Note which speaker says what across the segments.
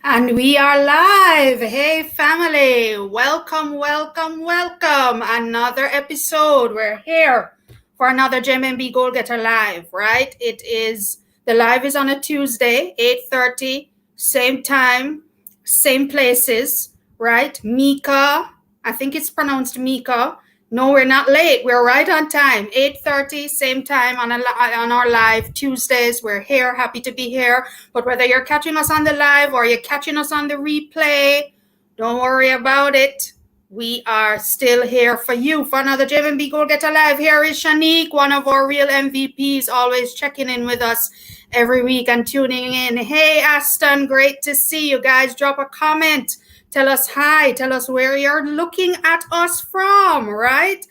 Speaker 1: And we are live. Hey, family. Welcome, welcome, welcome. Another episode. We're here for another JMB Goal Getter Live, right? The live is on a Tuesday, 8:30, same time, same places, right? Mika, I think it's pronounced Mika. No, we're not late. We're right on time. 8:30, same time on our live Tuesdays. We're here, happy to be here. But whether you're catching us on the live or you're catching us on the replay, don't worry about it. We are still here for you for another JMB Goal Getter Live. Here is Shanique, one of our real MVPs, always checking in with us every week and tuning in. Hey, Aston, great to see you guys. Drop a comment. Tell us hi. Tell us where you're looking at us from, right?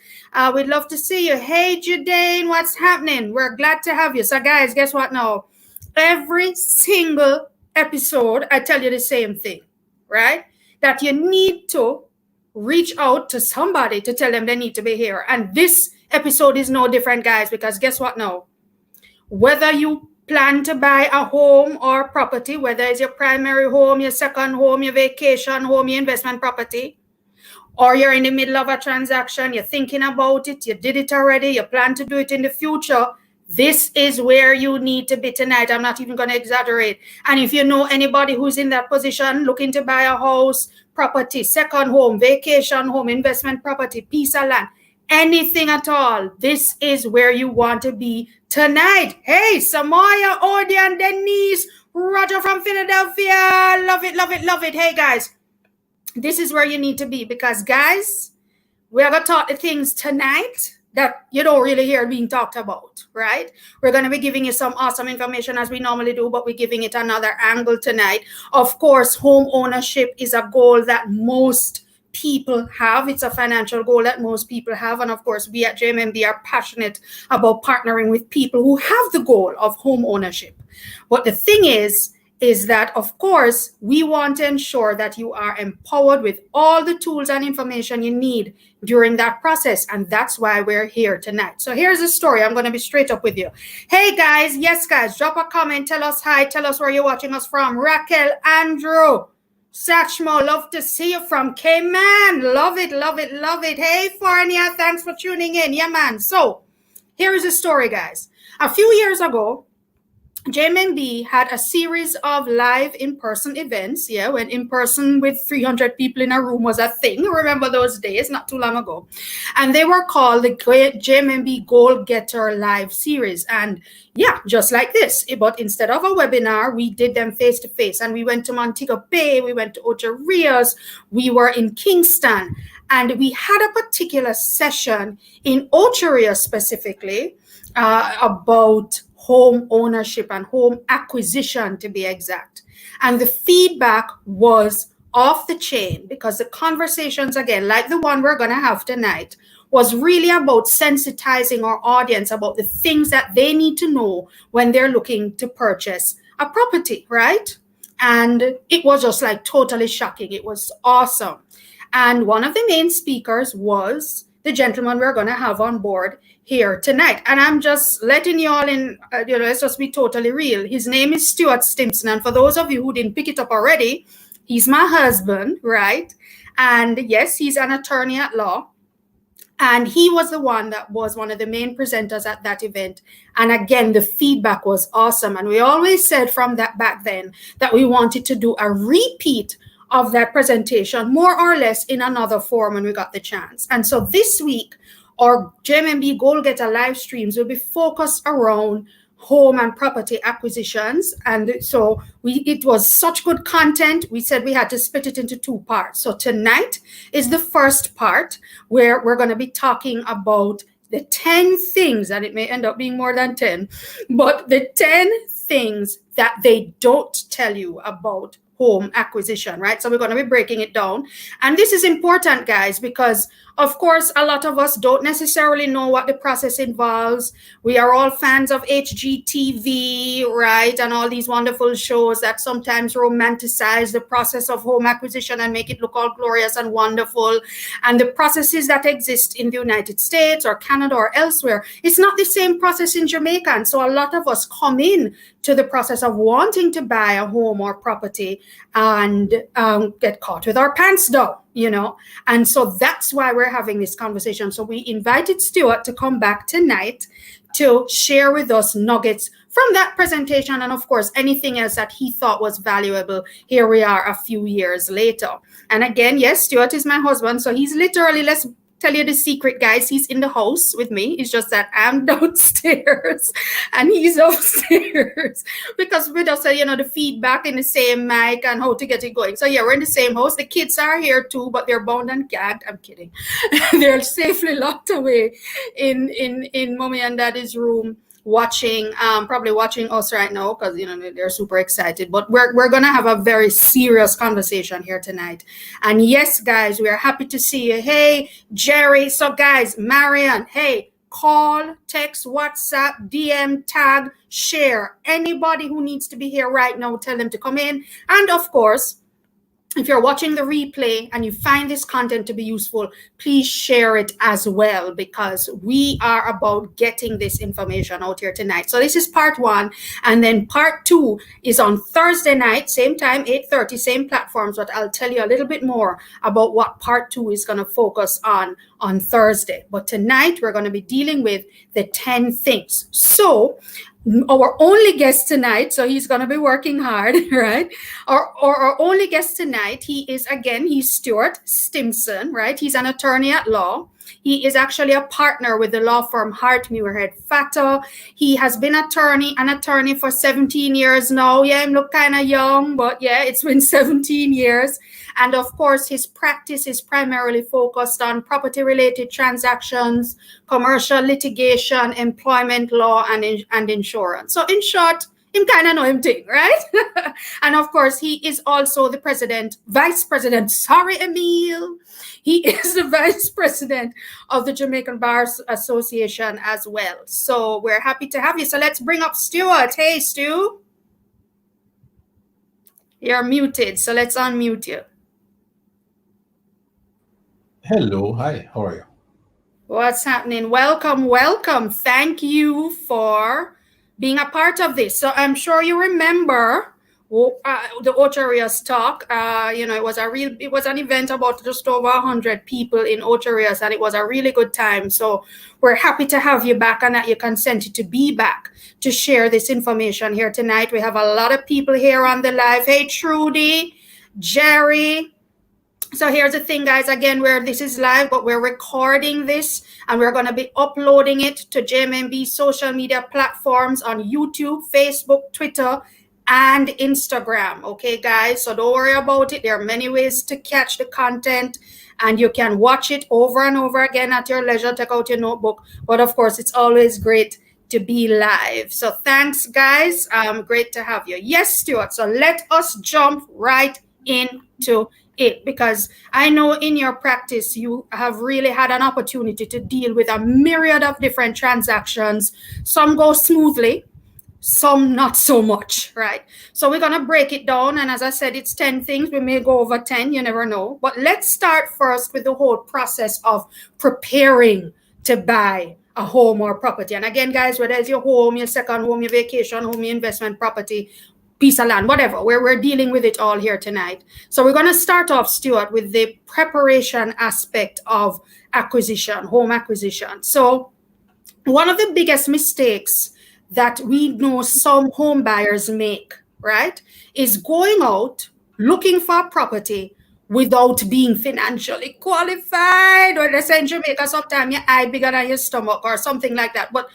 Speaker 1: We'd love to see you. Hey, Judane, what's happening? We're glad to have you. So, guys, guess what now? Every single episode, I tell you the same thing, right? That you need to reach out to somebody to tell them they need to be here. And this episode is no different, guys, because guess what now? Whether you plan to buy a home or property, whether it's your primary home, your second home, your vacation home, your investment property, or you're in the middle of a transaction, you're thinking about it, you did it already, you plan to do it in the future, this is where you need to be tonight. I'm not even going to exaggerate. And if you know anybody who's in that position, looking to buy a house, property, second home, vacation home, investment property, piece of land, anything at all, this is where you want to be tonight. Hey, Samaya, Odi, and Denise, Roger from Philadelphia. Love it, love it, love it. Hey, guys, this is where you need to be because, guys, we are going to talk the things tonight that you don't really hear being talked about, right? We're going to be giving you some awesome information as we normally do, but we're giving it another angle tonight. Of course, home ownership is a goal that most people have. It's a financial goal that most people have. And of course, we at JMMB are passionate about partnering with people who have the goal of home ownership. But the thing is that, of course, we want to ensure that you are empowered with all the tools and information you need during that process. And that's why we're here tonight. So here's the story. I'm going to be straight up with you. Hey, guys. Yes, guys. Drop a comment. Tell us hi. Tell us where you're watching us from. Raquel, Andrew, Satchmo, love to see you from Cayman. Love it, love it, love it. Hey, Farnia, thanks for tuning in. Yeah, man. So here is the story, guys. A few years ago, JMB had a series of live in-person events, when in-person with 300 people in a room was a thing. Remember those days, not too long ago. And they were called the JMB Goal Getter Live Series. And yeah, just like this. But instead of a webinar, we did them face-to-face. And we went to Montego Bay, we went to Ocho Rios, we were in Kingston. And we had a particular session in Ocho Rios specifically about home ownership and home acquisition, to be exact. And the feedback was off the chain because the conversations, again, like the one we're going to have tonight, was really about sensitizing our audience about the things that they need to know when they're looking to purchase a property, right? And it was just like totally shocking. It was awesome. And one of the main speakers was the gentleman we're going to have on board here tonight. And I'm just letting you all in, let's just be totally real. His name is Stuart Stimson. And for those of you who didn't pick it up already, he's my husband, right? And yes, he's an attorney at law. And he was the one that was one of the main presenters at that event. And again, the feedback was awesome. And we always said from that back then that we wanted to do a repeat of that presentation, more or less in another form when we got the chance. And so this week, our JMB Goal Getter live streams will be focused around home and property acquisitions. And so it was such good content, we said we had to split it into two parts. So tonight is the first part where we're going to be talking about the 10 things, and it may end up being more than 10, but the 10 things that they don't tell you about home acquisition, right? So we're going to be breaking it down. And this is important, guys, because of course, a lot of us don't necessarily know what the process involves. We are all fans of HGTV, right? And all these wonderful shows that sometimes romanticize the process of home acquisition and make it look all glorious and wonderful. And the processes that exist in the United States or Canada or elsewhere, it's not the same process in Jamaica. And so a lot of us come in to the process of wanting to buy a home or property and get caught with our pants down, And so that's why we're having this conversation. So we invited Stuart to come back tonight to share with us nuggets from that presentation, and of course, anything else that he thought was valuable. Here we are a few years later. And again, yes, Stuart is my husband, so he's literally, let's tell you the secret, guys, he's in the house with me. It's just that I'm downstairs and he's upstairs because we just say, the feedback in the same mic and how to get it going. So yeah, we're in the same house. The kids are here too, but they're bound and gagged. I'm kidding. They're safely locked away in mommy and daddy's room, probably watching us right now because they're super excited. But we're gonna have a very serious conversation here tonight. And yes, guys, we are happy to see you. Hey, Jerry. So guys, Marian, hey, call, text, WhatsApp, DM, tag, share. Anybody who needs to be here right now, tell them to come in. And of course, if you're watching the replay and you find this content to be useful, please share it as well, because we are about getting this information out here tonight. So this is part 1. And then part 2 is on Thursday night, same time, 8:30, same platforms. But I'll tell you a little bit more about what part 2 is going to focus on Thursday. But tonight, we're going to be dealing with the 10 things. So our only guest tonight, so he's going to be working hard, right? Our only guest tonight, he's Stuart Stimson, right? He's an attorney at law. He is actually a partner with the law firm Hart Muirhead Fatter. He has been an attorney for 17 years now. Yeah, I look kind of young, but yeah, it's been 17 years. And of course, his practice is primarily focused on property-related transactions, commercial litigation, employment law, and insurance. So in short, him kind of know him thing, right? And of course, he is also the vice president, Emil. He is the vice president of the Jamaican Bar Association as well. So we're happy to have you. So let's bring up Stuart. Hey, Stu. You're muted, so let's unmute you.
Speaker 2: Hello, hi, how are you?
Speaker 1: What's happening? Welcome. Thank you for being a part of this. So I'm sure you remember the Ocho Rios talk. It was an event about just over 100 people in Ocho Rios, and it was a really good time. So we're happy to have you back and that you consented to be back to share this information here tonight. We have a lot of people here on the live. Hey, Trudy, Jerry. So here's the thing, guys, again, this is live, but we're recording this and we're going to be uploading it to JMMB social media platforms on YouTube, Facebook, Twitter, and Instagram. Okay, guys, so don't worry about it. There are many ways to catch the content and you can watch it over and over again at your leisure. Take out your notebook. But of course, it's always great to be live. So thanks, guys. Great to have you. Yes, Stuart. So let us jump right into it, because I know in your practice you have really had an opportunity to deal with a myriad of different transactions. Some go smoothly, some not so much, right? So we're going to break it down, and as I said, it's 10 things. We may go over 10, you never know. But let's start first with the whole process of preparing to buy a home or property. And again, guys, whether it's your home, your second home, your vacation home, your investment property, piece of land, whatever, we're dealing with it all here tonight. So we're going to start off, Stuart, with the preparation aspect of home acquisition. So one of the biggest mistakes that we know some home buyers make, right, is going out looking for a property without being financially qualified. Or they say in Jamaica, sometimes your eye bigger than your stomach or something like that. But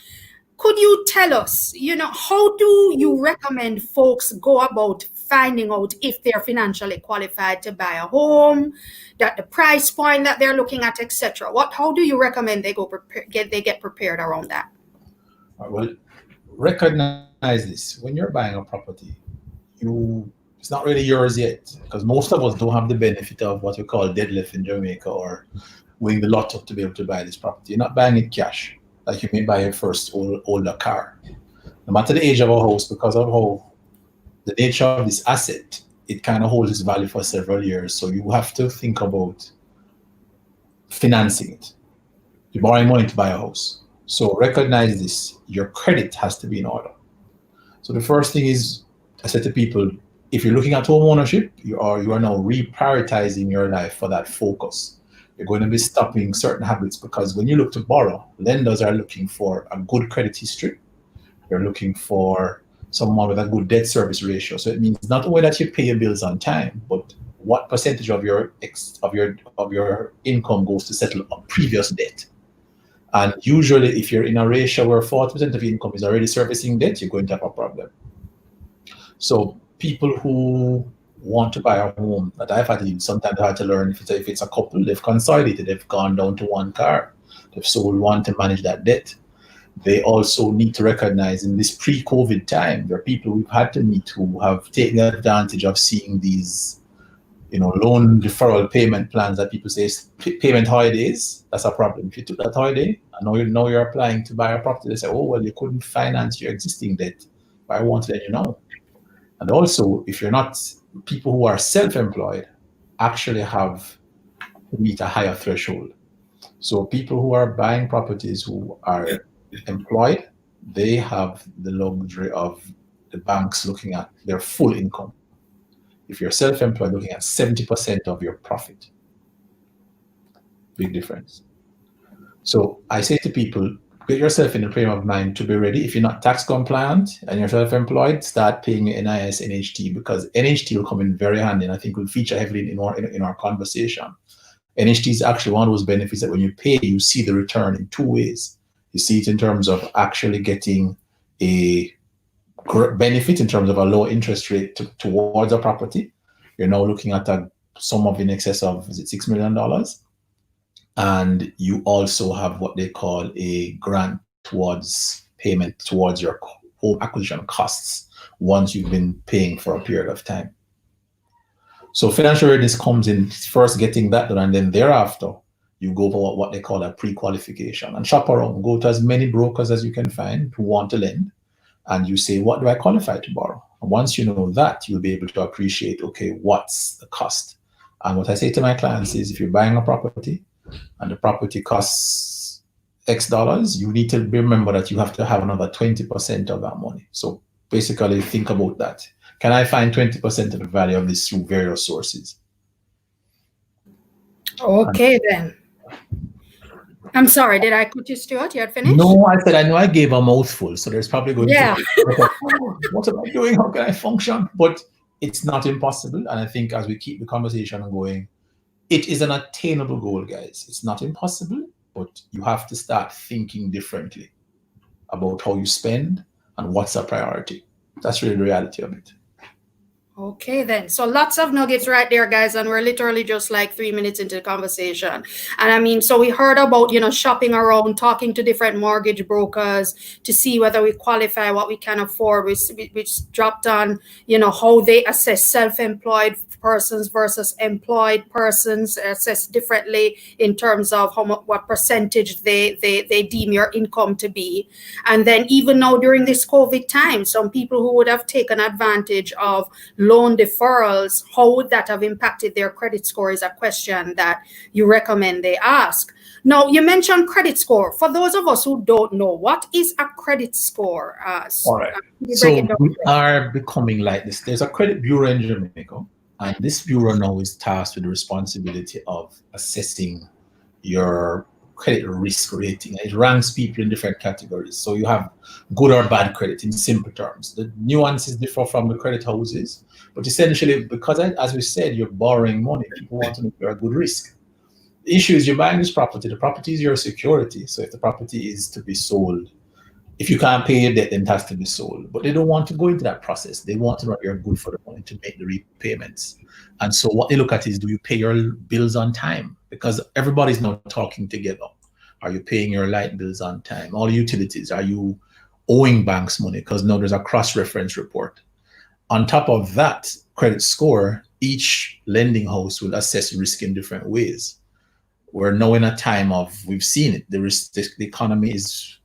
Speaker 1: could you tell us, how do you recommend folks go about finding out if they're financially qualified to buy a home, that the price point that they're looking at, etc.? How do you recommend they get prepared around that?
Speaker 2: Well, recognize this. When you're buying a property, it's not really yours yet, because most of us don't have the benefit of what we call deadlift in Jamaica, or winning the lotto to be able to buy this property. You're not buying it cash, like you may buy your first older car. No matter the age of a house, because of how the nature of this asset, it kind of holds its value for several years. So you have to think about financing it. You're borrowing money to buy a house. So recognize this. Your credit has to be in order. So the first thing is, I said to people, If you're looking at home ownership, you are now reprioritizing your life for that focus. You're going to be stopping certain habits because when you look to borrow, lenders are looking for a good credit history. They're looking for someone with a good debt service ratio. So it means not only that you pay your bills on time, but what percentage of your income goes to settle a previous debt. And usually, if you're in a ratio where 40% of income is already servicing debt, you're going to have a problem. So people who want to buy a home that I've had to sometimes I had to learn if it's a couple, they've consolidated, they've gone down to one car, they've sold one to manage that debt. They also need to recognize in this pre-COVID time, there are people we've had to meet who have taken advantage of seeing these, loan deferral payment plans that people say payment holidays. That's a problem. If you took that holiday and now you're applying to buy a property, they say, oh, well, you couldn't finance your existing debt. But I want to let you know. And also, if you're not, people who are self-employed actually have to meet a higher threshold. So people who are buying properties who are employed, they have the luxury of the banks looking at their full income. If you're self-employed, looking at 70% of your profit. Big difference. So I say to people, get yourself in a frame of mind to be ready. If you're not tax compliant and you're self-employed, start paying your NIS, NHT, because NHT will come in very handy, and I think will feature heavily in our conversation. NHT is actually one of those benefits that when you pay, you see the return in two ways. You see it in terms of actually getting a benefit in terms of a low interest rate towards a property. You're now looking at a sum of in excess of, is it $6 million? And you also have what they call a grant towards payment towards your home acquisition costs once you've been paying for a period of time. So financial readiness comes in first getting that done, and then thereafter you go for what they call a pre-qualification and shop around. Go to as many brokers as you can find who want to lend, and you say, what do I qualify to borrow? And once you know that, you'll be able to appreciate, okay, what's the cost? And what I say to my clients is, if you're buying a property and the property costs X dollars, you need to remember that you have to have another 20% of that money. So basically think about that. Can I find 20% of the value of this through various sources?
Speaker 1: Okay, then. I'm sorry, did I cut you, Stuart? You had finished?
Speaker 2: No, I said, I know I gave a mouthful, so there's probably going
Speaker 1: Yeah.
Speaker 2: to be, what am I doing? How can I function? But it's not impossible. And I think as we keep the conversation going, it is an attainable goal, guys. It's not impossible, but you have to start thinking differently about how you spend and what's a priority. That's really the reality of it.
Speaker 1: Okay, then. So lots of nuggets right there, guys. And we're literally just like 3 minutes into the conversation. And I mean, so we heard about, shopping around, talking to different mortgage brokers to see whether we qualify, what we can afford. We dropped on, how they assess self-employed persons versus employed persons, assessed differently in terms of what percentage they deem your income to be. And then even now during this COVID time, some people who would have taken advantage of loan deferrals, how would that have impacted their credit score is a question that you recommend they ask. Now, you mentioned credit score. For those of us who don't know, what is a credit score?
Speaker 2: All right. So we are becoming like this. There's a credit bureau in Jamaica, and this bureau now is tasked with the responsibility of assessing your credit risk rating. It ranks people in different categories. So you have good or bad credit in simple terms. The nuances differ from the credit houses, but essentially, because as we said, you're borrowing money, people want to know you're a good risk. The issue is you're buying this property. The property is your security. So if the property is to be sold, if you can't pay your debt, then it has to be sold. But they don't want to go into that process. They want to know you're good for the money to make the repayments. And so what they look at is, do you pay your bills on time? Because everybody's now talking together. Are you paying your light bills on time? All utilities, are you owing banks money? Because now there's a cross-reference report. On top of that credit score, each lending house will assess risk in different ways. We're now in a time of, we've seen it, the economy is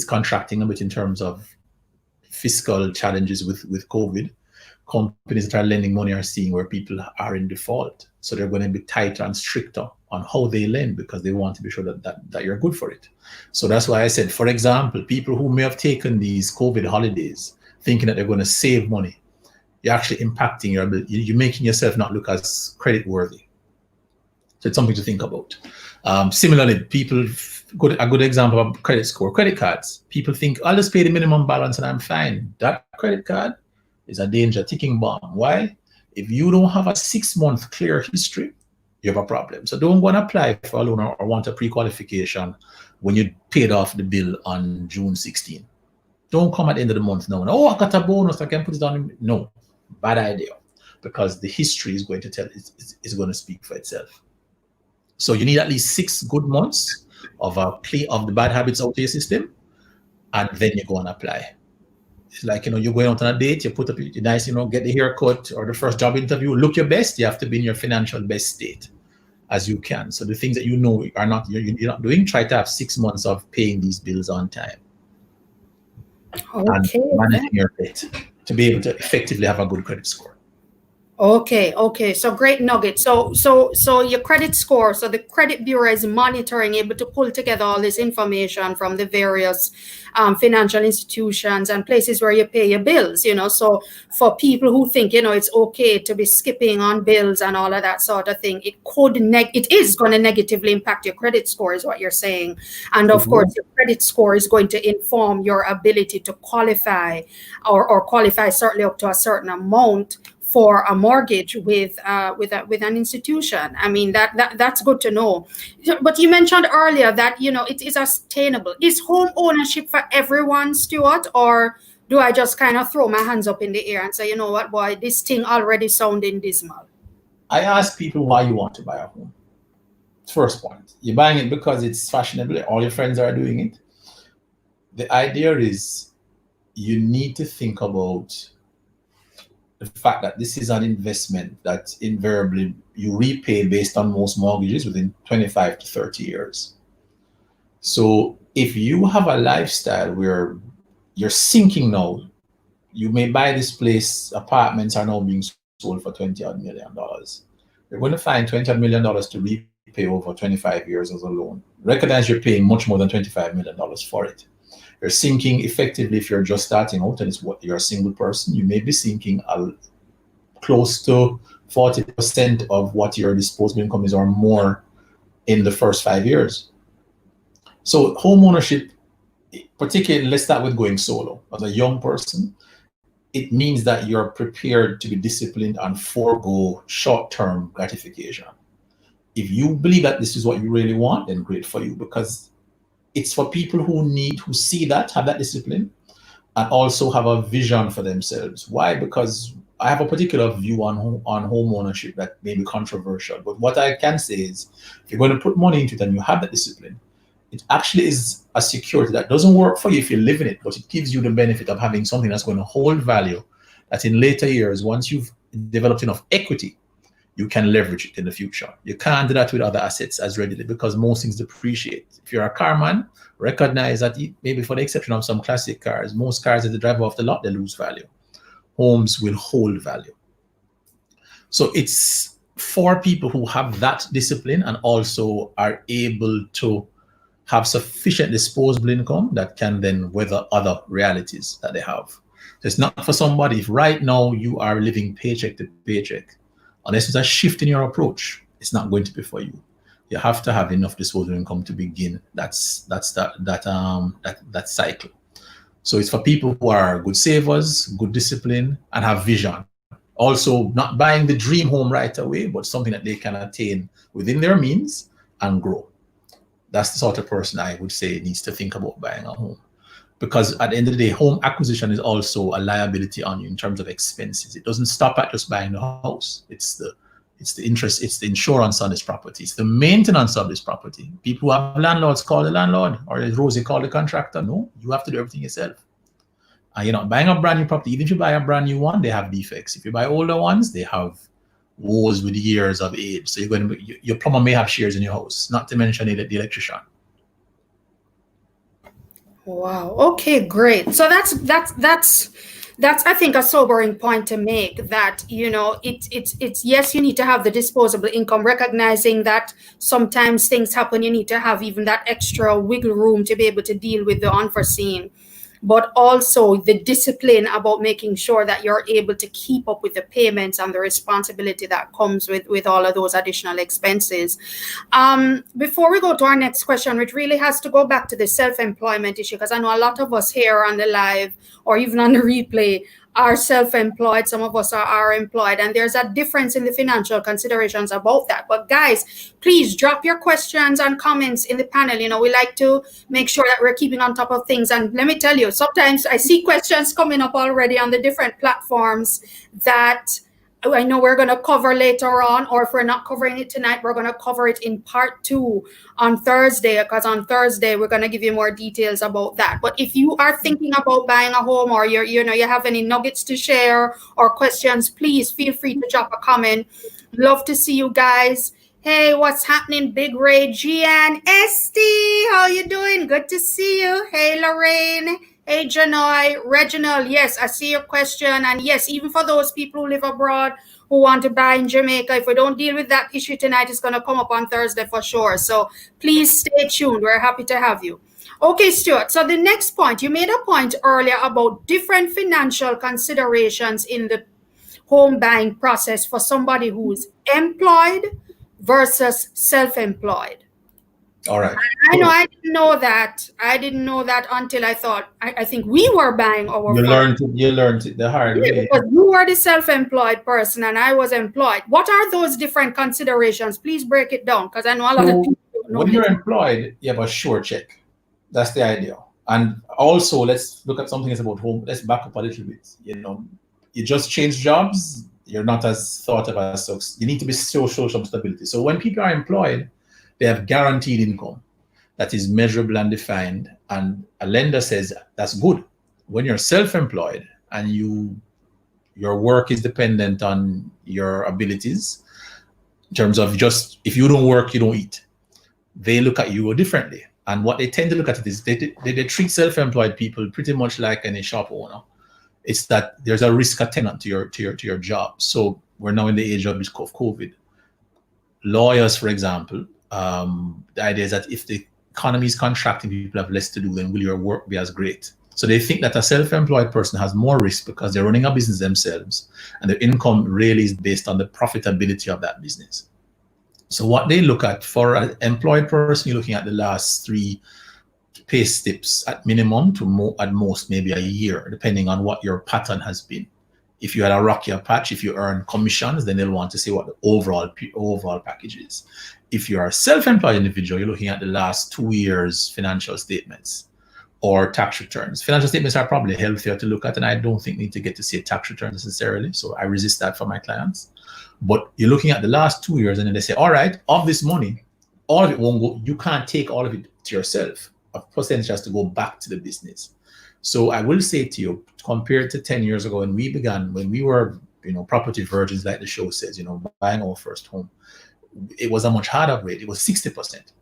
Speaker 2: contracting a bit in terms of fiscal challenges with COVID. Companies that are lending money are seeing where people are in default. So they're going to be tighter and stricter on how they lend because they want to be sure that you're good for it. So that's why I said, for example, people who may have taken these COVID holidays thinking that they're going to save money, you're actually impacting your ability. You're making yourself not look as credit worthy. So it's something to think about. Similarly, a good example of credit score, credit cards. People think, I'll just pay the minimum balance and I'm fine. That credit card is a danger, ticking bomb. Why? If you don't have a 6-month clear history, you have a problem. So don't go and apply for a loan or want a pre-qualification when you paid off the bill on June 16. Don't come at the end of the month now. Oh, I got a bonus, I can put it on. No, bad idea. Because the history is going to tell, it's going to speak for itself. So you need at least 6 good months of the bad habits out of your system, and then you go and apply. It's like, you're going out on a date, you put up your nice, get the haircut or the first job interview, look your best. You have to be in your financial best state as you can. So the things that you're not doing, try to have 6 months of paying these bills on time and
Speaker 1: Okay.
Speaker 2: managing your debt to be able to effectively have a good credit score.
Speaker 1: Okay. So great nugget. So your credit score. So the credit bureau is monitoring, able to pull together all this information from the various financial institutions and places where you pay your bills. So for people who think it's okay to be skipping on bills and all of that sort of thing, it is going to negatively impact your credit score, is what you're saying. And of course, your credit score is going to inform your ability to qualify or qualify certainly up to a certain amount for a mortgage with an institution. I mean, that's good to know. But you mentioned earlier that it is sustainable. Is home ownership for everyone, Stuart, or do I just kind of throw my hands up in the air and say, you know what, boy, this thing already sounding dismal?
Speaker 2: I ask people why you want to buy a home. First point, you're buying it because it's fashionable. All your friends are doing it. The idea is you need to think about the fact that this is an investment that invariably you repay based on most mortgages within 25 to 30 years. So if you have a lifestyle where you're sinking now, you may buy this place, apartments are now being sold for $20 million. You're going to find $20 million to repay over 25 years as a loan. Recognize you're paying much more than $25 million for it. You're sinking effectively, if you're just starting out and you're a single person, you may be sinking close to 40% of what your disposable income is or more in the first 5 years. So home ownership, particularly, let's start with going solo. As a young person, it means that you're prepared to be disciplined and forego short-term gratification. If you believe that this is what you really want, then great for you, because it's for people who see that, have that discipline, and also have a vision for themselves. Why? Because I have a particular view on home ownership that may be controversial. But what I can say is, if you're going to put money into it and you have that discipline, it actually is a security that doesn't work for you if you live in it, but it gives you the benefit of having something that's going to hold value, that in later years, once you've developed enough equity, you can leverage it in the future. You can't do that with other assets as readily because most things depreciate. If you're a car man, recognize that maybe for the exception of some classic cars, most cars that they drive off the lot, they lose value. Homes will hold value. So it's for people who have that discipline and also are able to have sufficient disposable income that can then weather other realities that they have. So it's not for somebody if right now you are living paycheck to paycheck. Unless it's a shift in your approach, it's not going to be for you. You have to have enough disposable income to begin that cycle. So it's for people who are good savers, good discipline, and have vision. Also, not buying the dream home right away, but something that they can attain within their means and grow. That's the sort of person I would say needs to think about buying a home. Because at the end of the day, home acquisition is also a liability on you in terms of expenses. It doesn't stop at just buying the house. It's the interest, it's the insurance on this property, it's the maintenance of this property. People who have landlords call the landlord, or as Rosie call the contractor. No, you have to do everything yourself. And you're not buying a brand new property. Even if you buy a brand new one, they have defects. If you buy older ones, they have woes with years of age. So your plumber may have shares in your house, not to mention the electrician.
Speaker 1: Wow. Okay, great. So that's I think a sobering point to make, that it's yes, you need to have the disposable income, recognizing that sometimes things happen, you need to have even that extra wiggle room to be able to deal with the unforeseen. but also the discipline about making sure that you're able to keep up with the payments and the responsibility that comes with all of those additional expenses. Before we go to our next question, which really has to go back to the self-employment issue, because I know a lot of us here on the live or even on the replay are self-employed. Some of us are employed, and there's a difference in the financial considerations about that. But guys, please drop your questions and comments in the panel. We like to make sure that we're keeping on top of things. And let me tell you, sometimes I see questions coming up already on the different platforms that I know we're going to cover later on, or if we're not covering it tonight, we're going to cover it in part 2 on Thursday, because on Thursday we're going to give you more details about that. But if you are thinking about buying a home, or you have any nuggets to share or questions, please feel free to drop a comment. Love to see you guys. Hey, what's happening? Big Ray, Gian, Esty, how you doing? Good to see you. Hey, Lorraine. Hey, Janoy, Reginald, yes, I see your question. And yes, even for those people who live abroad who want to buy in Jamaica, if we don't deal with that issue tonight, it's going to come up on Thursday for sure. So please stay tuned. We're happy to have you. Okay, Stuart. So the next point, you made a point earlier about different financial considerations in the home buying process for somebody who's employed versus self-employed.
Speaker 2: All right.
Speaker 1: I know I didn't know that. I didn't know that until I think we were buying our
Speaker 2: You learned it the hard way.
Speaker 1: Because you were the self-employed person and I was employed. What are those different considerations? Please break it down, because I know a lot of people don't know.
Speaker 2: When you're employed, you have a sure check. That's the idea. And also, let's look at something that's about home. Let's back up a little bit. You just change jobs. You're not as thought of as success. You need to be show some stability. So when people are employed, they have guaranteed income that is measurable and defined, and a lender says that's good. When you're self-employed and your work is dependent on your abilities, in terms of just if you don't work, you don't eat, they look at you differently. And what they tend to look at it is they treat self-employed people pretty much like any shop owner. It's that there's a risk attendant to your job. So we're now in the age of COVID. Lawyers, for example, the idea is that if the economy is contracting, people have less to do, then will your work be as great? So they think that a self-employed person has more risk because they're running a business themselves, and their income really is based on the profitability of that business. So what they look at for an employed person, you're looking at the last 3 pay slips at minimum to at most maybe a year, depending on what your pattern has been. If you had a rockier patch, if you earn commissions, then they'll want to see what the overall package is. If you're a self-employed individual, you're looking at the last 2 years' financial statements or tax returns. Financial statements are probably healthier to look at, and I don't think need to get to see a tax return necessarily. So I resist that for my clients. But you're looking at the last 2 years, and then they say, all right, of this money, all of it won't go. You can't take all of it to yourself. A percentage has to go back to the business. So I will say to you, compared to 10 years ago when we began, when we were, property virgins, like the show says, buying our first home, it was a much harder rate. It was 60%.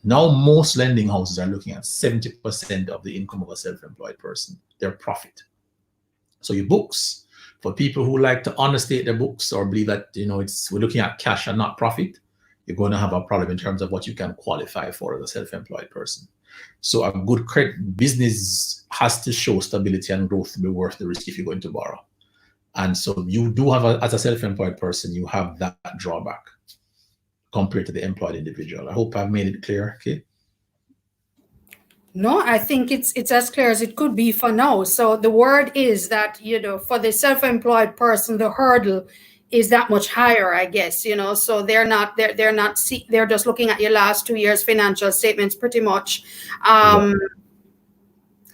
Speaker 2: Now most lending houses are looking at 70% of the income of a self-employed person, their profit. So your books, for people who like to understate their books or believe that, we're looking at cash and not profit, you're going to have a problem in terms of what you can qualify for as a self-employed person. So a good credit business has to show stability and growth to be worth the risk if you're going to borrow. And so you do have, as a self-employed person, you have that drawback compared to the employed individual. I hope I've made it clear, okay?
Speaker 1: No, I think it's as clear as it could be for now. So the word is that, for the self-employed person, the hurdle is that much higher, I guess, so they're just looking at your last 2 years financial statements pretty much, and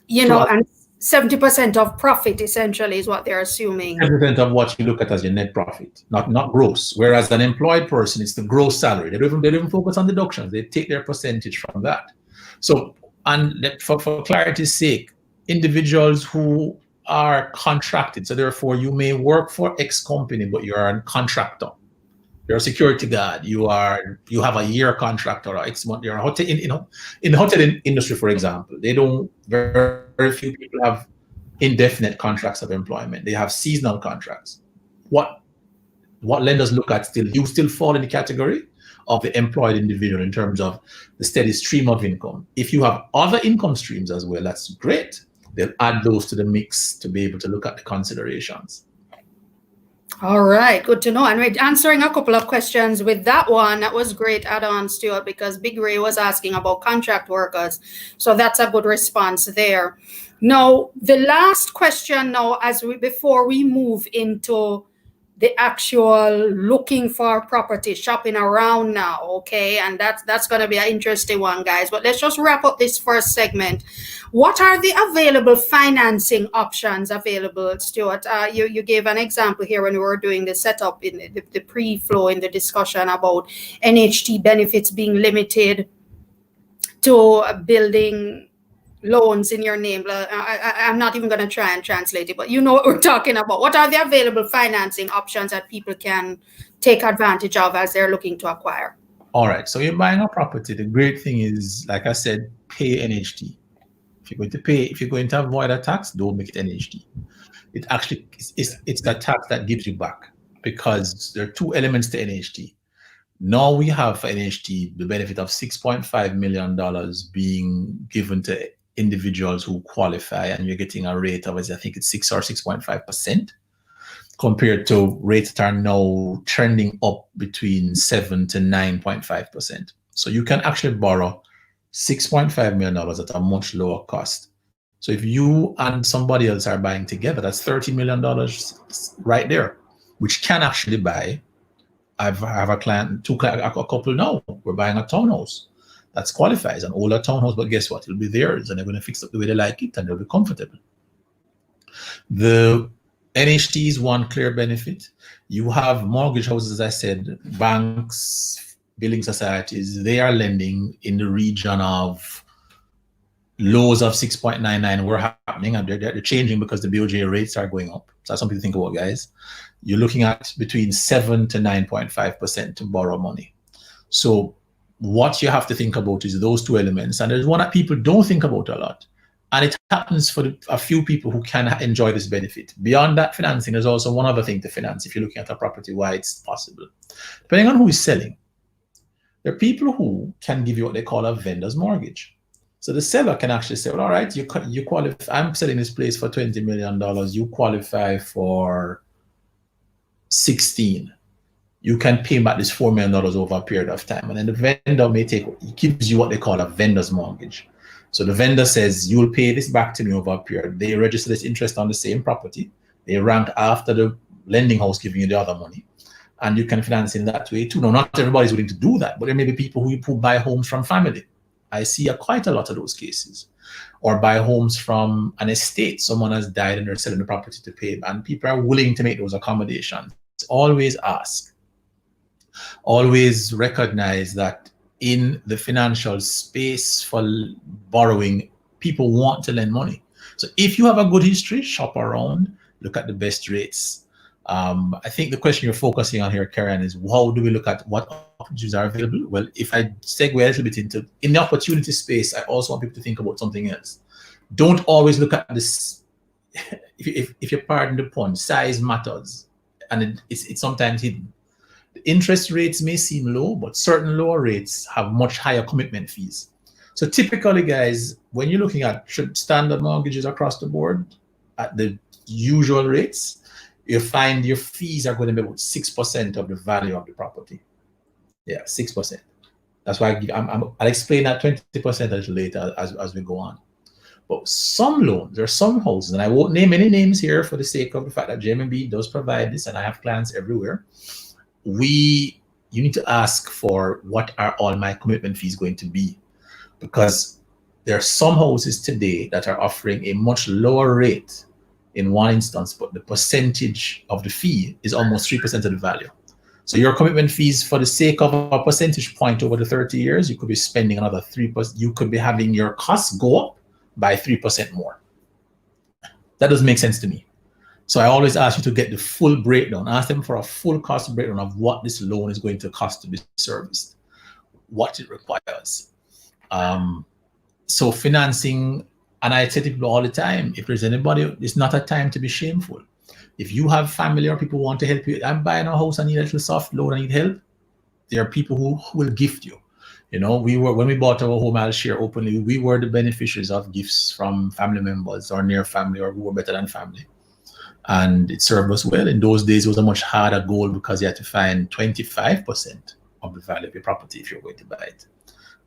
Speaker 1: 70% of profit essentially is what they're assuming.
Speaker 2: 70% of what you look at as your net profit, not gross. Whereas an employed person, it's the gross salary. They don't even focus on deductions. They take their percentage from that. So, and for clarity's sake, individuals who are contracted, so therefore you may work for X company, but you're a contractor. You're a security guard. You have a year contract or X month. You're a hotel, in the hotel industry, for example, very few people have indefinite contracts of employment. They have seasonal contracts. What lenders look at you still fall in the category of the employed individual in terms of the steady stream of income. If you have other income streams as well, that's great. they'll add those to the mix to be able to look at the considerations.
Speaker 1: All right, good to know. And we're answering a couple of questions with that one. That was great add-on, Stuart, because Big Ray was asking about contract workers. So that's a good response there. Now, the last question now, before we move into the actual looking for property, shopping around now, okay? And that's going to be an interesting one, guys. But let's just wrap up this first segment. What are the available financing options available, Stuart? You gave an example here when we were doing the setup in the pre-flow in the discussion about NHT benefits being limited to building loans in your name. I'm not even going to try and translate it, but you know what we're talking about. What are the available financing options that people can take advantage of as they're looking to acquire?
Speaker 2: All right, so you're buying a property. The great thing is, like I said, pay NHT. If you're going to avoid a tax, don't make it NHT. It actually it's the tax that gives you back, because there are two elements to NHT. Now we have for NHT the benefit of $6.5 million being given to individuals who qualify, and you're getting a rate of, I think it's 6 or 6.5%, compared to rates that are now trending up between 7 to 9.5%. So you can actually borrow $6.5 million at a much lower cost. So if you and somebody else are buying together, that's $30 million right there, which can actually buy. I have a client, a couple now. We're buying a townhouse that's qualifies, an older townhouse, but guess what? It'll be theirs, and they're going to fix it the way they like it, and they'll be comfortable. The NHT is one clear benefit. You have mortgage houses, as I said, banks, building societies. They are lending in the region of lows of 6.99 were happening, and they're changing because the BOJ rates are going up. So that's something to think about, guys. You're looking at between 7 to 9.5% to borrow money. So what you have to think about is those two elements. And there's one that people don't think about a lot. And it happens for a few people who can enjoy this benefit. Beyond that financing, there's also one other thing to finance if you're looking at a property, why it's possible. Depending on who is selling, there are people who can give you what they call a vendor's mortgage. So the seller can actually say, well, all right, you qualify. I'm selling this place for $20 million. You qualify for 16. You can pay back this $4 million over a period of time. And then the vendor gives you what they call a vendor's mortgage. So the vendor says, you'll pay this back to me over a period. They register this interest on the same property. They rank after the lending house giving you the other money. And you can finance in that way too. Now, not everybody's willing to do that, but there may be people who buy homes from family. I see quite a lot of those cases. Or buy homes from an estate. Someone has died and they're selling the property to pay. And people are willing to make those accommodations. Always ask. Always recognize that in the financial space for borrowing, people want to lend money. So if you have a good history, shop around, look at the best rates. I think the question you're focusing on here, Karen, is how do we look at what opportunities are available? Well, if I segue a little bit in the opportunity space, I also want people to think about something else. Don't always look at this, if you pardon the pun, size matters, and it's sometimes hidden. The interest rates may seem low, but certain lower rates have much higher commitment fees. So typically, guys, when you're looking at standard mortgages across the board at the usual rates, you find your fees are going to be about 6% of the value of the property. Yeah, 6%. That's why I'll explain that 20% a little later as we go on. But some loans, there are some houses, and I won't name any names here for the sake of the fact that JMB does provide this, and I have clients everywhere. You need to ask for what are all my commitment fees going to be, because there are some houses today that are offering a much lower rate in one instance, but the percentage of the fee is almost 3% of the value. So your commitment fees, for the sake of a percentage point over the 30 years, you could be spending another 3%. You could be having your costs go up by 3% more. That doesn't make sense to me. So I always ask you to get the full breakdown. Ask them for a full cost breakdown of what this loan is going to cost to be serviced, what it requires. So financing, and I tell people all the time, if there's anybody, it's not a time to be shameful. If you have family or people who want to help you, I'm buying a house, I need a little soft loan, I need help. There are people who will gift you. You know, we were, when we bought our home, I'll share openly, we were the beneficiaries of gifts from family members or near family, or who were better than family. And it served us well. In those days, it was a much harder goal because you had to find 25% of the value of your property if you're going to buy it.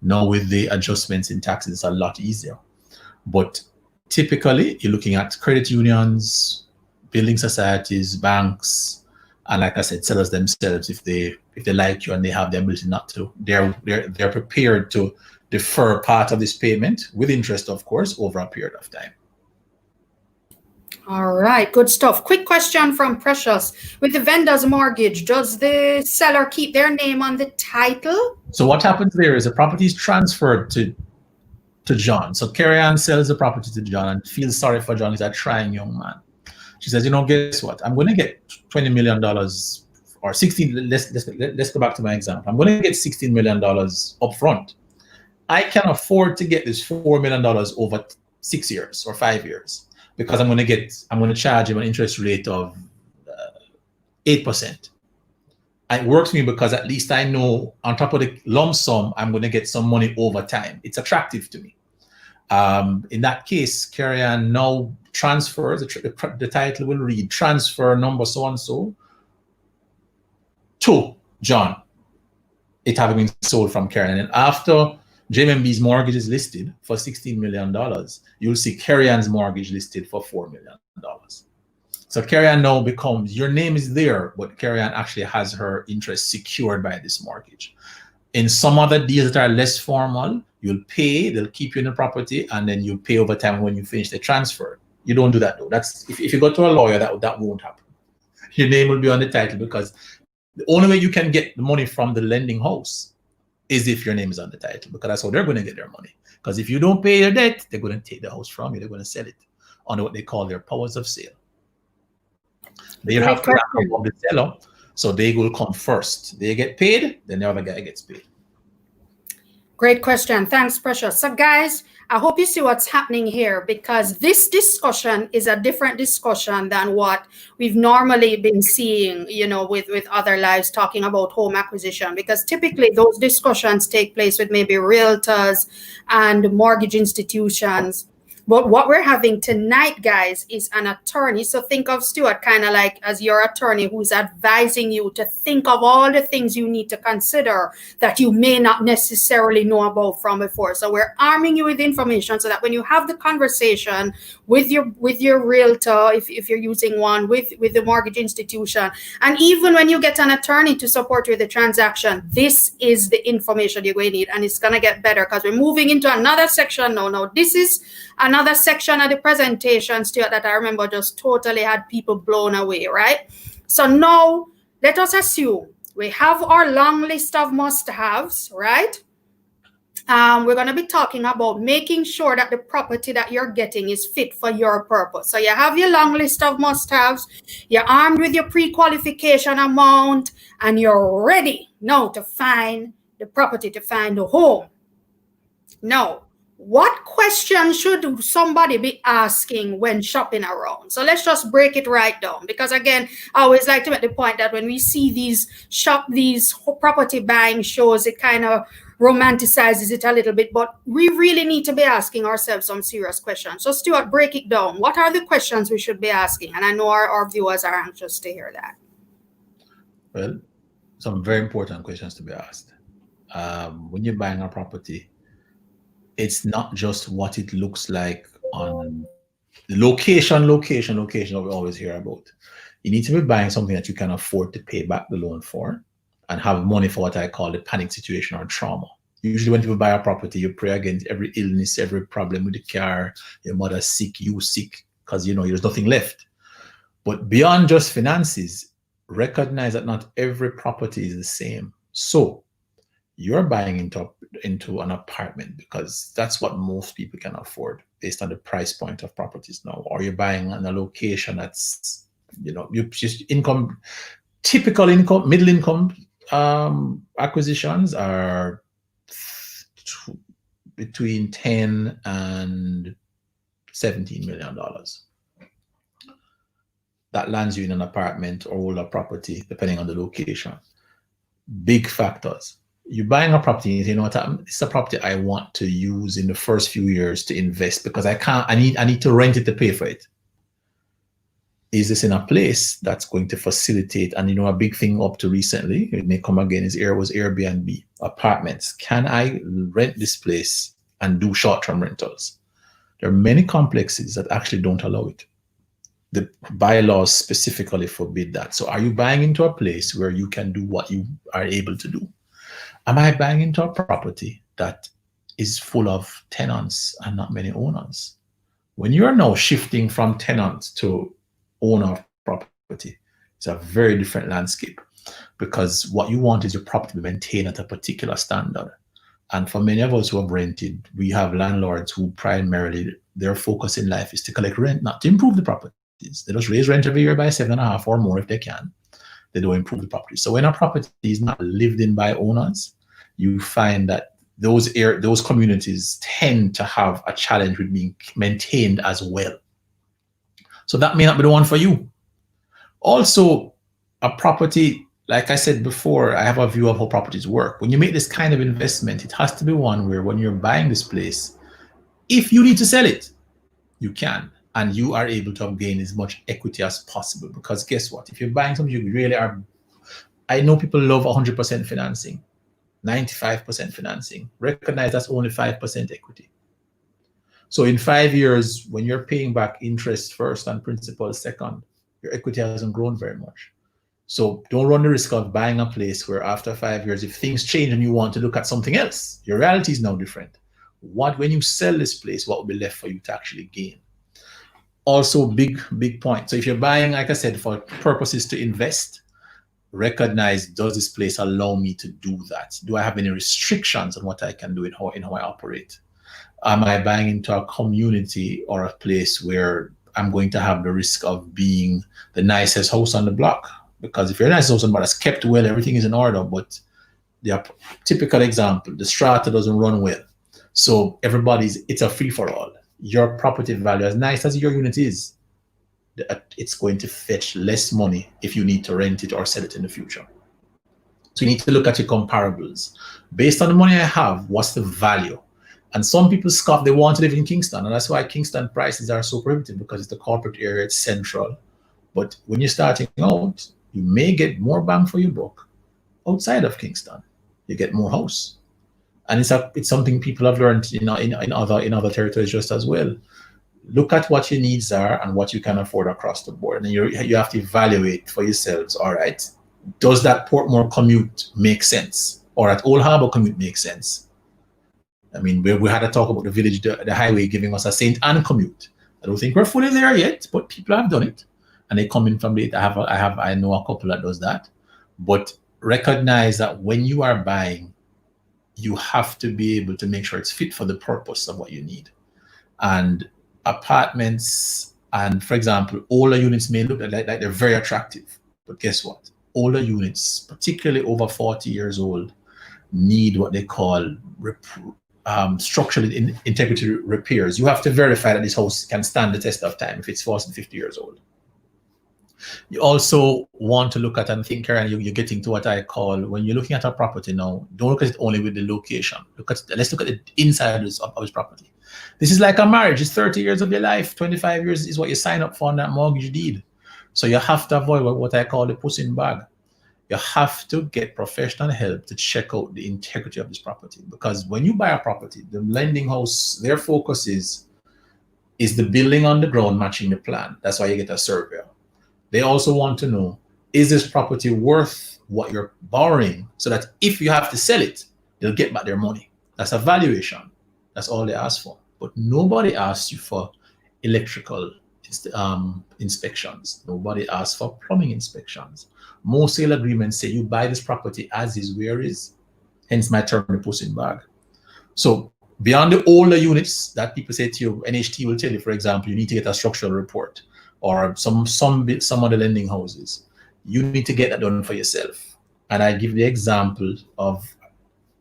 Speaker 2: Now, with the adjustments in taxes, it's a lot easier. But typically, you're looking at credit unions, building societies, banks, and like I said, sellers themselves. If they like you and they have the ability not to, they're prepared to defer part of this payment with interest, of course, over a period of time.
Speaker 1: All right, good stuff. Quick question from Precious. With the vendor's mortgage, does the seller keep their name on the title?
Speaker 2: So what happens there is the property is transferred to John. So Carrie Ann sells the property to John and feels sorry for John. He's a trying young man. She says, you know, guess what? I'm going to get $20 million or 16. Let's go back to my example. I'm going to get $16 million up front. I can afford to get this $4 million over 6 years or 5 years, because I'm going to charge him an interest rate of 8%. And it works for me because at least I know on top of the lump sum, I'm going to get some money over time. It's attractive to me. In that case, Carrie Ann now transfers, the title will read transfer number so-and-so to John, it having been sold from Carrie Ann. And after JMB's mortgage is listed for $16 million, you'll see Carrie Ann's mortgage listed for $4 million. So Carrie Ann now becomes, your name is there, but Carrie Ann actually has her interest secured by this mortgage. In some other deals that are less formal, you'll pay, they'll keep you in the property, and then you pay over time when you finish the transfer. You don't do that though. That's if you go to a lawyer, that won't happen. Your name will be on the title, because the only way you can get the money from the lending house is if your name is on the title, because that's how they're going to get their money. Because if you don't pay your debt, they're going to take the house from you. They're going to sell it under what they call their powers of sale. They have to rank above the seller, so they will come first. They get paid, then the other guy gets paid.
Speaker 1: Great question. Thanks, Precious. So guys, I hope you see what's happening here, because this discussion is a different discussion than what we've normally been seeing, you know, with other lives talking about home acquisition, because typically those discussions take place with maybe realtors and mortgage institutions. But what we're having tonight, guys, is an attorney. So think of Stuart kind of like as your attorney who's advising you to think of all the things you need to consider that you may not necessarily know about from before. So we're arming you with information so that when you have the conversation with your realtor, if you're using one, with the mortgage institution, and even when you get an attorney to support you with the transaction, this is the information you're going to need, and it's going to get better because we're moving into another section now. Now, this is another section of the presentation, Stuart, that I remember just totally had people blown away, right? So now let us assume we have our long list of must-haves, right? We're going to be talking about making sure that the property that you're getting is fit for your purpose. So you have your long list of must-haves, you're armed with your pre-qualification amount, and you're ready now to find the property, to find the home. Now, what question should somebody be asking when shopping around? So let's just break it right down, because again, I always like to make the point that when we see these property buying shows, it kind of romanticizes it a little bit, but we really need to be asking ourselves some serious questions. So Stuart, break it down. What are the questions we should be asking? And I know our viewers are anxious to hear that.
Speaker 2: Well, some very important questions to be asked. When you're buying a property, it's not just what it looks like on the location that we always hear about. You need to be buying something that you can afford to pay back the loan for and have money for what I call the panic situation or trauma. Usually when people buy a property, you pray against every illness, every problem with the car, your mother's sick, you sick, because you know there's nothing left. But beyond just finances, recognize that not every property is the same. So you're buying into an apartment because that's what most people can afford based on the price point of properties now, or you're buying in a location that's, you know, you just typical income, middle income acquisitions are between $10 and $17 million. That lands you in an apartment or older property, depending on the location. Big factors. You're buying a property and you say, you know what, it's a property I want to use in the first few years to invest because I need to rent it to pay for it. Is this in a place that's going to facilitate? And a big thing up to recently, it may come again, was Airbnb apartments. Can I rent this place and do short-term rentals? There are many complexes that actually don't allow it. The bylaws specifically forbid that. So are you buying into a place where you can do what you are able to do? Am I buying into a property that is full of tenants and not many owners? When you're now shifting from tenant to owner of property, it's a very different landscape, because what you want is your property to be maintained at a particular standard. And for many of us who have rented, we have landlords who primarily their focus in life is to collect rent, not to improve the properties. They just raise rent every year by 7.5% or more if they can. They don't improve the property. So when a property is not lived in by owners, you find that those communities tend to have a challenge with being maintained as well. So that may not be the one for you. Also, a property, like I said before, I have a view of how properties work. When you make this kind of investment, it has to be one where when you're buying this place, if you need to sell it, you can. And you are able to gain as much equity as possible. Because guess what? If you're buying something, you really are. I know people love 100% financing, 95% financing. Recognize that's only 5% equity. So in 5 years, when you're paying back interest first and principal second, your equity hasn't grown very much. So don't run the risk of buying a place where after 5 years, if things change and you want to look at something else, your reality is now different. When you sell this place, what will be left for you to actually gain? Also, big point. So if you're buying, like I said, for purposes to invest, recognize, does this place allow me to do that? Do I have any restrictions on what I can do in how I operate? Am I buying into a community or a place where I'm going to have the risk of being the nicest house on the block? Because if you're a nice house on the block that's kept well, everything is in order, but the typical example, the strata doesn't run well. So it's a free for all. Your property value, as nice as your unit is, it's going to fetch less money if you need to rent it or sell it in the future. So you need to look at your comparables. Based on the money I have, what's the value? And some people scoff, they want to live in Kingston. And that's why Kingston prices are so prohibitive, because it's the corporate area, it's central. But when you're starting out, you may get more bang for your buck outside of Kingston. You get more house. And it's something people have learned in other territories just as well. Look at what your needs are and what you can afford across the board. And you have to evaluate for yourselves, all right, does that Portmore commute make sense? Or at Old Harbour commute make sense? I mean, we had a talk about the village, the highway giving us a St. Anne commute. I don't think we're fully there yet, but people have done it. And they come in from late. I know a couple that does that. But recognize that when you are buying, you have to be able to make sure it's fit for the purpose of what you need. And apartments and, for example, older units may look like they're very attractive. But guess what? Older units, particularly over 40 years old, need what they call structural integrity repairs. You have to verify that this house can stand the test of time if it's 40 and 50 years old. You also want to look at and think, and you're getting to what I call, when you're looking at a property now, don't look at it only with the location. Let's look at the inside of this property. This is like a marriage. It's 30 years of your life. 25 years is what you sign up for on that mortgage deed. So you have to avoid what I call the puss in bag. You have to get professional help to check out the integrity of this property. Because when you buy a property, the lending house, their focus is the building on the ground matching the plan. That's why you get a surveyor. They also want to know, is this property worth what you're borrowing, so that if you have to sell it, they'll get back their money. That's a valuation. That's all they ask for. But nobody asks you for electrical inspections. Nobody asks for plumbing inspections. Most sale agreements say you buy this property as is, where is. Hence my term, the puss in bag. So beyond the older units that people say to you, NHT will tell you, for example, you need to get a structural report, or some of the lending houses. You need to get that done for yourself. And I give the example of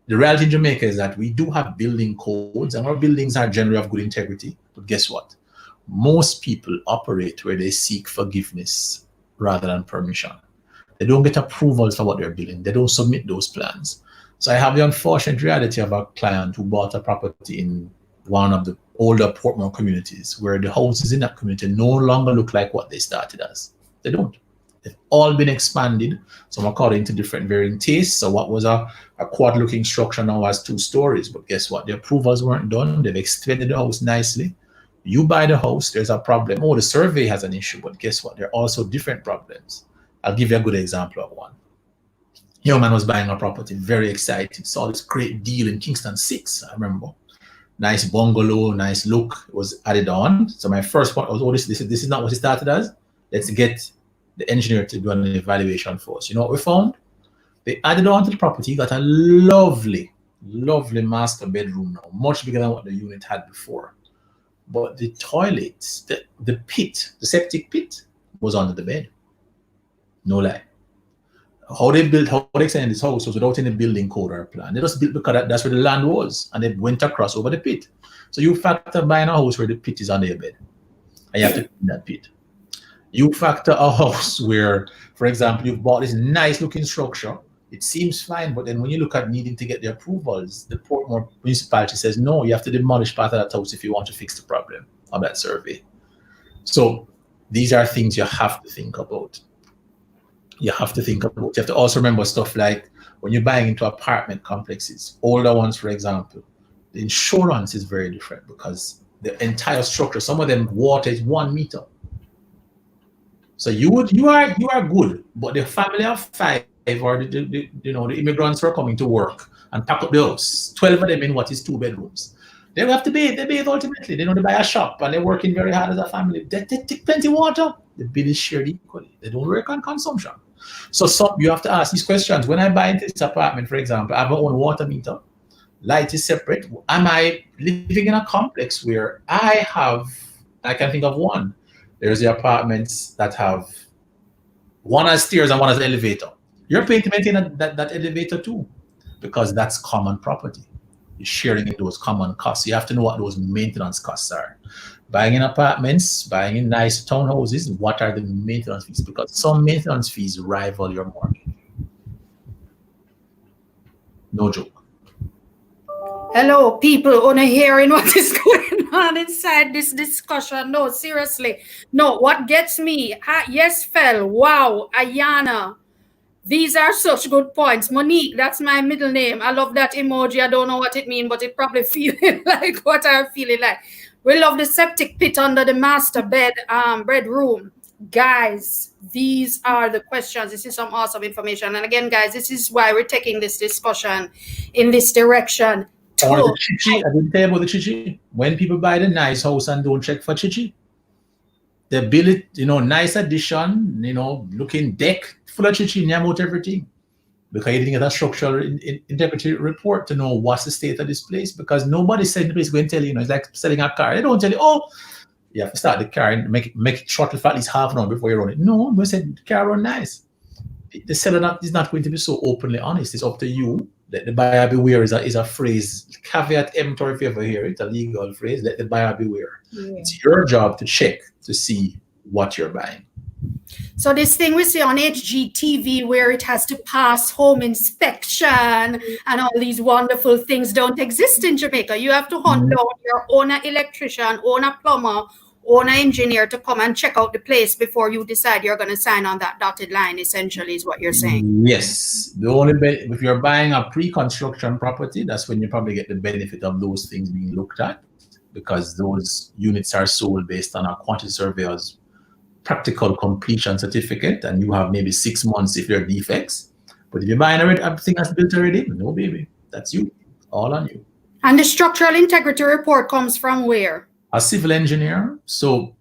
Speaker 2: the reality in Jamaica is that we do have building codes, and our buildings are generally of good integrity. But guess what? Most people operate where they seek forgiveness rather than permission. They don't get approvals for what they're building. They don't submit those plans. So I have the unfortunate reality of a client who bought a property in one of the older Portmore communities where the houses in that community no longer look like what they started as. They don't. They've all been expanded, some according to different varying tastes. So what was a quad looking structure now has 2 stories. But guess what? The approvals weren't done. They've extended the house nicely. You buy the house, there's a problem. Oh, the survey has an issue, but guess what? There are also different problems. I'll give you a good example of one. Young man was buying a property, very excited, saw this great deal in Kingston 6, I remember. Nice bungalow, nice look, it was added on. So my first point was, oh, this is not what it started as. Let's get the engineer to do an evaluation for us. You know what we found? They added on to the property, got a lovely, lovely master bedroom now, much bigger than what the unit had before. But the toilet, the pit, the septic pit was under the bed. No lie. How they extended this house was without any building code or plan. They just built because that's where the land was, and they went across over the pit. So you factor buying a house where the pit is under your bed, and you have to clean that pit. You factor a house where, for example, you've bought this nice looking structure. It seems fine, but then when you look at needing to get the approvals, the Portmore municipality says, no, you have to demolish part of that house if you want to fix the problem of that survey. So these are things you have to think about. You have to think about. You have to also remember stuff like when you're buying into apartment complexes, older ones, for example, the insurance is very different because the entire structure, some of them water is 1 meter. So you are good, but the family of 5 or the immigrants who are coming to work and pack up the house, 12 of them in what is 2 bedrooms. They have to bathe. They bathe ultimately. They buy a shop and they're working very hard as a family. They take plenty of water. The bill is shared equally. They don't work on consumption. So you have to ask these questions. When I buy into this apartment, for example, I have my own water meter. Light is separate. Am I living in a complex where I can think of one. There's the apartments that have one has stairs and one has an elevator. You're paying to maintain that elevator too, because that's common property. You're sharing in those common costs. You have to know what those maintenance costs are. Buying in apartments, buying in nice townhouses, what are the maintenance fees? Because some maintenance fees rival your mortgage. No joke.
Speaker 1: Hello, people on hearing what is going on inside this discussion. No, seriously. No, what gets me? Yes, Fel. Wow, Ayana. These are such good points. Monique, that's my middle name. I love that emoji. I don't know what it means, but it probably feeling like what I'm feeling like. We love the septic pit under the master bedroom. Guys, these are the questions. This is some awesome information. And again, guys, this is why we're taking this discussion in this direction.
Speaker 2: Or the chichi. I didn't tell you about the chichi. When people buy the nice house and don't check for chichi, they build it, nice addition, looking deck full of chichi, name out everything. Because you didn't get a structural integrity report to know what's the state of this place. Because nobody's selling the place going to tell you, it's like selling a car. They don't tell you, oh, you have to start the car and make it throttle for at least half an hour before you run it. No, we said the car run nice. The seller is not going to be so openly honest. It's up to you. Let the buyer beware is a phrase, caveat emptor if you ever hear it, a legal phrase. Let the buyer beware. Yeah. It's your job to check to see what you're buying.
Speaker 1: So this thing we see on HGTV where it has to pass home inspection and all these wonderful things don't exist in Jamaica. You have to hunt down your owner electrician, owner plumber, owner engineer to come and check out the place before you decide you're going to sign on that dotted line, essentially, is what you're saying.
Speaker 2: Yes. If you're buying a pre-construction property, that's when you probably get the benefit of those things being looked at, because those units are sold based on a quantity surveyor's practical completion certificate, and you have maybe 6 months if there are defects. But if you're buying everything that's built already, no, baby, that's you, all on you.
Speaker 1: And the structural integrity report comes from where?
Speaker 2: A civil engineer. So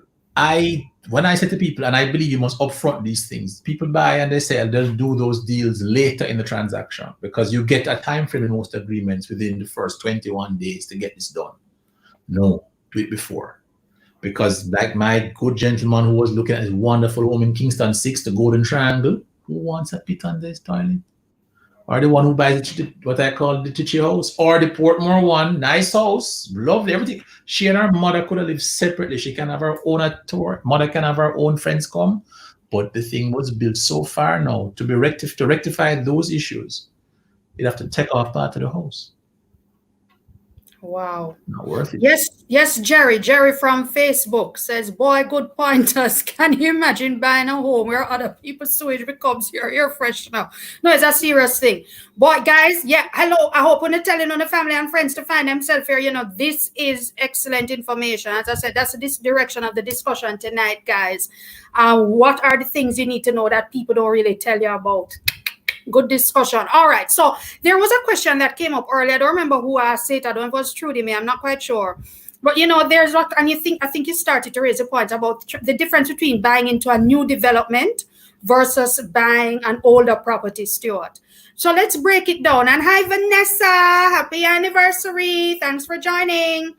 Speaker 2: when I say to people, and I believe you must upfront these things, people buy and they sell, they'll do those deals later in the transaction, because you get a time frame in most agreements within the first 21 days to get this done. No, do it before. Because like my good gentleman who was looking at his wonderful home in Kingston 6, the Golden Triangle, who wants a pit on this toilet? Or the one who buys what I call the Chichi house, or the Portmore one, nice house, lovely, everything. She and her mother could have lived separately. She can have her own tour. Mother can have her own friends come. But the thing was built so far now to rectify those issues. you'd have to take off part of the house.
Speaker 1: Wow.
Speaker 2: Not worth it.
Speaker 1: Yes, Jerry. Jerry from Facebook says, boy, good pointers. Can you imagine buying a home where other people's sewage becomes your air freshener? No, it's a serious thing. But guys, yeah, hello. I hope when you're telling on the family and friends to find themselves here, this is excellent information. As I said, that's this direction of the discussion tonight, guys. What are the things you need to know that people don't really tell you about? Good discussion. All right. So there was a question that came up earlier. I don't remember who asked it. I don't know if it was Trudy me. I'm not quite sure. But there's what, and I think you started to raise a point about the difference between buying into a new development versus buying an older property, Stuart. So let's break it down. And hi, Vanessa. Happy anniversary. Thanks for joining.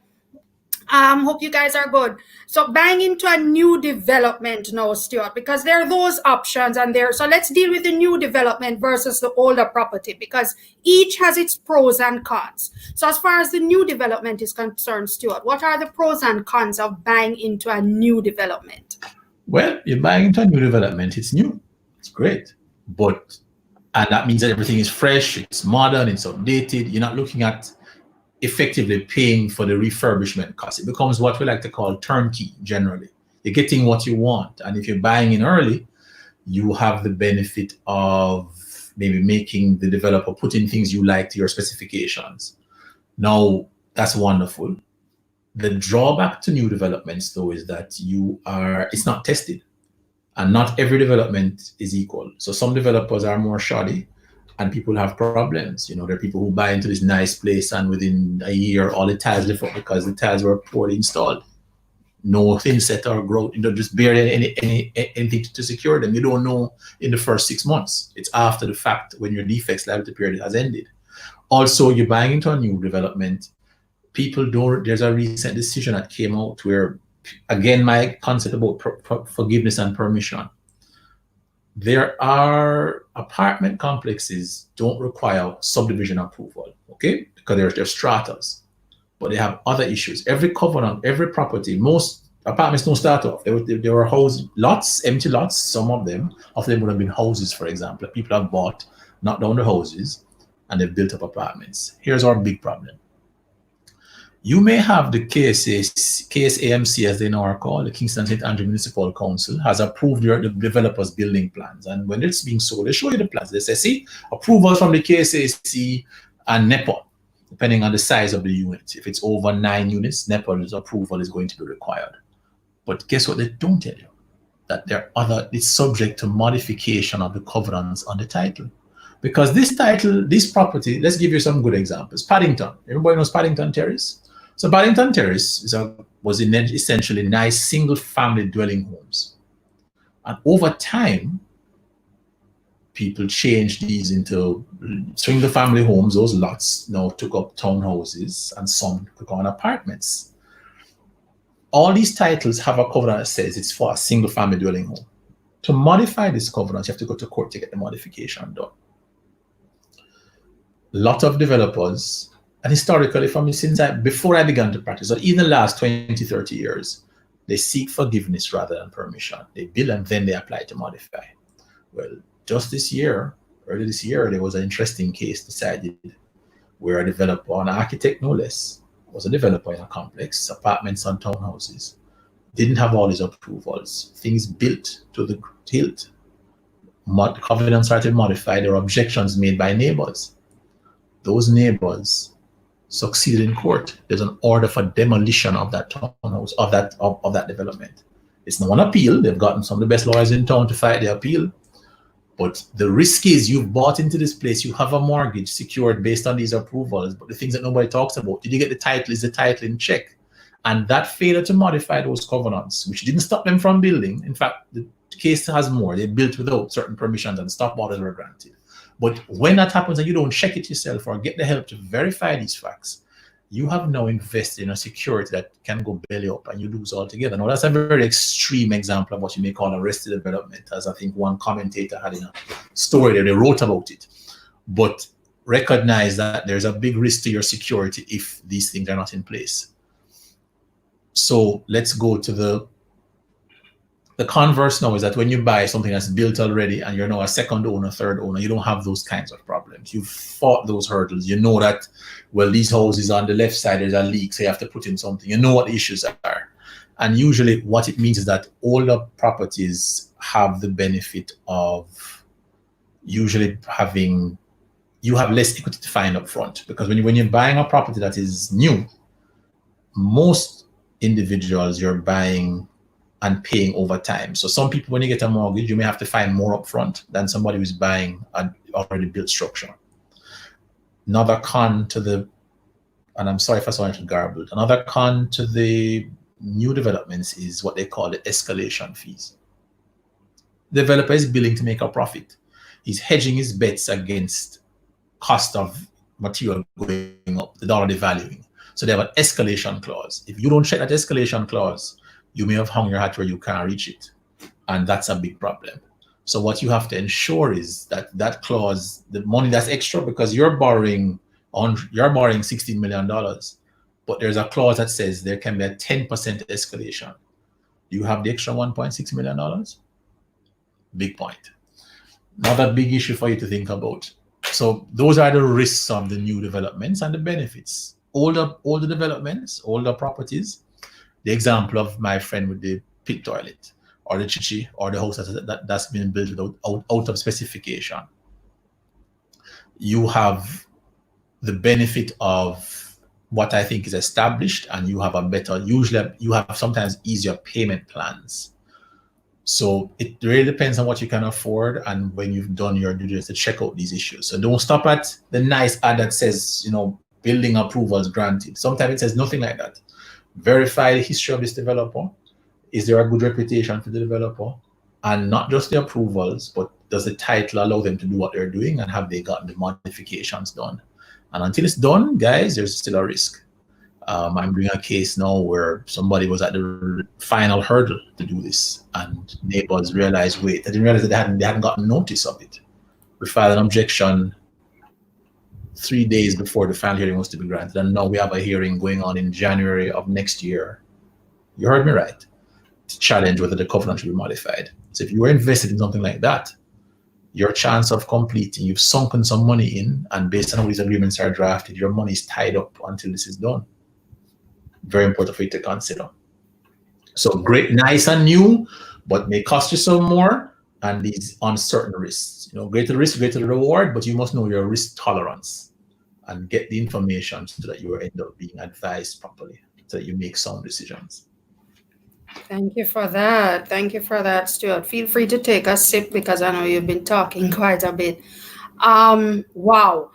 Speaker 1: Hope you guys are good. So buying into a new development now, Stuart, because there are those options and there. So let's deal with the new development versus the older property, because each has its pros and cons. So as far as the new development is concerned, Stuart, what are the pros and cons of buying into a new development?
Speaker 2: Well, you're buying into a new development. It's new. It's great. And that means that everything is fresh, it's modern, it's updated. You're not looking at effectively paying for the refurbishment cost. It becomes what we like to call turnkey generally. You're getting what you want. And if you're buying in early, you have the benefit of maybe making the developer put in things you like to your specifications. Now, that's wonderful. The drawback to new developments, though, is that it's not tested. And not every development is equal. So some developers are more shoddy, and people have problems. There are people who buy into this nice place and within a year, all the tiles lift up because the tiles were poorly installed. No thin set or growth, just barely anything to secure them. You don't know in the first 6 months. It's after the fact when your defects liability period has ended. Also, you're buying into a new development. There's a recent decision that came out where, again, my concept about forgiveness and permission. There are apartment complexes don't require subdivision approval, okay? Because they're stratas, but they have other issues. Every covenant, every property, most apartments don't start off. There were lots, empty lots, some of them would have been houses, for example. People have bought, knocked down the houses, and they've built up apartments. Here's our big problem. You may have the KSAMC, as they now are called, the Kingston St. Andrew Municipal Council, has approved the developer's building plans. And when it's being sold, they show you the plans. They say, see, approval from the KSAC and NEPA, depending on the size of the unit. If it's over 9 units, NEPA's approval is going to be required. But guess what they don't tell you? That it's subject to modification of the covenants on the title. Because this property, let's give you some good examples. Paddington. Everybody knows Paddington Terrace? So Paddington Terrace was essentially nice single-family dwelling homes. And over time, people changed these into single-family homes. Those lots now took up townhouses, and some took on apartments. All these titles have a covenant that says it's for a single-family dwelling home. To modify this covenant, you have to go to court to get the modification done. A lot of developers, and historically before I began to practice, or even the last 20, 30 years, they seek forgiveness rather than permission. They build and then they apply to modify. Well, just early this year, there was an interesting case decided where a developer, an architect no less, was a developer in a complex, apartments and townhouses, didn't have all his approvals, things built to the hilt. Covenants started modified, there were objections made by neighbors. Those neighbors succeeded in court. There's an order for demolition of that townhouse, of that development. It's not an appeal. They've gotten some of the best lawyers in town to fight the appeal. But the risk is you've bought into this place, you have a mortgage secured based on these approvals, but the things that nobody talks about, did you get the title? Is the title in check? And that failure to modify those covenants, which didn't stop them from building. In fact, the case has more. They built without certain permissions and stop orders were granted. But when that happens and you don't check it yourself or get the help to verify these facts, you have now invested in a security that can go belly up and you lose altogether. Now, that's a very extreme example of what you may call arrested development, as I think one commentator had in a story there, they wrote about it. But recognize that there's a big risk to your security if these things are not in place. So let's go to the converse now, is that when you buy something that's built already and you're now a second owner, third owner, you don't have those kinds of problems. problems. You've fought those hurdles. You know that, well, these houses on the left side, there's a leak, so you have to put in something. You know what the issues are. And usually what it means is that older properties have the benefit of usually having, you have less equity to find up front, because when you're buying a property that is new, most individuals you're buying and paying over time. So some people, when you get a mortgage, you may have to find more upfront than somebody who's buying an already built structure. Another con to the, and I'm sorry if I sound garbled, another con to the new developments is what they call the escalation fees. The developer is billing to make a profit. He's hedging his bets against cost of material going up, the dollar devaluing. So they have an escalation clause. If you don't check that escalation clause, you may have hung your hat where you can't reach it. And that's a big problem. So what you have to ensure is that that clause, the money that's extra, because you're borrowing $16 million, but there's a clause that says there can be a 10% escalation. Do you have the extra $1.6 million? Big point. Another big issue for you to think about. So those are the risks of the new developments and the benefits. Older developments, older properties, the example of my friend with the pit toilet, or the chichi, or the house that's been built out of specification. You have the benefit of what I think is established, and you have a better, usually you have sometimes easier payment plans. So it really depends on what you can afford, and when you've done your due diligence to check out these issues. So don't stop at the nice ad that says, building approvals granted. Sometimes it says nothing like that. Verify the history of this developer. Is there a good reputation for the developer? And not just the approvals, but does the title allow them to do what they're doing, and have they gotten the modifications done? And until it's done, guys, there's still a risk. I'm doing a case now where somebody was at the final hurdle to do this, and neighbors realized, wait, they didn't realize that they hadn't gotten notice of it. We filed an objection 3 days before the final hearing was to be granted, and now we have a hearing going on in January of next year. You heard me right. To challenge whether the covenant should be modified. So if you were invested in something like that, your chance of completing, you've sunken some money in, and based on how these agreements are drafted, your money is tied up until this is done. Very important for you to consider. So great, nice and new, but may cost you some more, and these uncertain risks. Greater risk, greater reward, but you must know your risk tolerance and get the information so that you end up being advised properly, so that you make sound decisions.
Speaker 1: Thank you for that. Thank you for that, Stuart. Feel free to take a sip, because I know you've been talking quite a bit. Wow.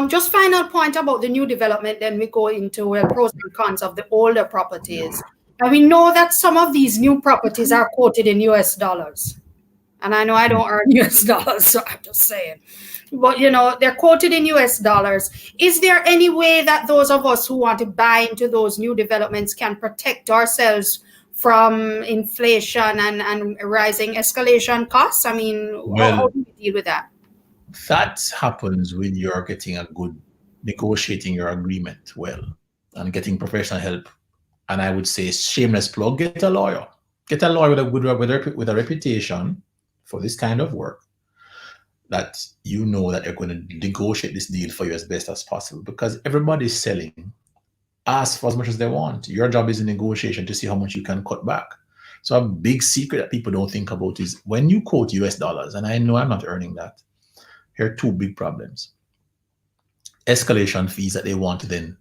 Speaker 1: Just final point about the new development, then we go into pros and cons of the older properties. And we know that some of these new properties are quoted in US dollars. And I know I don't earn US dollars, so I'm just saying. But, they're quoted in US dollars. Is there any way that those of us who want to buy into those new developments can protect ourselves from inflation and rising escalation costs? I mean, how do we deal with that?
Speaker 2: That happens when you're getting a good negotiating your agreement well and getting professional help. And I would say, shameless plug, get a lawyer. Get a lawyer with a reputation for this kind of work, that you know that they're going to negotiate this deal for you as best as possible, because everybody's selling. Ask for as much as they want. Your job is in negotiation to see how much you can cut back. So a big secret that people don't think about is when you quote US dollars, and I know I'm not earning that, here are two big problems. Escalation fees that they want to then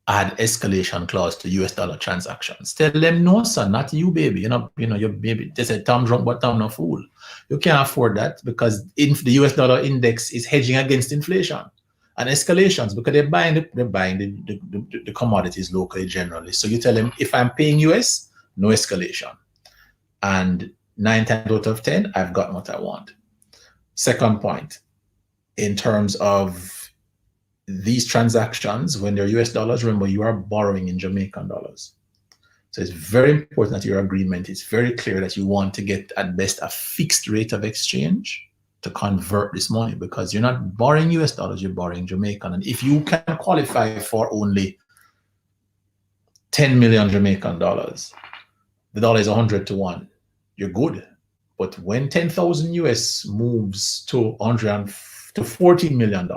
Speaker 2: add escalation clause to US dollar transactions. Tell them, no, sir, not you, baby. Your baby. They say, Tom drunk, but Tom no fool. You can't afford that, because the US dollar index is hedging against inflation and escalations, because they're buying the commodities locally generally. So you tell them, if I'm paying US, no escalation. And 9 times out of 10, I've gotten what I want. Second point, in terms of these transactions, when they're US dollars, remember you are borrowing in Jamaican dollars. So it's very important that your agreement is very clear that you want to get at best a fixed rate of exchange to convert this money, because you're not borrowing US dollars, you're borrowing Jamaican. And if you can qualify for only 10 million Jamaican dollars, the dollar is 100 to 1, you're good. But when 10,000 US moves to 100 to $14 million.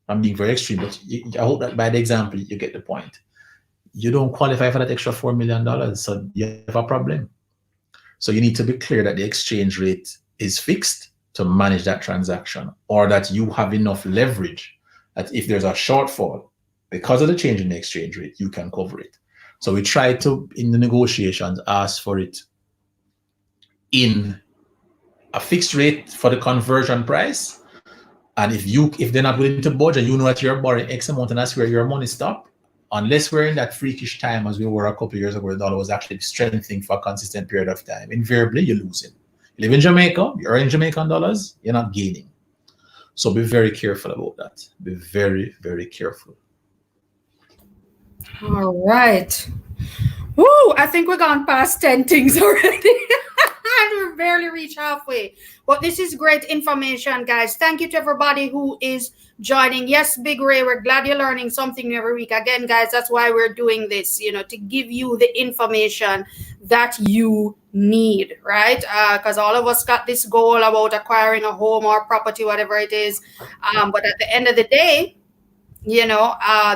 Speaker 2: I'm being very extreme, but I hope that by the example you get the point. You don't qualify for that extra $4 million, so you have a problem. So you need to be clear that the exchange rate is fixed to manage that transaction, or that you have enough leverage that if there's a shortfall because of the change in the exchange rate, you can cover it. So we try to, in the negotiations, ask for it in a fixed rate for the conversion price. And if they're not willing to budge and you know that you're borrowing X amount and that's where your money stops, unless we're in that freakish time as we were a couple of years ago, where the dollar was actually strengthening for a consistent period of time, invariably you're losing. You live in Jamaica, you're in Jamaican dollars, you're not gaining. So be very careful about that. Be very, very careful.
Speaker 1: All right. Woo, I think we're gone past 10 things already. And we've barely reached halfway. But this is great information, guys. Thank you to everybody who is joining. Yes, Big Ray, we're glad you're learning something new every week. Again, guys, that's why we're doing this, to give you the information that you need, right? Because all of us got this goal about acquiring a home or property, whatever it is. But at the end of the day,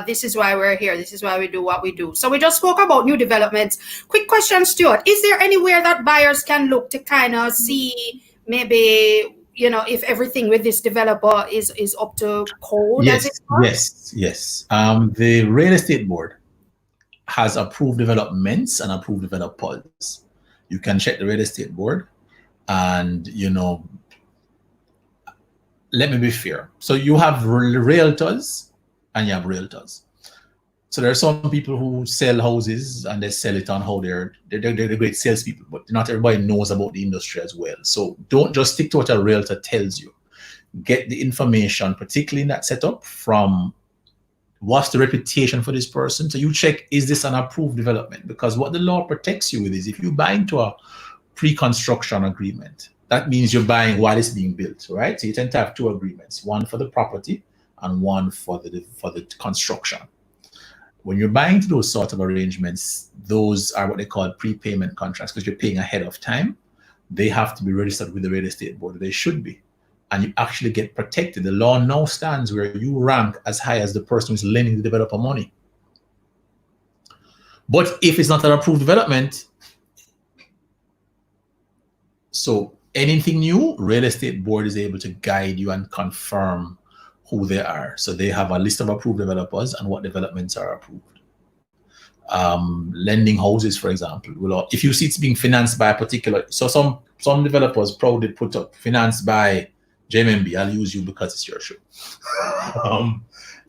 Speaker 1: this is why we're here. This is why we do what we do. So we just spoke about new developments. Quick question, Stuart. Is there anywhere that buyers can look to kind of see maybe, if everything with this developer is up to code?
Speaker 2: Yes. The real estate board has approved developments and approved developers. You can check the real estate board and, let me be fair. So you have realtors and you have realtors. So there are some people who sell houses and they sell it on how they're great salespeople, but not everybody knows about the industry as well. So don't just stick to what a realtor tells you. Get the information, particularly in that setup, from what's the reputation for this person. So you check, is this an approved development? Because what the law protects you with is if you buy into a pre-construction agreement, that means you're buying while it's being built, right? So you tend to have two agreements, one for the property and one for the construction. When you're buying into those sort of arrangements, those are what they call prepayment contracts because you're paying ahead of time. They have to be registered with the real estate board. They should be. And you actually get protected. The law now stands where you rank as high as the person who's lending the developer money. But if it's not an approved development, so anything new, real estate board is able to guide you and confirm who they are. So they have a list of approved developers and what developments are approved. Lending houses, for example, if you see it's being financed by a particular, so some developers proudly put up financed by JMB. I'll use you because it's your show.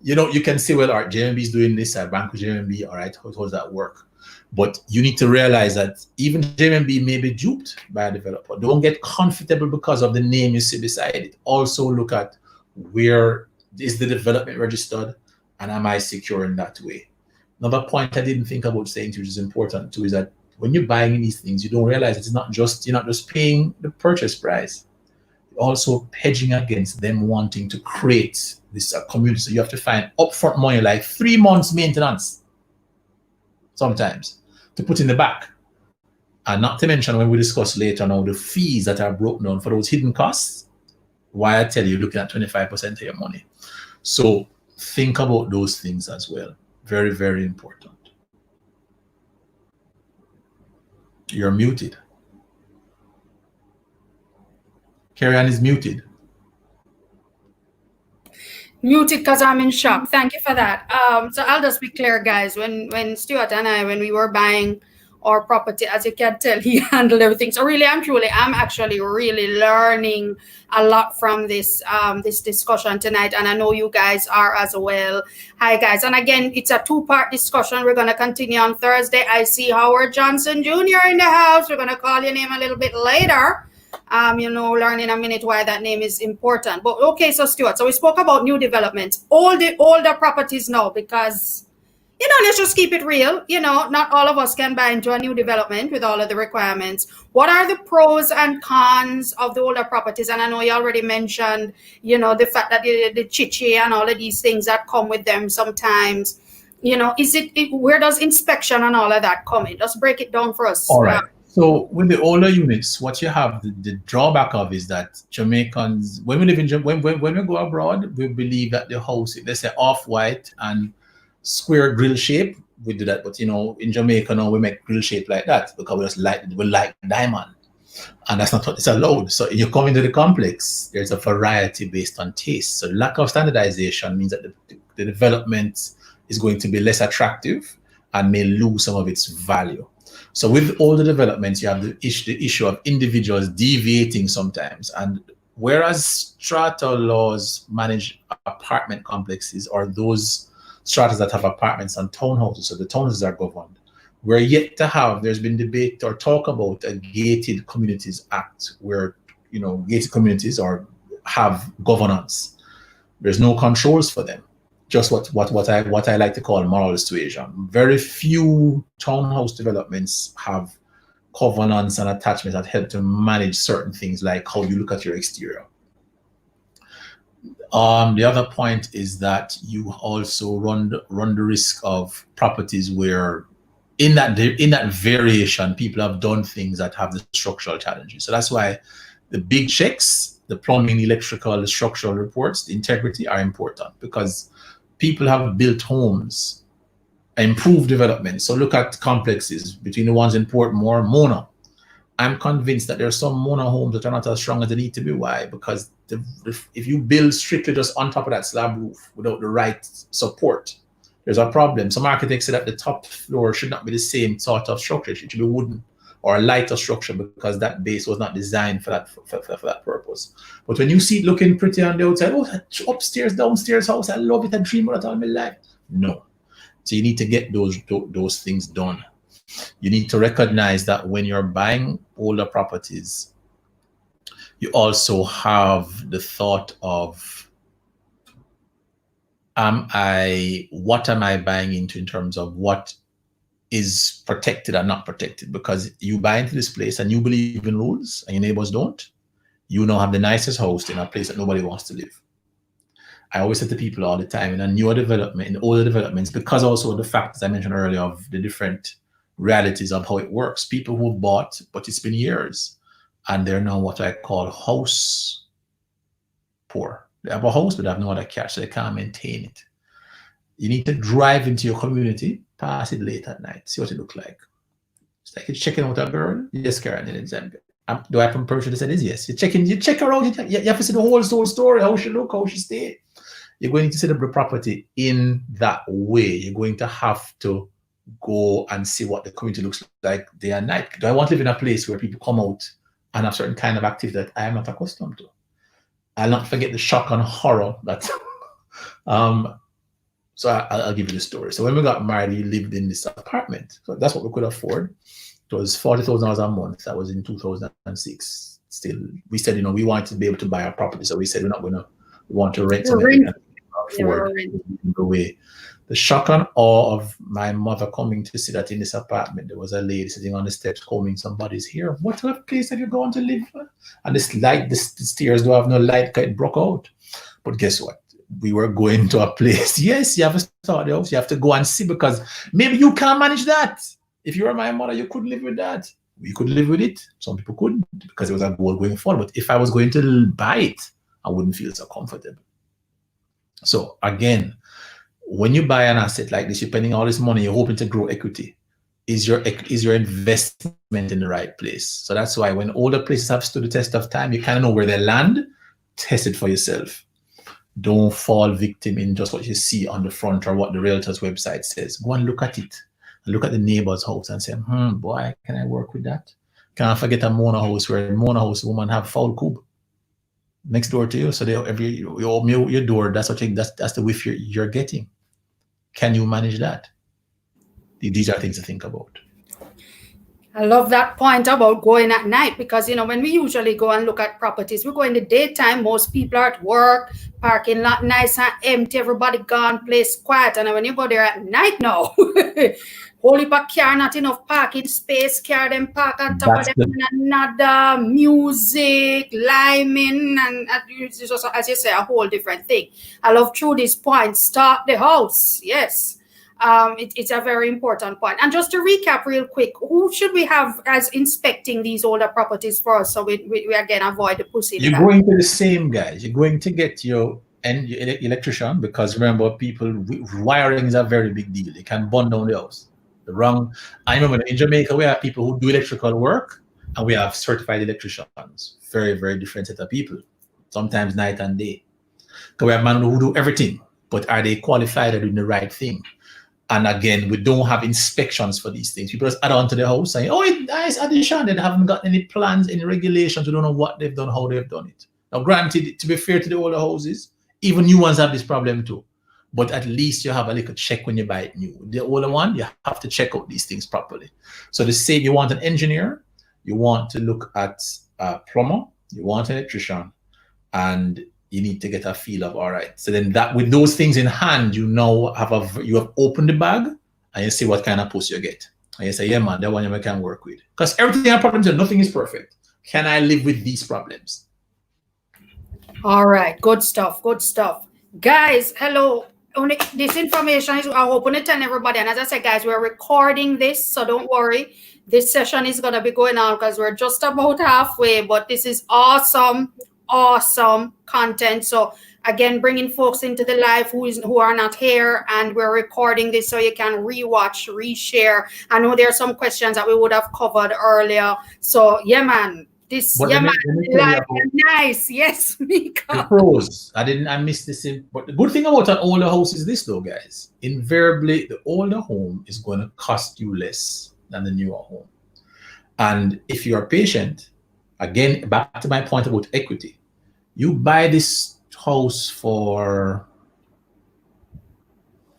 Speaker 2: You can say, well, all right, JMB is doing this at Bank of JMB. All right, how does that work? But you need to realize that even JMB may be duped by a developer. Don't get comfortable because of the name you see beside it. Also look at where is the development registered and am I secure in that way? Another point I didn't think about saying, which is important too, is that when you're buying these things, you don't realize you're not just paying the purchase price. You're also hedging against them wanting to create this community. So you have to find upfront money, like 3 months maintenance sometimes, to put in the back. And not to mention, when we discuss later now, the fees that are broken down for those hidden costs, why I tell you, looking at 25% of your money. So think about those things as well. Very, very important. You're muted. Carrie-Ann is muted.
Speaker 1: Muted because I'm in shock. Thank you for that. So I'll just be clear, guys. When Stuart and I, when we were buying our property, as you can tell, he handled everything. So really, I'm actually really learning a lot from this this discussion tonight, and I know you guys are as well. Hi, guys. And again, it's a 2-part discussion. We're going to continue on Thursday. I see Howard Johnson Jr. in the house. We're going to call your name a little bit later. Learn in a minute why that name is important. But okay, so Stuart, so we spoke about new developments, all the older properties now, because let's just keep it real. Not all of us can buy into a new development with all of the requirements. What are the pros and cons of the older properties? And I know you already mentioned, the fact that the chichi and all of these things that come with them sometimes. Where does inspection and all of that come in? Just break it down for us.
Speaker 2: All right. So with the older units, what you have the drawback of is that Jamaicans, when we live in when we go abroad, we believe that the house, if they say off white and square grill shape, we do that. But in Jamaica now we make grill shape like that because we like diamond, and that's not what it's allowed. So you come into the complex, there's a variety based on taste. So lack of standardization means that the development is going to be less attractive and may lose some of its value. So with all the developments, you have the issue of individuals deviating sometimes. And whereas strata laws manage apartment complexes or those stratas that have apartments and townhouses, so the townhouses are governed, we're yet to have, there's been debate or talk about a gated communities act where, gated communities or have governance. There's no controls for them. Just what I like to call moral suasion. Very few townhouse developments have covenants and attachments that help to manage certain things like how you look at your exterior. The other point is that you also run the risk of properties where in that variation, people have done things that have the structural challenges. So that's why the big checks, the plumbing, the electrical, the structural reports, the integrity are important because people have built homes, improved development. So look at complexes between the ones in Portmore, Mona. I'm convinced that there are some Mona homes that are not as strong as they need to be. Why? Because if you build strictly just on top of that slab roof without the right support, there's a problem. Some architects say that the top floor should not be the same sort of structure. It should be wooden or a lighter structure because that base was not designed for that purpose. But when you see it looking pretty on the outside, oh, that upstairs, downstairs house, I love it, I dream of it all my life. No. So you need to get those things done. You need to recognize that when you're buying older properties, you also have the thought of, what am I buying into in terms of what is protected and not protected? Because you buy into this place and you believe in rules and your neighbors don't, you now have the nicest house in a place that nobody wants to live. I always say to people all the time in a newer development, in older developments, because also the factors I mentioned earlier of the different realities of how it works. People who bought, but it's been years, and they're now what I call house poor. They have a house, but they have no other cash, so they can't maintain it. You need to drive into your community, pass it late at night, see what it looks like. It's like you're checking out a girl. Yes, Karen, in Zambia. Do I from Persia? They said is yes. You check her out. You have to see the whole story, how she look, how she stay. You're going to set up the property in that way. You're going to have to go and see what the community looks like day and night. Do I want to live in a place where people come out and have certain kind of activity that I am not accustomed to? I'll not forget the shock and horror that so I'll give you the story. So when we got married, we lived in this apartment. So that's what we could afford. It was $40,000 a month. That was in 2006. Still, we said, we wanted to be able to buy a property. So we said, we want to rent something we can afford the way. The shock and awe of my mother coming to see that in this apartment, there was a lady sitting on the steps combing somebody's hair. What kind of place have you gone to live? And the stairs don't have no light because it broke out. But guess what? We were going to a place. Yes, you have to start the house. You have to go and see because maybe you can't manage that. If you were my mother, you could live with that. We could live with it. Some people couldn't because it was a goal going forward. But if I was going to buy it, I wouldn't feel so comfortable. So again, when you buy an asset like this, you're spending all this money, you're hoping to grow equity. Is your investment in the right place? So that's why when older places have stood the test of time, you kind of know where they land. Test it for yourself. Don't fall victim in just what you see on the front or what the realtor's website says. Go and look at it. Look at the neighbor's house and say, boy, can I work with that? Can I forget a Mona house where a Mona house woman have foul cube next door to you? So you open your door, that's the whiff you're getting. Can you manage that? These are things to think about.
Speaker 1: I love that point about going at night because, when we usually go and look at properties, we go in the daytime, most people are at work, parking lot nice and empty, everybody gone, place quiet. And when you go there at night now, whole heap of car, not enough parking space, car them park on top of them, and another music, liming, and it's just, as you say, a whole different thing. I love through this point, start the house, yes. It's a very important point. And just to recap real quick, who should we have as inspecting these older properties for us, so we again avoid the pussy in the
Speaker 2: You're
Speaker 1: back?
Speaker 2: going to the same guys. You're going to get your electrician, because remember, wiring is a very big deal. They can burn down the house. I remember in Jamaica, we have people who do electrical work, and we have certified electricians. Very, very different set of people. Sometimes night and day. Because we have men who do everything, but are they qualified or doing the right thing? And again, we don't have inspections for these things. People just add on to the house saying, oh, it's nice addition. They haven't got any plans, any regulations. We don't know what they've done, how they've done it. Now, granted, to be fair to the older houses, even new ones have this problem too. But at least you have a little check when you buy it new. The older one, you have to check out these things properly. So the same, you want an engineer, you want to look at a plumber, you want an electrician, and you need to get a feel of, all right. So then that, with those things in hand, you have opened the bag and you see what kind of post you get. And you say, yeah, man, that one you can work with. Because everything has problems and nothing is perfect. Can I live with these problems?
Speaker 1: All right, good stuff, guys. Hello. This information is, I hope to tell everybody. And as I said, guys, we're recording this, so don't worry. This session is gonna be going on because we're just about halfway. But this is awesome content. So again, bringing folks into the live who are not here, and we're recording this so you can rewatch, reshare. I know there are some questions that we would have covered earlier. So yeah, man. Nice. Yes, Mika.
Speaker 2: The pros. I missed this. But the good thing about an older house is this, though, guys. Invariably, the older home is going to cost you less than the newer home. And if you are patient, again, back to my point about equity, you buy this house for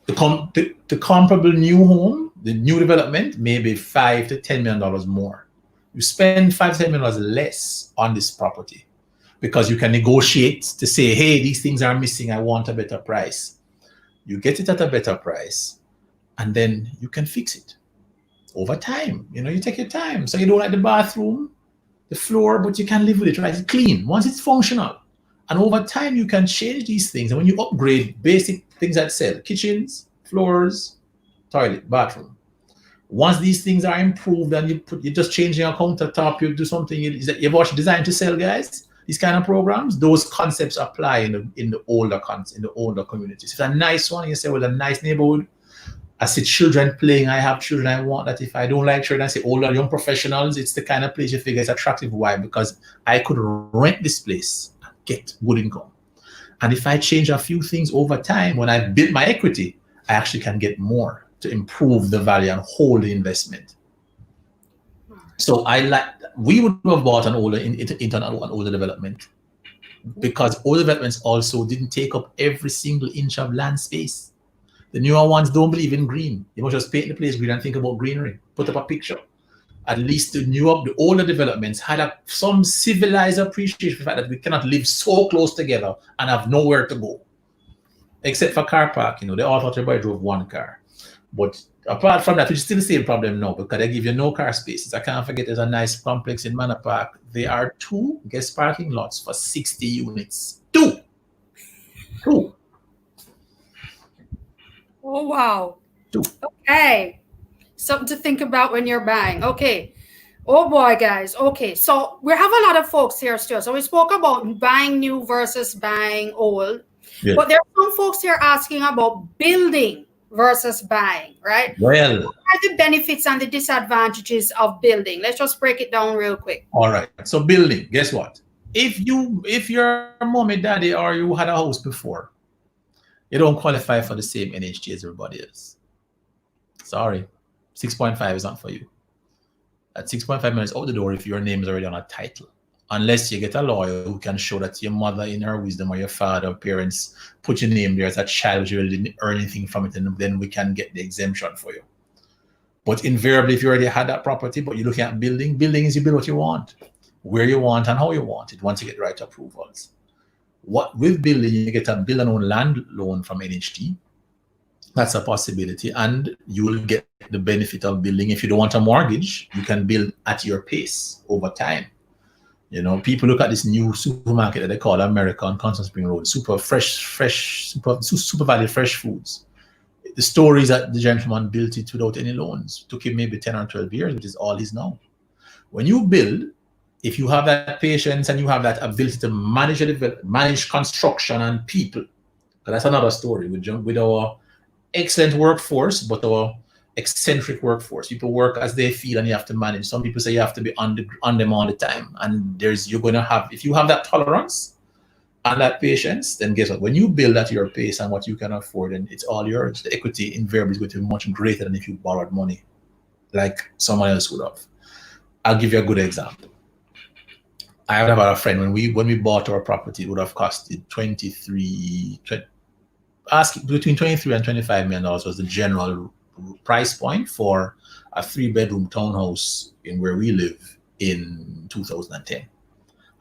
Speaker 2: the comparable new home, the new development, maybe $5 to $10 million more. You spend $5 to $10 million less on this property because you can negotiate to say, hey, these things are missing. I want a better price. You get it at a better price, and then you can fix it over time. You take your time. So you don't like the bathroom, the floor, but you can live with it, right? It's clean once it's functional. And over time, you can change these things. And when you upgrade basic things that sell, kitchens, floors, toilet, bathroom, once these things are improved and you're just changing a countertop, you do something, you've watched Design to Sell, guys, these kind of programs, those concepts apply in the older communities. It's a nice one. You say, well, a nice neighborhood. I see children playing. I have children. I want that. If I don't like children, I say older young professionals. It's the kind of place you figure is attractive. Why? Because I could rent this place and get good income. And if I change a few things over time, when I build my equity, I actually can get more to improve the value and hold the investment. So we would have bought an older development, because older developments also didn't take up every single inch of land space. The newer ones don't believe in green. You must just paint the place green and think about greenery. Put up a picture. At least the older developments had some civilized appreciation for the fact that we cannot live so close together and have nowhere to go. Except for car park, they all thought everybody drove one car. But apart from that, which is still the same problem now, because they give you no car spaces. I can't forget there's a nice complex in Manor Park. There are 2 guest parking lots for 60 units. 2.
Speaker 1: Oh, wow.
Speaker 2: 2.
Speaker 1: Okay. Something to think about when you're buying. Okay. Oh boy, guys. Okay. So we have a lot of folks here still. So we spoke about buying new versus buying old. Yeah. But there are some folks here asking about building versus buying, right?
Speaker 2: Well,
Speaker 1: what are the benefits and the disadvantages of building? Let's just break it down real quick.
Speaker 2: All right. So building, guess what? If you're a mommy, daddy, or you had a house before, you don't qualify for the same NHT as everybody else. Sorry. 6.5 is not for you. At 6.5 minutes out the door if your name is already on a title. Unless you get a lawyer who can show that your mother in her wisdom or your father or parents put your name there as a child, you really didn't earn anything from it, and then we can get the exemption for you. But invariably, if you already had that property, but you're looking at building is you build what you want, where you want and how you want it once you get the right approvals. With building, you get a build and own land loan from NHT. That's a possibility, and you will get the benefit of building. If you don't want a mortgage, you can build at your pace over time. People look at this new supermarket that they call America on Constant Spring Road, super value fresh foods. the story is that the gentleman built it without any loans. Took him maybe 10 or 12 years, which is all he's now. When you build, if you have that patience and you have that ability to manage construction and people, that's another story with our excellent workforce, but our eccentric workforce. People work as they feel and you have to manage. Some people say you have to be on them all the time. And you're going to have, if you have that tolerance and that patience, then guess what? When you build at your pace and what you can afford, then it's all yours. The equity invariably is going to be much greater than if you borrowed money like someone else would have. I'll give you a good example. I have a friend, when we bought our property, it would have costed between 23 and $25 million was the general price point for a 3-bedroom townhouse in where we live in 2010.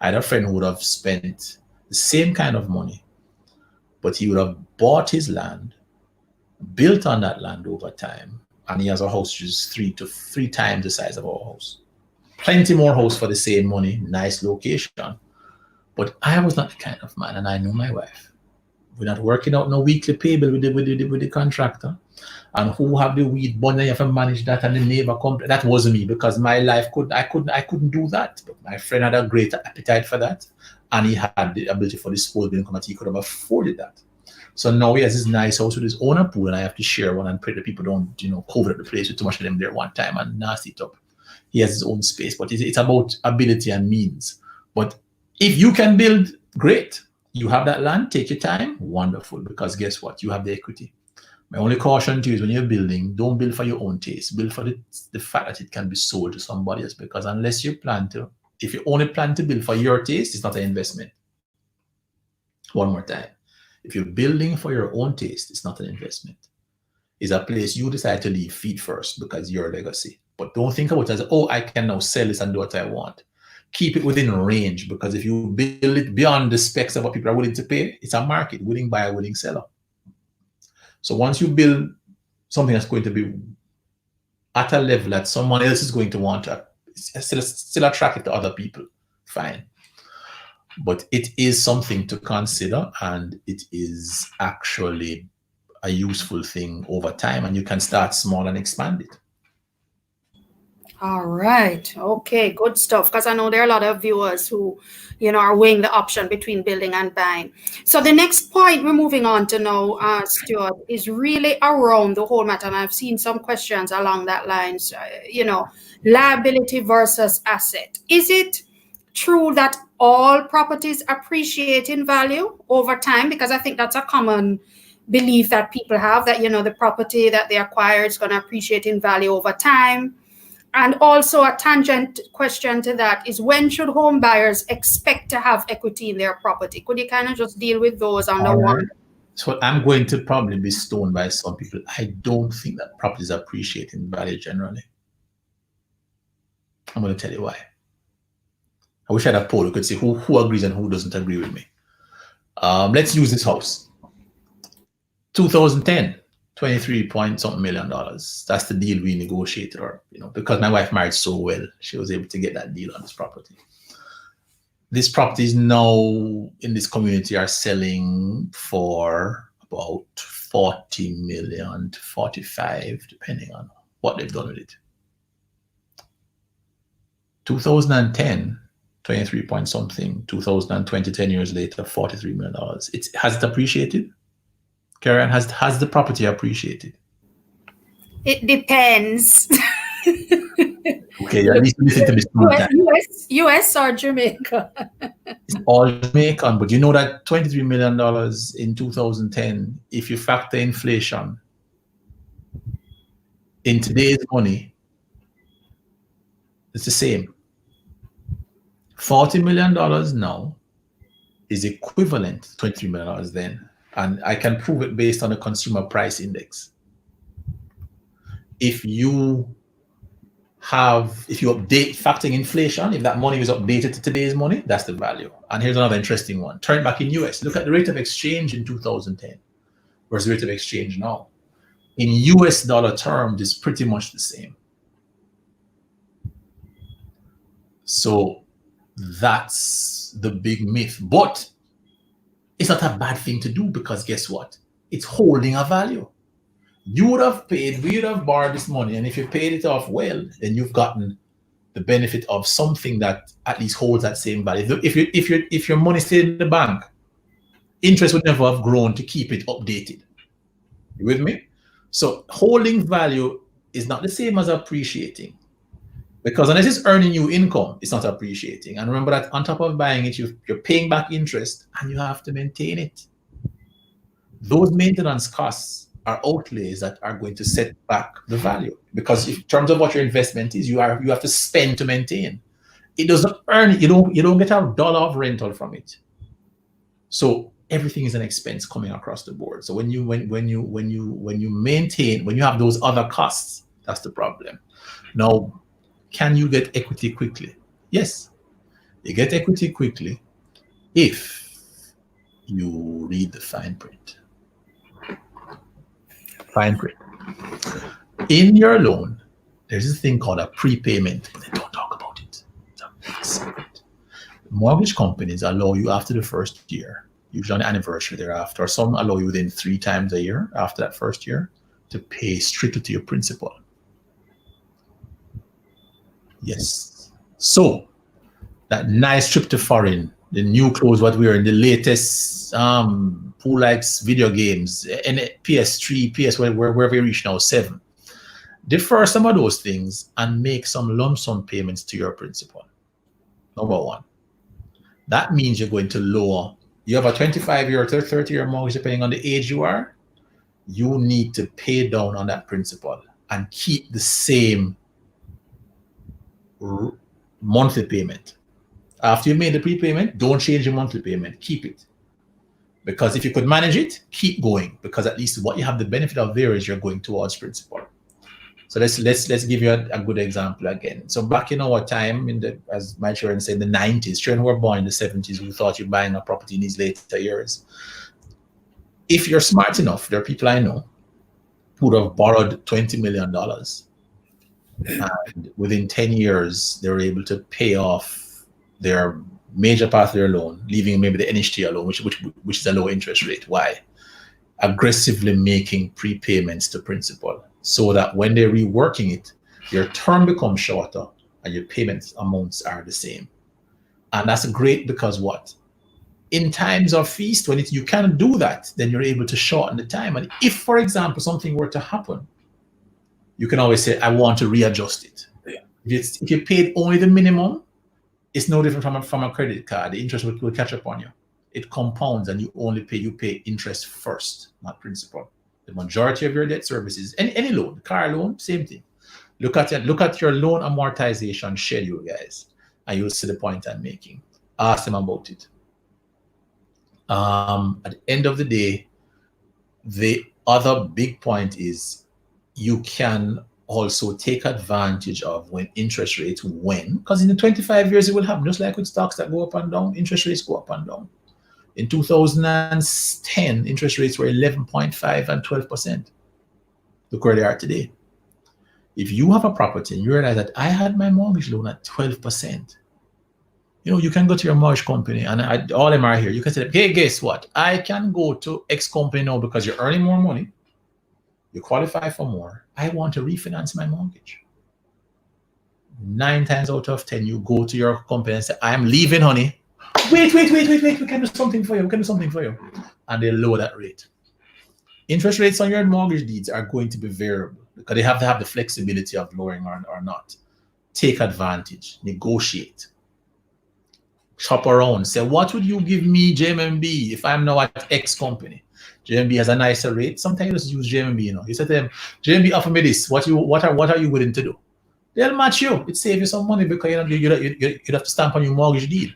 Speaker 2: I had a friend who would have spent the same kind of money, but he would have bought his land, built on that land over time, and he has a house which is three times the size of our house. Plenty more house for the same money, nice location. But I was not the kind of man, and I know my wife. We're not working out no weekly pay bill with the contractor. And who have the weed bun, you have to manage that, and the neighbor come. That wasn't me, because my life I couldn't do that. But my friend had a great appetite for that, and he had the ability for disposable income that he could have afforded that. So now he has this nice house with his own pool, and I have to share one and pray that people don't, cover the place with too much of them there one time and nasty it up. He has his own space, but it's about ability and means. But if you can build, great. You have that land, take your time, wonderful, because guess what? You have the equity. My only caution to you is when you're building, don't build for your own taste. Build for the fact that it can be sold to somebody else, because unless you plan to, if you only plan to build for your taste, it's not an investment. One more time. If you're building for your own taste, it's not an investment. It's a place you decide to leave feet first because your legacy. But don't think about it as, I can now sell this and do what I want. Keep it within range, because if you build it beyond the specs of what people are willing to pay, it's a market, willing buyer, willing seller. So once you build something that's going to be at a level that someone else is going to want to still attract it to other people, fine. But it is something to consider, and it is actually a useful thing over time, and you can start small and expand it.
Speaker 1: All right. Okay, good stuff. Because I know there are a lot of viewers who, are weighing the option between building and buying. So the next point we're moving on to now, Stuart, is really around the whole matter. And I've seen some questions along that lines, liability versus asset. Is it true that all properties appreciate in value over time? Because I think that's a common belief that people have, that, the property that they acquire is going to appreciate in value over time. And also a tangent question to that is, when should home buyers expect to have equity in their property? Could you kind of just deal with those on the one?
Speaker 2: So I'm going to probably be stoned by some people. I don't think that properties appreciate in value generally. I'm going to tell you why. I wish I had a poll. You could see who agrees and who doesn't agree with me. Let's use this house. 2010. 23 point something $million. That's the deal we negotiated, or because my wife married so well, she was able to get that deal on this property. These properties now in this community are selling for about 40 million to 45, depending on what they've done with it. 2010, 23 point something, 2020, 10 years later, $43 million. Has it appreciated? Karen, has the property appreciated?
Speaker 1: It depends.
Speaker 2: Okay, at least listen to this.
Speaker 1: US or Jamaica?
Speaker 2: It's all Jamaican, but you know that $23 million in 2010, if you factor inflation, in today's money, it's the same. $40 million now is equivalent to $23 million then. And I can prove it based on the consumer price index. If you update factoring inflation, if that money is updated to today's money, that's the value. And here's another interesting one. Turn back in US. Look at the rate of exchange in 2010 versus the rate of exchange now. In US dollar terms, it's pretty much the same. So that's the big myth. But it's not a bad thing to do, because guess what? It's holding a value. we would have borrowed this money, and if you paid it off well, then you've gotten the benefit of something that at least holds that same value. If your money stayed in the bank, interest would never have grown to keep it updated. You with me? So holding value is not the same as appreciating. Because unless it's earning you income, it's not appreciating. And remember that on top of buying it, you're paying back interest and you have to maintain it. Those maintenance costs are outlays that are going to set back the value. Because in terms of what your investment is, you have to spend to maintain. It doesn't earn. You don't get a dollar of rental from it. So everything is an expense coming across the board. So when you maintain, when you have those other costs, that's the problem. Now, can you get equity quickly? Yes, you get equity quickly if you read the fine print. Fine print. In your loan, there's this thing called a prepayment, but they don't talk about it. It's a big secret. Mortgage companies allow you after the first year, usually on the anniversary thereafter, or some allow you within 3 times a year after that first year to pay strictly to your principal. Yes. So that nice trip to foreign, the new clothes, what we are in, the latest who likes video games, and PS3, PS, where we reach now, 7. Defer some of those things and make some lump sum payments to your principal. Number one. That means you're going to lower. You have a 25-year or 30-year mortgage, depending on the age you are. You need to pay down on that principal and keep the same monthly payment. After you made the prepayment, don't change your monthly payment. Keep it. Because if you could manage it, keep going. Because at least what you have the benefit of there is you're going towards principal. So let's give you a good example again. So back in our time, as my children say, in the 90s, children who were born in the 70s who thought you're buying a property in these later years. If you're smart enough, there are people I know who would have borrowed $20 million. And within 10 years, they were able to pay off their major part of their loan, leaving maybe the NHT loan, which is a low interest rate. Why? Aggressively making prepayments to principal, so that when they're reworking it, your term becomes shorter and your payment amounts are the same. And that's great because what? In times of feast, when you can't do that, then you're able to shorten the time. And if, for example, something were to happen, you can always say, I want to readjust it. Yeah. If you paid only the minimum, it's no different from a credit card. The interest will catch up on you. It compounds and you pay interest first, not principal. The majority of your debt services, any loan, car loan, same thing. Look at your loan amortization schedule, guys, and you'll see the point I'm making. Ask them about it. At the end of the day, the other big point is you can also take advantage of when interest rates because in the 25 years it will happen, just like with stocks that go up and down, interest rates go up and down. In 2010, interest rates were 11.5 and 12%. Look where they are today. If you have a property and you realize that I had my mortgage loan at 12%, you can go to your mortgage company and all of them are here. You can say, hey, guess what? I can go to X company now because you're earning more money. You qualify for more. I want to refinance my mortgage. 9 times out of 10, you go to your company and say, I'm leaving, honey. Wait, we can do something for you. And they lower that rate. Interest rates on your mortgage deeds are going to be variable because they have to have the flexibility of lowering or not. Take advantage, negotiate, shop around, say, what would you give me, JMB, if I'm now at X company? JMB has a nicer rate. Sometimes you just use JMB, You say to them, JMB offer me this. What are you willing to do? They'll match you. It saves you some money because you'd have to stamp on your mortgage deed.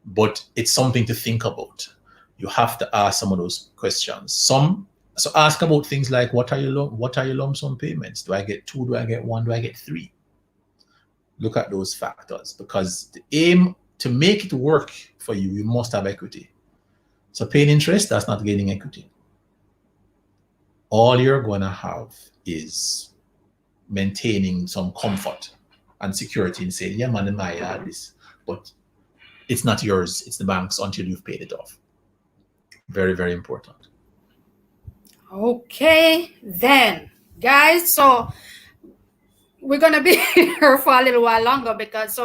Speaker 2: But it's something to think about. You have to ask some of those questions. So ask about things like, what are your lump sum payments? Do I get 2? Do I get 1? Do I get 3? Look at those factors, because the aim to make it work for you, you must have equity. So paying interest, that's not getting equity. All you're going to have is maintaining some comfort and security in saying, yeah, man, in my yard this, but it's not yours, it's the bank's until you've paid it off. Very, very important.
Speaker 1: Okay, then, guys. So we're gonna be here for a little while longer because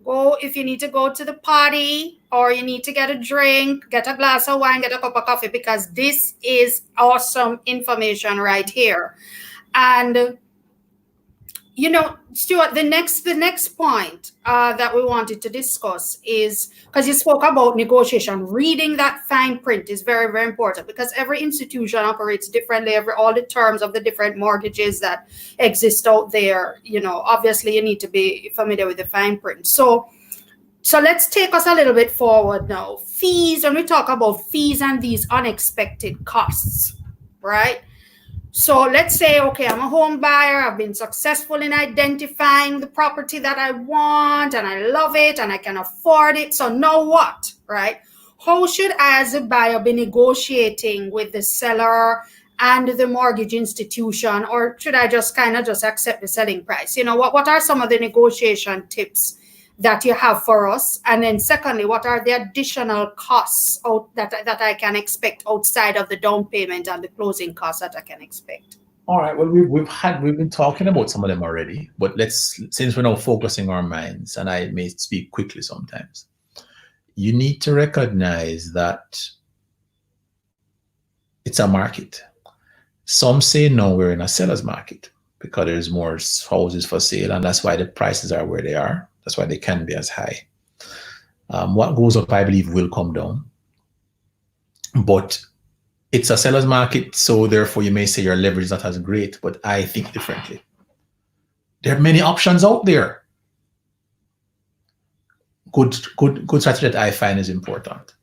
Speaker 1: go if you need to go to the party or you need to get a drink, get a glass of wine, get a cup of coffee because this is awesome information right here. And Stuart, the next point that we wanted to discuss is because you spoke about negotiation. Reading that fine print is very, very important because every institution operates differently. All the terms of the different mortgages that exist out there. Obviously, you need to be familiar with the fine print. So let's take us a little bit forward now. Fees, when we talk about fees and these unexpected costs, right? So let's say, okay, I'm a home buyer. I've been successful in identifying the property that I want and I love it and I can afford it. So now what, right? How should I as a buyer be negotiating with the seller and the mortgage institution, or should I just kind of just accept the selling price? What are some of the negotiation tips that you have for us? And then secondly, what are the additional costs that I can expect outside of the down payment and the closing costs that I can expect?
Speaker 2: All right. Well, we've been talking about some of them already, but since we're now focusing our minds, and I may speak quickly sometimes, you need to recognize that it's a market. Some say no, we're in a seller's market because there's more houses for sale, and that's why the prices are where they are. That's why they can be as high. What goes up, I believe, will come down. But it's a seller's market, so therefore you may say your leverage is not as great, but I think differently. There are many options out there. Good strategy that I find is important.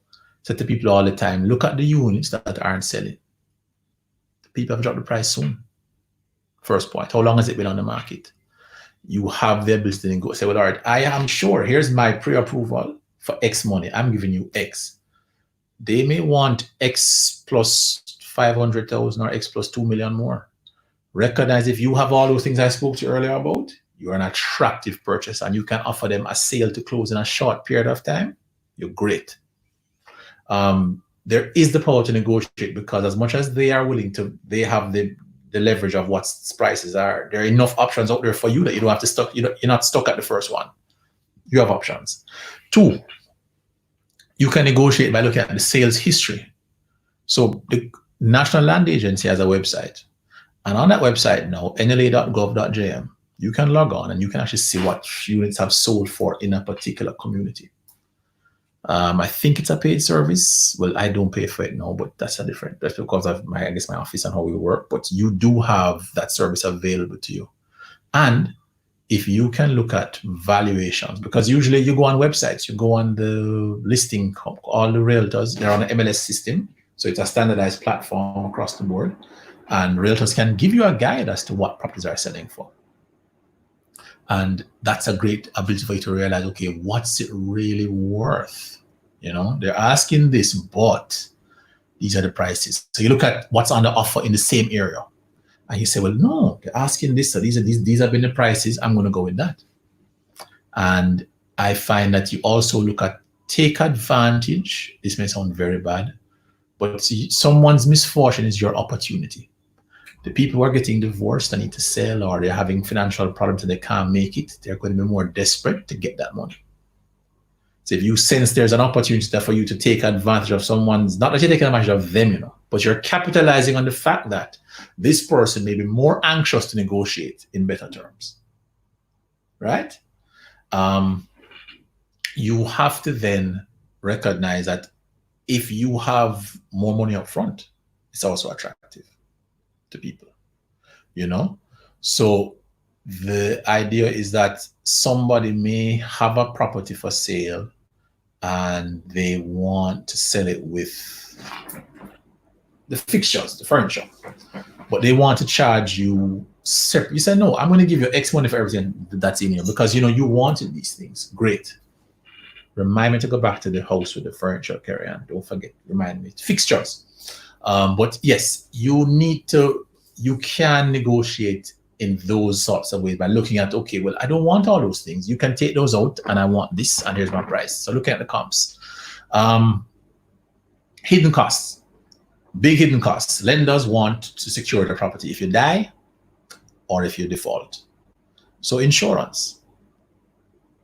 Speaker 2: Say to people all the time, look at the units that aren't selling. People have dropped the price soon. First point, how long has it been on the market? You have the ability to go say, well, all right, I am sure, here's my pre-approval for X money. I'm giving you X. They may want X plus 500,000 or X plus 2 million more. Recognize if you have all those things I spoke to you earlier about, you're an attractive purchase and you can offer them a sale to close in a short period of time, you're great. There is the power to negotiate because as much as they are willing to, they have the leverage of what prices are. There are enough options out there for you that you don't have to you're not stuck at the first one. You have options. 2, you can negotiate by looking at the sales history. So the National Land Agency has a website. And on that website now, nla.gov.jm, you can log on and you can actually see what units have sold for in a particular community. I think it's a paid service. Well, I don't pay for it now, but that's because of my office and how we work. But you do have that service available to you. And if you can look at valuations, because usually you go on websites, you go on the listing, all the realtors, they're on the MLS system. So it's a standardized platform across the board. And realtors can give you a guide as to what properties are selling for. And that's a great ability for you to realize, okay, what's it really worth? They're asking this, but these are the prices. So you look at what's on the offer in the same area. And you say, well, no, they're asking this. So these have been the prices. I'm going to go with that. And I find that you also look at take advantage. This may sound very bad, but someone's misfortune is your opportunity. The people who are getting divorced and need to sell, or they're having financial problems and they can't make it, they're going to be more desperate to get that money. So if you sense there's an opportunity there for you to take advantage of someone's, not that you're taking advantage of them, but you're capitalizing on the fact that this person may be more anxious to negotiate in better terms, right? You have to then recognize that if you have more money up front, it's also attractive to people, So the idea is that somebody may have a property for sale and they want to sell it with the fixtures, the furniture, but they want to charge you separate. You say, no, I'm going to give you X money for everything that's in here because, you wanted these things. Great. Remind me to go back to the house with the furniture, carry on. Don't forget, remind me. Fixtures. But yes, you can negotiate in those sorts of ways by looking at, okay, well, I don't want all those things. You can take those out and I want this and here's my price. So looking at the comps. Hidden costs. Big hidden costs. Lenders want to secure the property if you die or if you default. So insurance.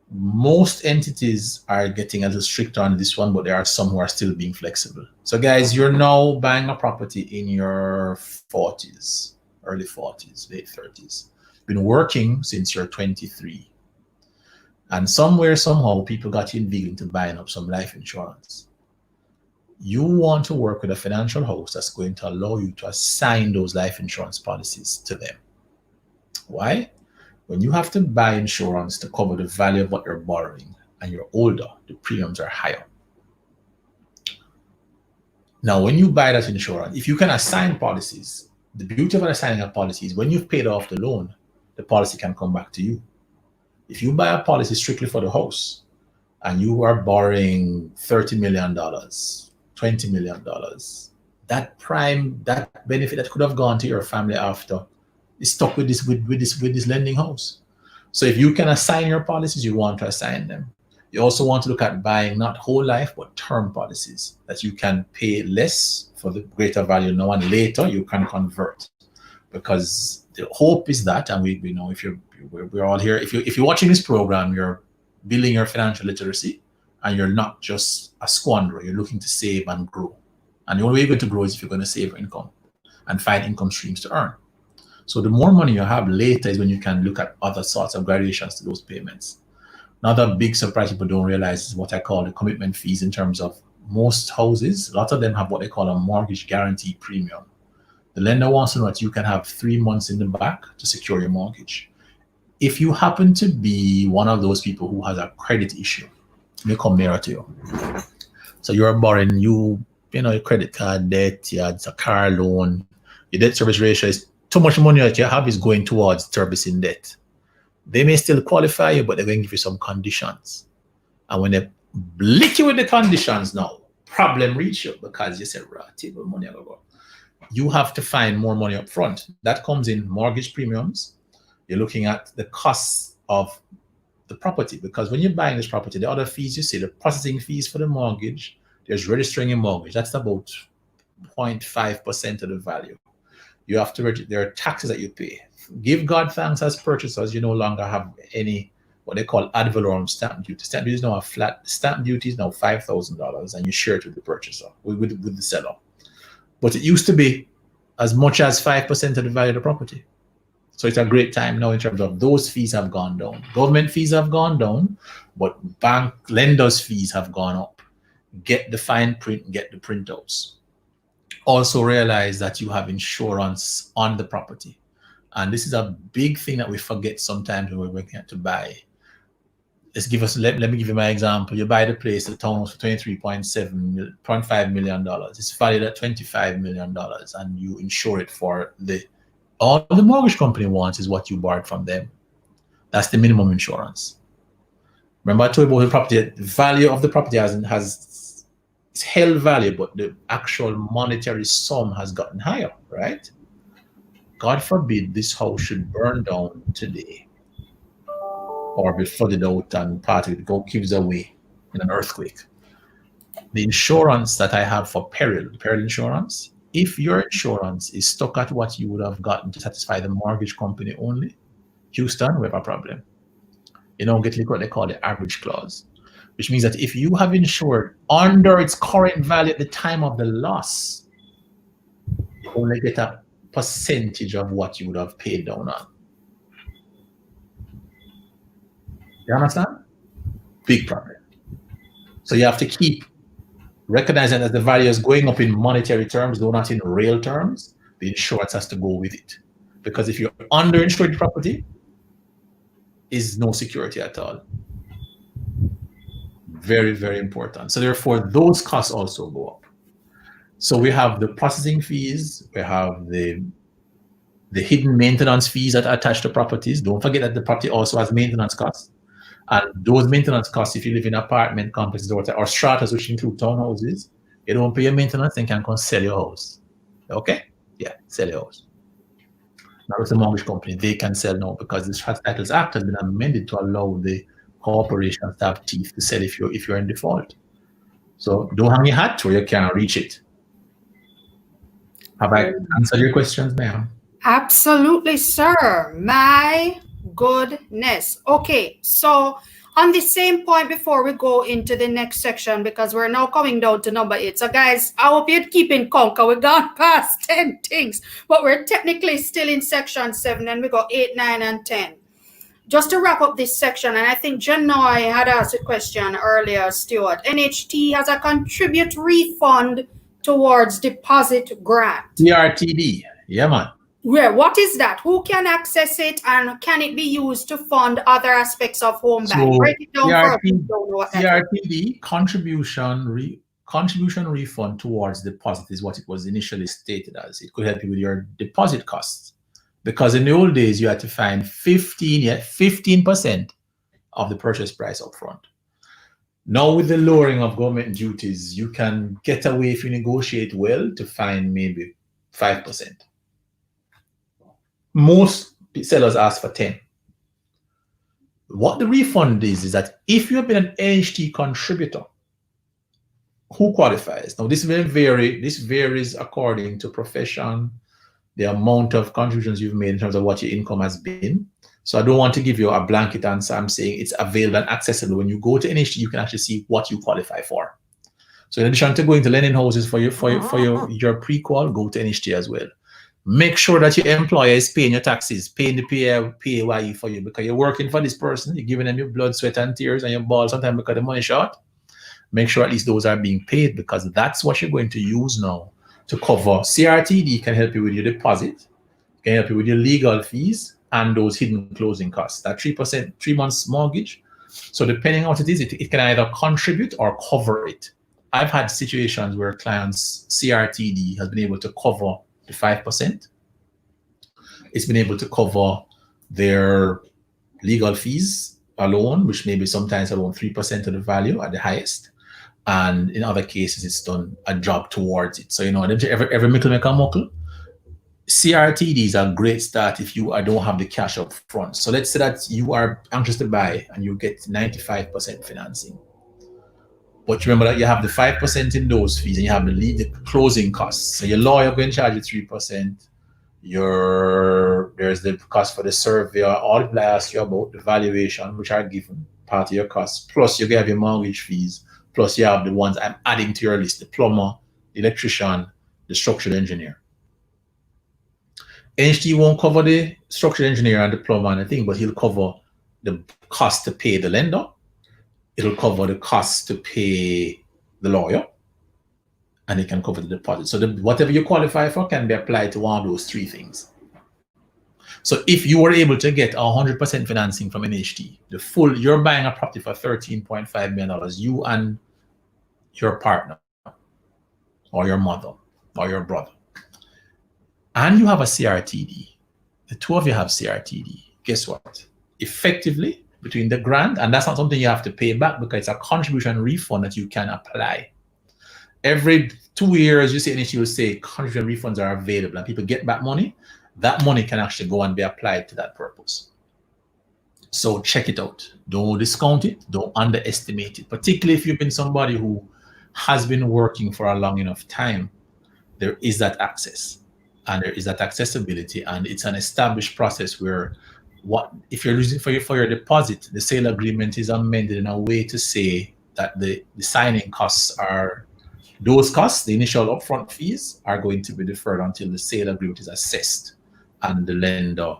Speaker 2: Most entities are getting a little stricter on this one, but there are some who are still being flexible. So guys, you're now buying a property in your 40s, early 40s, late 30s. Been working since you're 23. And somewhere, somehow, people got you inveigled into buying up some life insurance. You want to work with a financial house that's going to allow you to assign those life insurance policies to them. Why? When you have to buy insurance to cover the value of what you're borrowing and you're older, the premiums are higher. Now, when you buy that insurance, if you can assign policies, the beauty of assigning a policy is when you've paid off the loan, the policy can come back to you. If you buy a policy strictly for the house and you are borrowing $30 million, $20 million, that benefit that could have gone to your family after is stuck with this lending house. So if you can assign your policies, you want to assign them. You also want to look at buying not whole life, but term policies that you can pay less for the greater value now and later you can convert. Because the hope is that, and we know if we're all here, if you're watching this program, you're building your financial literacy and you're not just a squanderer, you're looking to save and grow. And the only way you're going to grow is if you're going to save income and find income streams to earn. So the more money you have later is when you can look at other sorts of gradations to those payments. Another big surprise people don't realize is what I call the commitment fees in terms of most houses. A lot of them have what they call a mortgage guarantee premium. The lender wants to know that you can have 3 months in the back to secure your mortgage. If you happen to be one of those people who has a credit issue, they come nearer to you. So you're borrowing, your credit card debt, it's a car loan, your debt service ratio is too much money that you have is going towards servicing debt. They may still qualify you, but they're going to give you some conditions. And when they blick you with the conditions now, problem reach you because you said, table money, you have to find more money up front. That comes in mortgage premiums. You're looking at the costs of the property, because when you're buying this property, the other fees you see, the processing fees for the mortgage, there's registering your mortgage. That's about 0.5% of the value. You have to register. There are taxes that you pay. Give God thanks as purchasers, you no longer have any what they call ad valorem stamp duty. Stamp duty is now a flat. Stamp duty is now $5,000, and you share it with the purchaser, with the seller. But it used to be as much as 5% of the value of the property. So it's a great time now in terms of those fees have gone down. Government fees have gone down, but bank lenders' fees have gone up. Get the fine print, get the printouts. Also realize that you have insurance on the property. And this is a big thing that we forget sometimes when we're working to buy. Let me give you my example. You buy the place, the townhouse for $23.5 million. It's valued at $25 million, and you insure it for all the mortgage company wants is what you borrowed from them. That's the minimum insurance. Remember I told you about the property, the value of the property has it's held value, but the actual monetary sum has gotten higher, right? God forbid this house should burn down today or be flooded out and part of it gives away in an earthquake. The insurance that I have for peril insurance, if your insurance is stuck at what you would have gotten to satisfy the mortgage company only, Houston, we have a problem. You don't get what they call the average clause, which means that if you have insured under its current value at the time of the loss, you only get a percentage of what you would have paid down on. You understand? Big problem. So you have to keep recognizing that the value is going up in monetary terms, though not in real terms. The insurance has to go with it. Because if you're underinsured property, is no security at all. Very, very important. So therefore, those costs also go up. So we have the processing fees, we have the hidden maintenance fees that are attached to properties. Don't forget that the property also has maintenance costs. And those maintenance costs, if you live in apartment complexes or stratas, which include townhouses, you don't pay your maintenance, then can come sell your house. Okay? Yeah, sell your house. Now it's a mortgage company, they can sell now because the Strata Titles Act has been amended to allow the corporations to have teeth to sell if you're in default. So don't hang your hat where you can't reach it. Have I answered your questions, ma'am?
Speaker 1: Absolutely, sir. My goodness. Okay, so on the same point before we go into the next section, because we're now coming down to number 8. So, guys, I hope you're keeping count. We've gone past 10 things, but we're technically still in section 7, and we got 8, 9, and 10. Just to wrap up this section, and I think Janoy had asked a question earlier, Stuart. NHT has a contribute refund towards deposit grant.
Speaker 2: CRTD. Yeah, man.
Speaker 1: Yeah, what is that? Who can access it, and can it be used to fund other aspects of home buying?
Speaker 2: So
Speaker 1: Break it down for us.
Speaker 2: CRT,
Speaker 1: Don't know what that is.
Speaker 2: CRTD contribution refund towards deposit is what it was initially stated as. It could help you with your deposit costs, because in the old days you had to find 15% of the purchase price upfront. Now with the lowering of government duties, you can get away, if you negotiate well, to find maybe 5%. Most sellers ask for 10. What the refund is that if you have been an NHT contributor who qualifies, now this will vary, this varies according to profession, the amount of contributions you've made in terms of what your income has been. So I don't want to give you a blanket answer. I'm saying it's available and accessible. When you go to NHT, you can actually see what you qualify for. So in addition to going to lending houses for your pre-qual, go to NHT as well. Make sure that your employer is paying your taxes, paying the PAYE for you, because you're working for this person, you're giving them your blood, sweat, and tears and your balls sometimes because the money short. Make sure at least those are being paid, because that's what you're going to use now to cover. CRTD can help you with your deposit, can help you with your legal fees and those hidden closing costs. That 3%, 3 months mortgage. So depending on what it is, it can either contribute or cover it. I've had situations where clients' CRTD has been able to cover the 5%. It's been able to cover their legal fees alone, which maybe sometimes around 3% of the value at the highest. And in other cases, it's done a job towards it. So, every mickle make a muckle. CRTD is a great start if you don't have the cash up front. So let's say that you are anxious to buy and you get 95% financing. But remember that you have the 5% in those fees and you have the closing costs. So your lawyer going to charge you 3%. There's the cost for the survey, all the ask you about the valuation, which are given part of your costs. Plus you have your mortgage fees. Plus you have the ones I'm adding to your list: the plumber, the electrician, the structural engineer. NHT won't cover the structural engineer and the plumber and the thing, but he'll cover the cost to pay the lender. It'll cover the cost to pay the lawyer, and it can cover the deposit. So whatever you qualify for can be applied to one of those 3 things. So if you were able to get 100% financing from NHT, you're buying a property for $13.5 million, you and your partner or your mother or your brother, and you have a CRTD, the 2 of you have CRTD, guess what? Effectively, between the grant, and that's not something you have to pay back because it's a contribution refund that you can apply. Every 2 years, you see NHT will say contribution refunds are available and people get back money. That money can actually go and be applied to that purpose. So check it out. Don't discount it. Don't underestimate it. Particularly if you've been somebody who has been working for a long enough time, there is that access and there is that accessibility, and it's an established process where if you're losing for your deposit, the sale agreement is amended in a way to say that the signing costs are, those costs, the initial upfront fees, are going to be deferred until the sale agreement is assessed, and the lender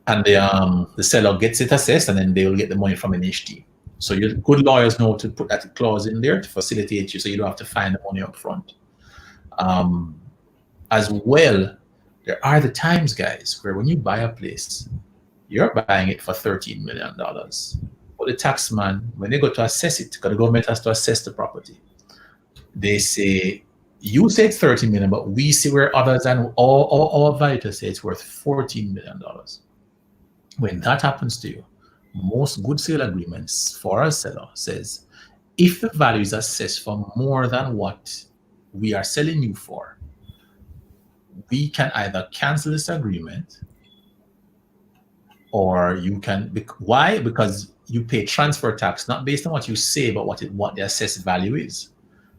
Speaker 2: and the seller gets it assessed, and then they will get the money from NHT. So your good lawyers know to put that clause in there to facilitate you, so you don't have to find the money up front. As well, there are the times, guys, where when you buy a place, you're buying it for $13 million. But the taxman, when they go to assess it, because the government has to assess the property, they say, you say it's 30 million, but we see where others and all valuers say it's worth $14 million. When that happens to you, most good sale agreements for a seller says, if the value is assessed for more than what we are selling you for, we can either cancel this agreement, or you can, why? Because you pay transfer tax, not based on what you say, but what the assessed value is.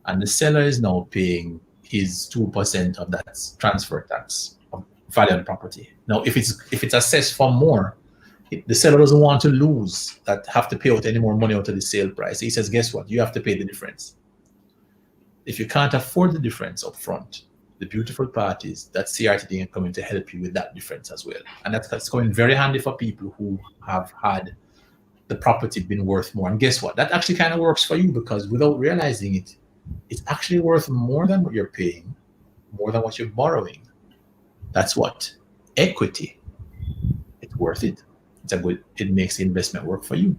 Speaker 2: And the seller is now paying is 2% of that transfer tax of value on property. Now, if it's assessed for more, the seller doesn't want to lose that, have to pay out any more money out of the sale price. He says, guess what? You have to pay the difference. If you can't afford the difference up front, the beautiful part is that CRTD can come in to help you with that difference as well. And that's coming very handy for people who have had the property been worth more. And guess what? That actually kind of works for you, because without realizing it, it's actually worth more than what you're paying, more than what you're borrowing. That's what equity. It's worth it. It makes the investment work for you.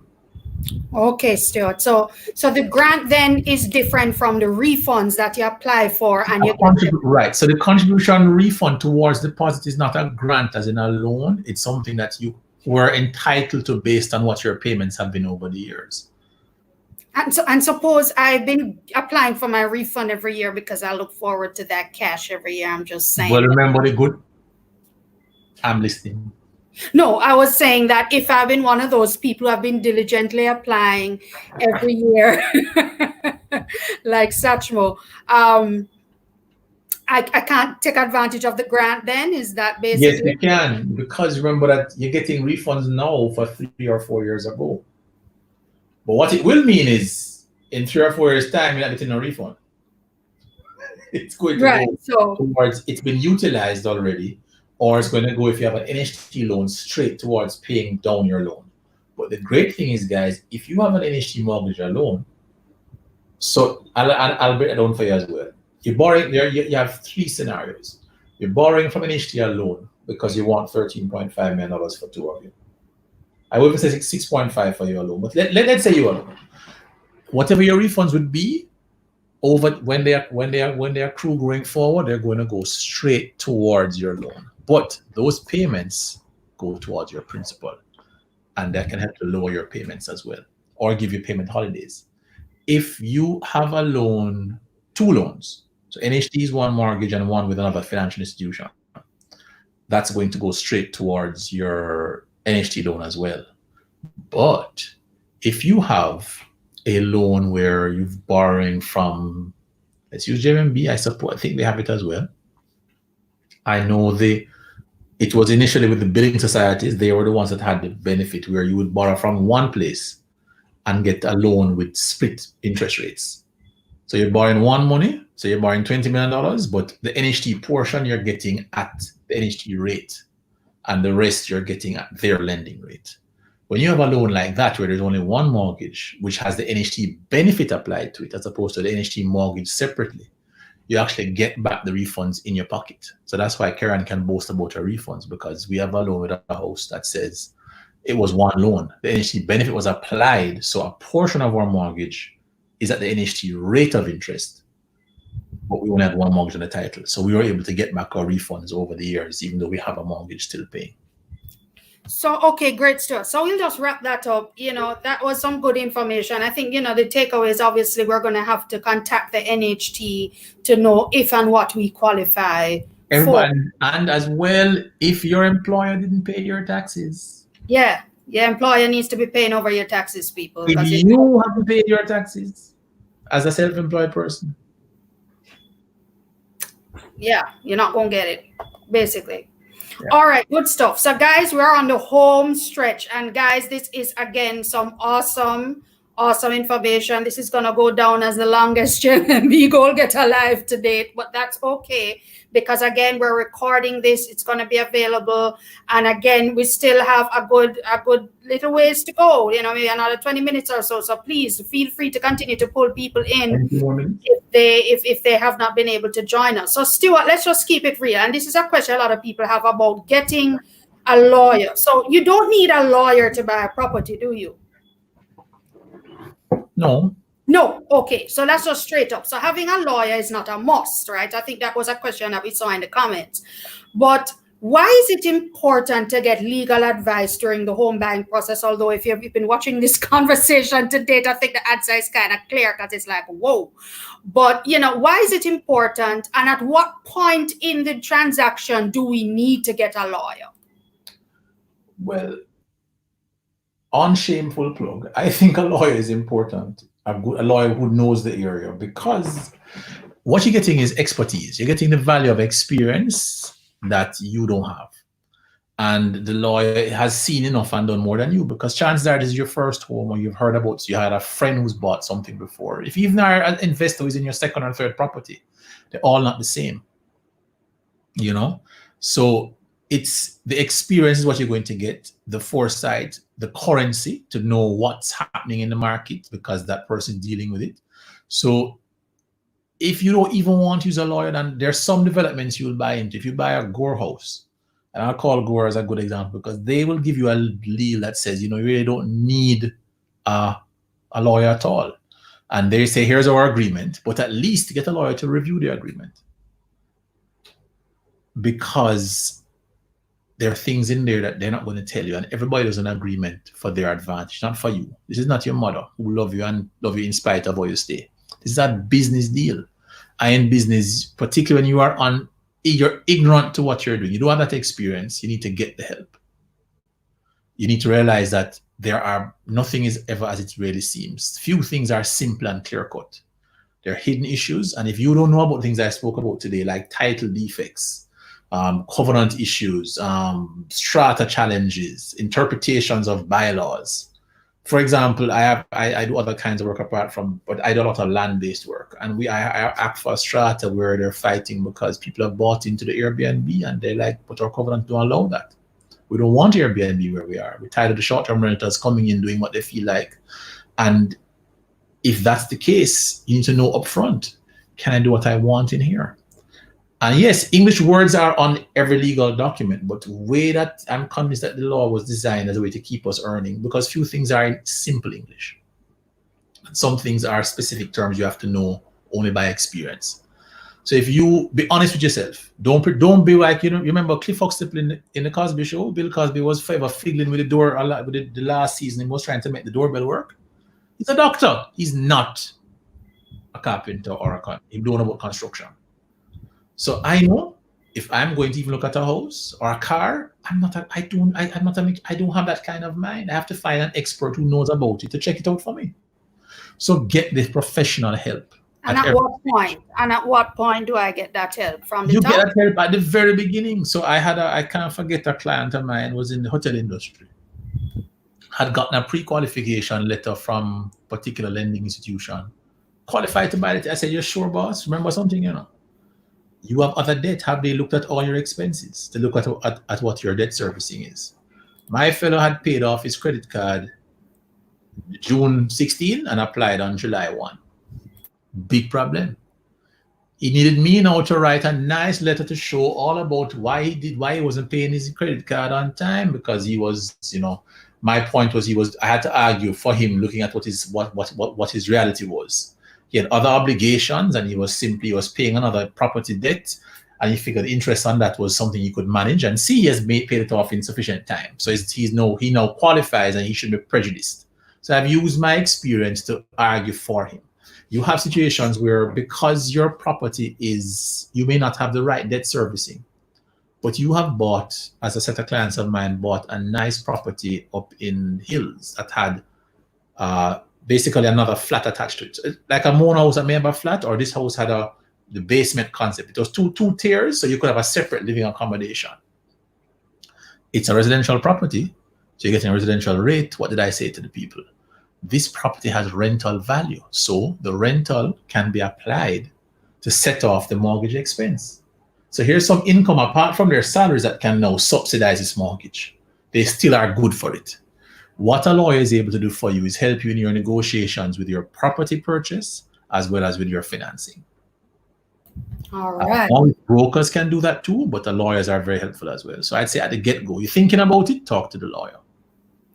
Speaker 1: Okay, Stuart. So the grant then is different from the refunds that you apply for, and you
Speaker 2: right. So the contribution refund towards deposit is not a grant as in a loan. It's something that you were entitled to based on what your payments have been over the years.
Speaker 1: And suppose I've been applying for my refund every year because I look forward to that cash every year. I'm just saying.
Speaker 2: Well, remember the good. I'm listening.
Speaker 1: No, I was saying that if I've been one of those people who have been diligently applying every year, like Satchmo, I can't take advantage of the grant then? Is that basically?
Speaker 2: Yes, you can, because remember that you're getting refunds now for 3 or 4 years ago. But what it will mean is in 3 or 4 years' time, you're not getting a refund. It's going to go towards, it's been utilized already, or it's going to go, if you have an NHT loan, straight towards paying down your loan. But the great thing is, guys, if you have an NHT mortgage or loan, so I'll break it down for you as well. You're borrowing there. You have 3 scenarios. You're borrowing from an HTL loan because you want $13.5 million for 2 of you. I will even say 6.5 for your loan, but let's say you are loan. Whatever your refunds would be over when they accrue going forward, they're going to go straight towards your loan. But those payments go towards your principal, and that can help to lower your payments as well, or give you payment holidays. If you have a loan, 2 loans, so NHT is one mortgage and one with another financial institution, that's going to go straight towards your NHT loan as well. But if you have a loan where you're borrowing from, let's use JMB, I think they have it as well. I know it was initially with the building societies. They were the ones that had the benefit where you would borrow from one place and get a loan with split interest rates. So you're borrowing one money, so you're borrowing $20 million, but the NHT portion you're getting at the NHT rate, and the rest you're getting at their lending rate. When you have a loan like that, where there's only one mortgage, which has the NHT benefit applied to it, as opposed to the NHT mortgage separately, you actually get back the refunds in your pocket. So that's why Karen can boast about her refunds, because we have a loan with a house that says it was one loan. The NHT benefit was applied, so a portion of our mortgage is at the NHT rate of interest, but we only had one mortgage on the title. So we were able to get back our refunds over the years, even though we have a mortgage still paying.
Speaker 1: So, okay, great stuff. So we'll just wrap that up. That was some good information. I think, the takeaway is obviously we're going to have to contact the NHT to know if and what we qualify for.
Speaker 2: And as well, if your employer didn't pay your taxes.
Speaker 1: Yeah, your employer needs to be paying over your taxes, people.
Speaker 2: If you haven't paid your taxes as a self-employed person,
Speaker 1: yeah, you're not going to get it, basically. Yeah. All right, good stuff. So, guys, we're on the home stretch. And, guys, this is, again, some awesome information. This is going to go down as the longest JMB Goal Getter Live to date. But that's okay, because, again, we're recording this. It's going to be available. And, again, we still have a good little ways to go, maybe another 20 minutes or so. So, please feel free to continue to pull people in if they have not been able to join us. So, Stuart, let's just keep it real. And this is a question a lot of people have about getting a lawyer. So, you don't need a lawyer to buy a property, do you?
Speaker 2: No.
Speaker 1: Okay, so that's just straight up. So having a lawyer is not a must, right? I think that was a question that we saw in the comments. But why is it important to get legal advice during the home buying process? Although if you've been watching this conversation to date, I think the answer is kind of clear, because it's like, whoa. But, why is it important? And at what point in the transaction do we need to get a lawyer?
Speaker 2: Well, unshameful plug, I think a lawyer is important. A lawyer who knows the area, because what you're getting is expertise. You're getting the value of experience that you don't have. And the lawyer has seen enough and done more than you, because chances are this is your first home, or you've heard about, you had a friend who's bought something before. If you even are an investor who's in your second or third property, they're all not the same, you know? So it's the experience is what you're going to get, the foresight, the currency to know what's happening in the market because that person is dealing with it. So if you don't even want to use a lawyer, then there's some developments you'll buy into. If you buy a Gore house, and I'll call Gore as a good example, because they will give you a deal that says, you really don't need a lawyer at all. And they say, here's our agreement, but at least get a lawyer to review the agreement. Because there are things in there that they're not going to tell you, and everybody does an agreement for their advantage, not for you. This is not your mother who love you and love you in spite of how you stay. This is a business deal. And in business, particularly when you're ignorant to what you're doing, you don't have that experience, you need to get the help. You need to realize that nothing is ever as it really seems. Few things are simple and clear cut. There are hidden issues, and if you don't know about things I spoke about today, like title defects, covenant issues, strata challenges, interpretations of bylaws. For example, I do other kinds of work apart from, but I do a lot of land-based work, and I act for a strata where they're fighting because people have bought into the Airbnb and they're like, but our covenant don't allow that. We don't want Airbnb where we are. We're tired of the short-term renters coming in doing what they feel like. And if that's the case, you need to know upfront, can I do what I want in here? And yes, English words are on every legal document, but the way that I'm convinced that the law was designed as a way to keep us earning, because few things are in simple English. Some things are specific terms you have to know only by experience. So if you be honest with yourself, don't be like, you remember Cliff Huxtable in the Cosby Show? Bill Cosby was forever fiddling with the door a lot, with the last season. He was trying to make the doorbell work. He's a doctor. He's not a carpenter or he don't know about construction. So I know if I'm going to even look at a house or a car, I don't have that kind of mind. I have to find an expert who knows about it to check it out for me. So get the professional help.
Speaker 1: And at what point do I get that help from the top?
Speaker 2: You get that help at the very beginning. So I can't forget a client of mine was in the hotel industry, had gotten a pre-qualification letter from a particular lending institution, qualified to buy it. I said, you're sure, boss? Remember something, you have other debt. Have they looked at all your expenses to look at what your debt servicing is? My fellow had paid off his credit card June 16 and applied on July 1. Big problem. He needed me now to write a nice letter to show all about why he wasn't paying his credit card on time, because he was, my point was I had to argue for him, looking at what his reality was. He had other obligations, and he was paying another property debt, and he figured interest on that was something he could manage, and he has paid it off in sufficient time. So he now qualifies, and he should be prejudiced. So I've used my experience to argue for him. You have situations where, because your property you may not have the right debt servicing, but you have bought, as a set of clients of mine, bought a nice property up in Hills that had basically another flat attached to it. Like a Mona house, a member flat, or this house had the basement concept. It was two tiers, so you could have a separate living accommodation. It's a residential property, so you're getting a residential rate. What did I say to the people? This property has rental value, so the rental can be applied to set off the mortgage expense. So here's some income apart from their salaries that can now subsidize this mortgage. They still are good for it. What a lawyer is able to do for you is help you in your negotiations with your property purchase as well as with your financing.
Speaker 1: All right.
Speaker 2: Brokers can do that too, but the lawyers are very helpful as well. So I'd say at the get-go, you're thinking about it, talk to the lawyer.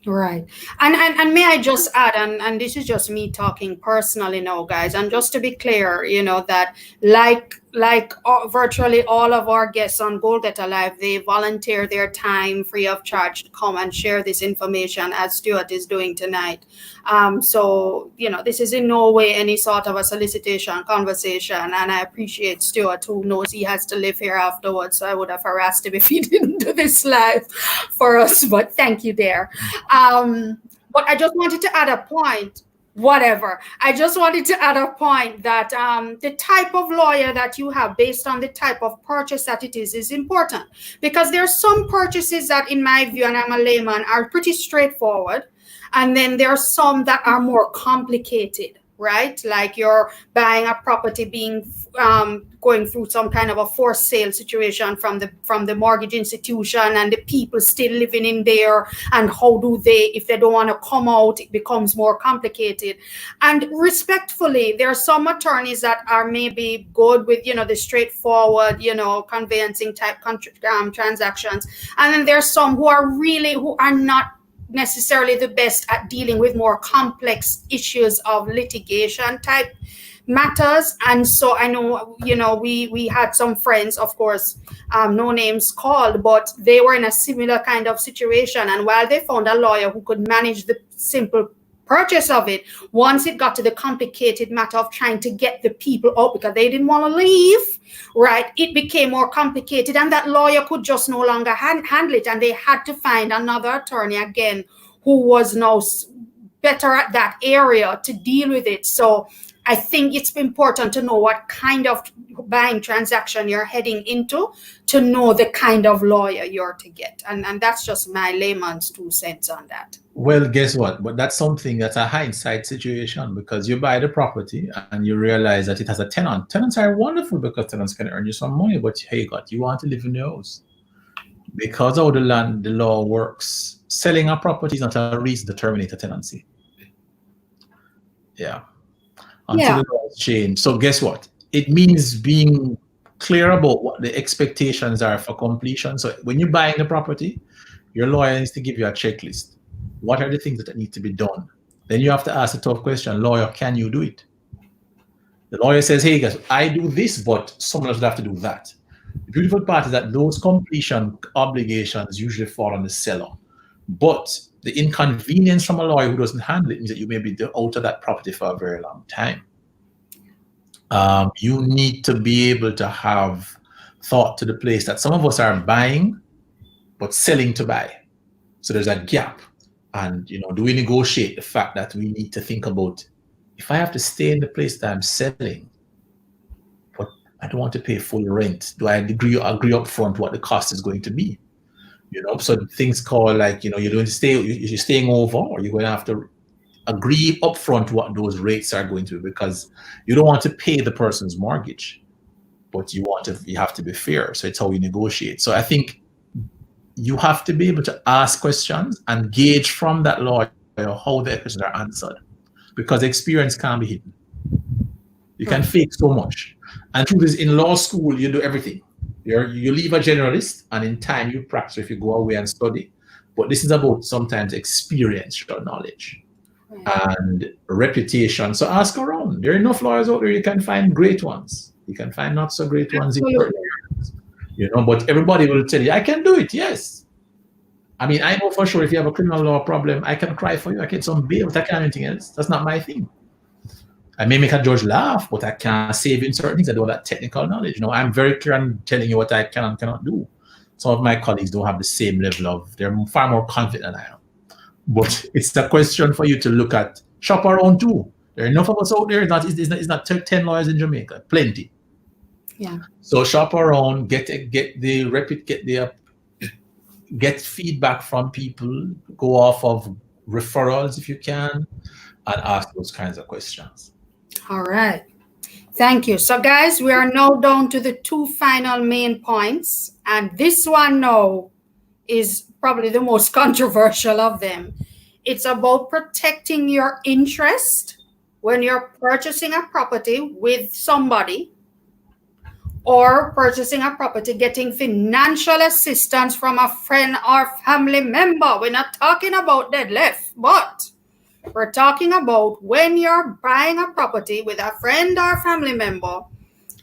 Speaker 1: Right. And may I just add, and this is just me talking personally now, guys, and just to be clear, that like virtually all of our guests on Goal Getter Live, they volunteer their time free of charge to come and share this information, as Stuart is doing tonight. So, this is in no way any sort of a solicitation conversation. And I appreciate Stuart, who knows he has to live here afterwards. So I would have harassed him if he didn't do this live for us. But thank you there. But I just wanted to add a point. whatever. I just wanted to add a point that the type of lawyer that you have based on the type of purchase that it is important, because there are some purchases that, in my view, and I'm a layman, are pretty straightforward, and then there are some that are more complicated, right? Like you're buying a property, being going through some kind of a forced sale situation from the mortgage institution, and the people still living in there, and how do they, if they don't want to come out, it becomes more complicated. And respectfully, there are some attorneys that are maybe good with, the straightforward, conveyancing type transactions, and then there's some who are not necessarily the best at dealing with more complex issues of litigation type matters. And so I know, we had some friends, of course, no names called, but they were in a similar kind of situation. And while they found a lawyer who could manage the simple purchase of it, once it got to the complicated matter of trying to get the people out because they didn't want to leave, right, it became more complicated, and that lawyer could just no longer handle it, and they had to find another attorney again who was now better at that area to deal with it. So I think it's important to know what kind of buying transaction you're heading into, to know the kind of lawyer you're to get. And that's just my layman's 2 cents on that.
Speaker 2: Well, guess what? But that's something that's a hindsight situation, because you buy the property and you realize that it has a tenant. Tenants are wonderful because tenants can earn you some money, but hey, God, you want to live in the house. Because how the law works, selling a property is not a reason to terminate a tenancy. Yeah. Until the laws change. So guess what? It means being clear about what the expectations are for completion. So when you're buying the property, your lawyer needs to give you a checklist. What are the things that need to be done? Then you have to ask a tough question. Lawyer, can you do it? The lawyer says, hey guys, I do this, but someone else will have to do that. The beautiful part is that those completion obligations usually fall on the seller. But the inconvenience from a lawyer who doesn't handle it means that you may be out of that property for a very long time. You need to be able to have thought to the place that some of us are buying, but selling to buy. So there's a gap. And, do we negotiate the fact that we need to think about, if I have to stay in the place that I'm selling, but I don't want to pay full rent, do I agree up front what the cost is going to be? So things called like, you're going to stay, you're staying over, or you're going to have to agree upfront what those rates are going to be, because you don't want to pay the person's mortgage, but you have to be fair. So it's how you negotiate. So I think you have to be able to ask questions and gauge from that lawyer how the questions are answered, because experience can't be hidden. You can fake so much. And truth is, in law school, you do everything. You leave a generalist, and in time you practice if you go away and study. But this is about sometimes experiential knowledge and reputation. So ask around. There are enough lawyers out there. You can find great ones. You can find not so great ones in certain areas. But everybody will tell you, I can do it. Yes. I mean, I know for sure if you have a criminal law problem, I can cry for you. I get some bail, but I can't do anything else. That's not my thing. I may make a judge laugh, but I can't save in certain things. I don't have that technical knowledge. I'm very clear on telling you what I can and cannot do. Some of my colleagues don't have the same level they're far more confident than I am. But it's a question for you to look at. Shop around too. There are enough of us out there. It's not 10 lawyers in Jamaica. Plenty.
Speaker 1: Yeah.
Speaker 2: So shop around, get feedback from people, go off of referrals if you can, and ask those kinds of questions.
Speaker 1: All right. Thank you. So guys, we are now down to the 2 final main points. And this one now is probably the most controversial of them. It's about protecting your interest when you're purchasing a property with somebody, or purchasing a property, getting financial assistance from a friend or family member. We're not talking about deadlift, but we're talking about when you're buying a property with a friend or family member,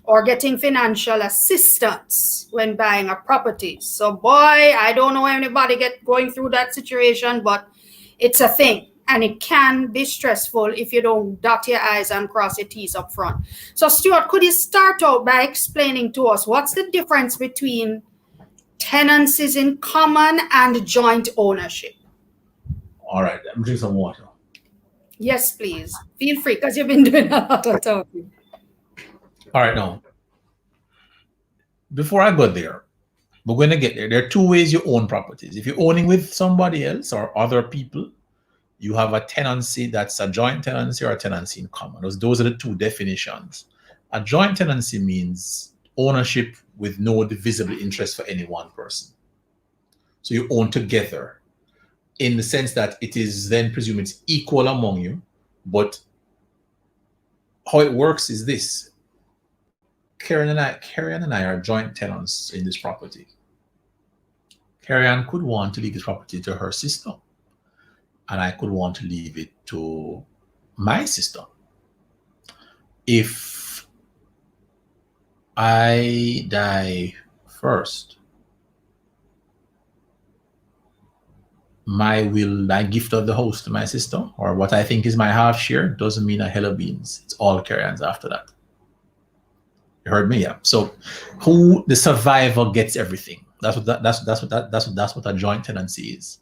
Speaker 1: or getting financial assistance when buying a property. So boy, I don't know anybody going through that situation, but it's a thing. And it can be stressful if you don't dot your I's and cross your T's up front. So Stuart, could you start out by explaining to us what's the difference between tenancies in common and joint ownership?
Speaker 2: All right, I'm drinking some water.
Speaker 1: Yes, please. Feel free because you've been doing a lot of talking.
Speaker 2: All right, now, before I go there, we're going to get there. There are two ways you own properties. If you're owning with somebody else or other people, you have a tenancy that's a joint tenancy or a tenancy in common. Those are the two definitions. A joint tenancy means ownership with no divisible interest for any one person. So you own together in the sense that it is then presumed it's equal among you. But how it works is this: Karen and I are joint tenants in this property. Karen could want to leave this property to her sister, and I could want to leave it to my sister. If I die first, my gift of the house to my sister, or what I think is my half share, doesn't mean a hell of beans. It's all carry-ons after that. You heard me, yeah. So, who the survivor gets everything. That's what a joint tenancy is.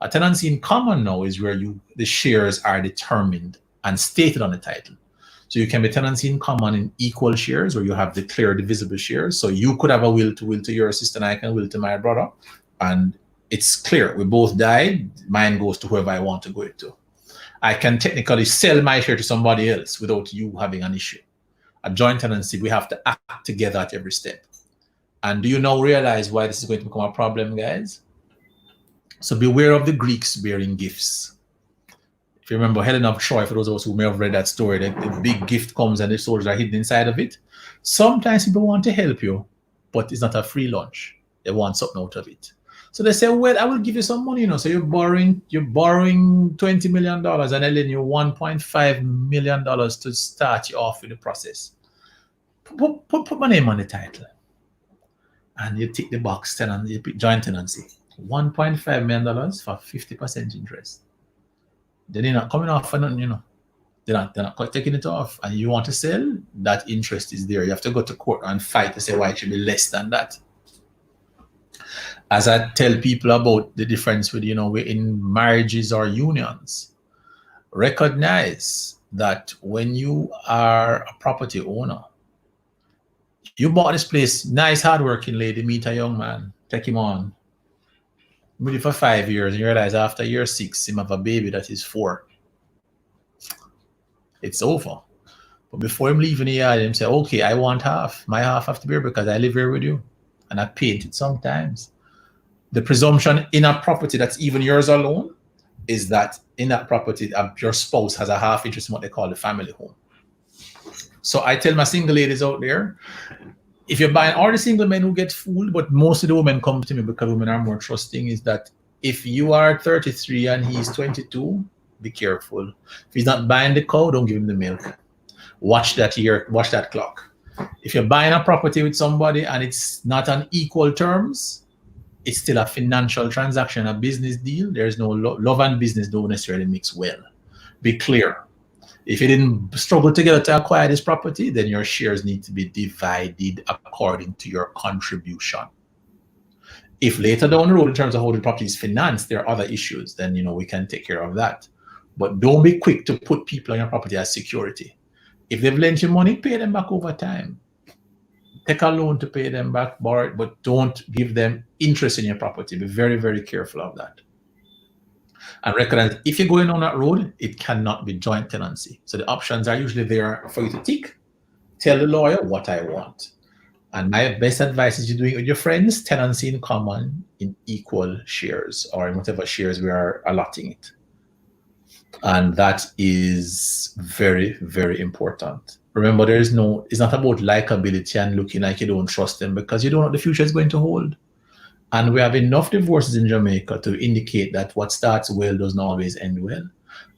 Speaker 2: A tenancy in common now is where the shares are determined and stated on the title. So you can be tenancy in common in equal shares, where you have declared divisible shares. So you could have a will to your sister, and I can will to my brother, and it's clear. We both died. Mine goes to whoever I want to go it to. I can technically sell my share to somebody else without you having an issue. A joint tenancy, we have to act together at every step. And do you now realize why this is going to become a problem, guys? So beware of the Greeks bearing gifts. If you remember Helen of Troy, for those of us who may have read that story, the big gift comes and the soldiers are hidden inside of it. Sometimes people want to help you, but it's not a free lunch. They want something out of it. So they say, well, I will give you some money, So you're borrowing $20 million and I lend you $1.5 million to start you off in the process. Put my name on the title. And you tick the box, you pick joint tenancy. $1.5 million for 50% interest. Then you're not coming off for nothing, They're not taking it off. And you want to sell, that interest is there. You have to go to court and fight to say why it should be less than that. As I tell people about the difference with, in marriages or unions, recognize that when you are a property owner, you bought this place, nice, hardworking lady, meet a young man, take him on, meet him for 5 years, and you realize after year 6, him have a baby that is 4. It's over. But before him leaving the yard, him say, okay, I want half. My half have to be here because I live here with you. And I paint it sometimes. The presumption in a property that's even yours alone is that in that property, your spouse has a half interest in what they call the family home. So I tell my single ladies out there, if you're buying, all the single men who get fooled, but most of the women come to me because women are more trusting, is that if you are 33 and he's 22, be careful. If he's not buying the cow, don't give him the milk. Watch that clock. If you're buying a property with somebody and it's not on equal terms, it's still a financial transaction, a business deal. There's no love and business don't necessarily mix well. Be clear. If you didn't struggle together to acquire this property, then your shares need to be divided according to your contribution. If later down the road, in terms of how the property is financed, there are other issues, then we can take care of that. But don't be quick to put people on your property as security. If they've lent you money, pay them back over time. Take a loan to pay them back, borrow it, but don't give them interest in your property. Be very, very careful of that. And recognize if you're going on that road, it cannot be joint tenancy. So the options are usually there for you to tick. Tell the lawyer what I want. And my best advice is you're doing it with your friends, tenancy in common in equal shares or in whatever shares we are allotting it. And that is very, very important. Remember, it's not about likability and looking like you don't trust them, because you don't know what the future is going to hold. And we have enough divorces in Jamaica to indicate that what starts well doesn't always end well.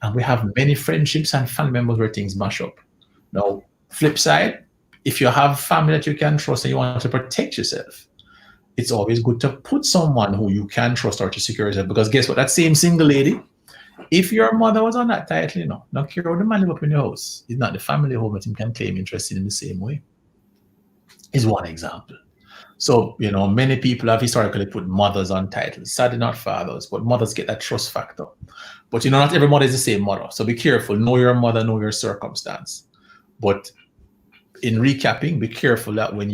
Speaker 2: And we have many friendships and family members where things mash up. Now, flip side, if you have family that you can trust and you want to protect yourself, it's always good to put someone who you can trust or to secure yourself. Because guess what? That same single lady, if your mother was on that title, not care how the man live up in your house, it's not the family home that you can claim interest in the same way. Is one example. So, many people have historically put mothers on titles. Sadly, not fathers, but mothers get that trust factor. But, not every mother is the same mother. So be careful. Know your mother, know your circumstance. But in recapping, be careful that when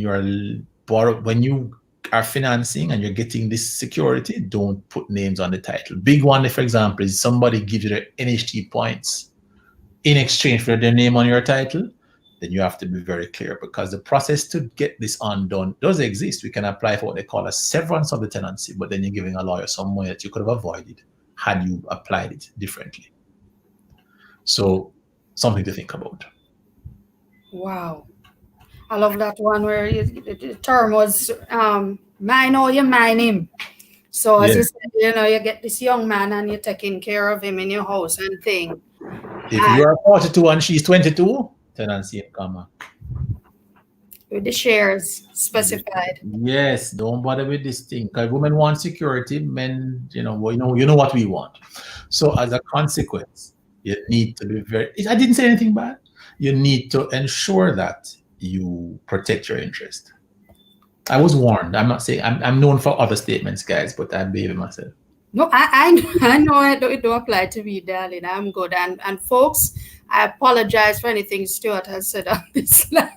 Speaker 2: when you are financing and you're getting this security, don't put names on the title. Big one, for example, is somebody gives you their NHT points in exchange for their name on your title. Then you have to be very clear, because the process to get this undone does exist. We can apply for what they call a severance of the tenancy, but then you're giving a lawyer some money that you could have avoided had you applied it differently. So something to think about.
Speaker 1: Wow. I love that one where the term was mine or you mine him. So as
Speaker 2: Yeah.
Speaker 1: you said, you get this young man and you're taking care of him in your house and thing.
Speaker 2: If you are 42 and she's 22, tenancy in common.
Speaker 1: With the shares specified.
Speaker 2: Yes, don't bother with this thing. Because women want security, men, you know what we want. So as a consequence, you need to be I didn't say anything bad. You need to ensure that you protect your interest. I was warned. I'm not saying I'm known for other statements, guys, but I'm behaving myself.
Speaker 1: No, I know it don't apply to me, darling. I'm good. And folks, I apologize for anything Stuart has said on this live.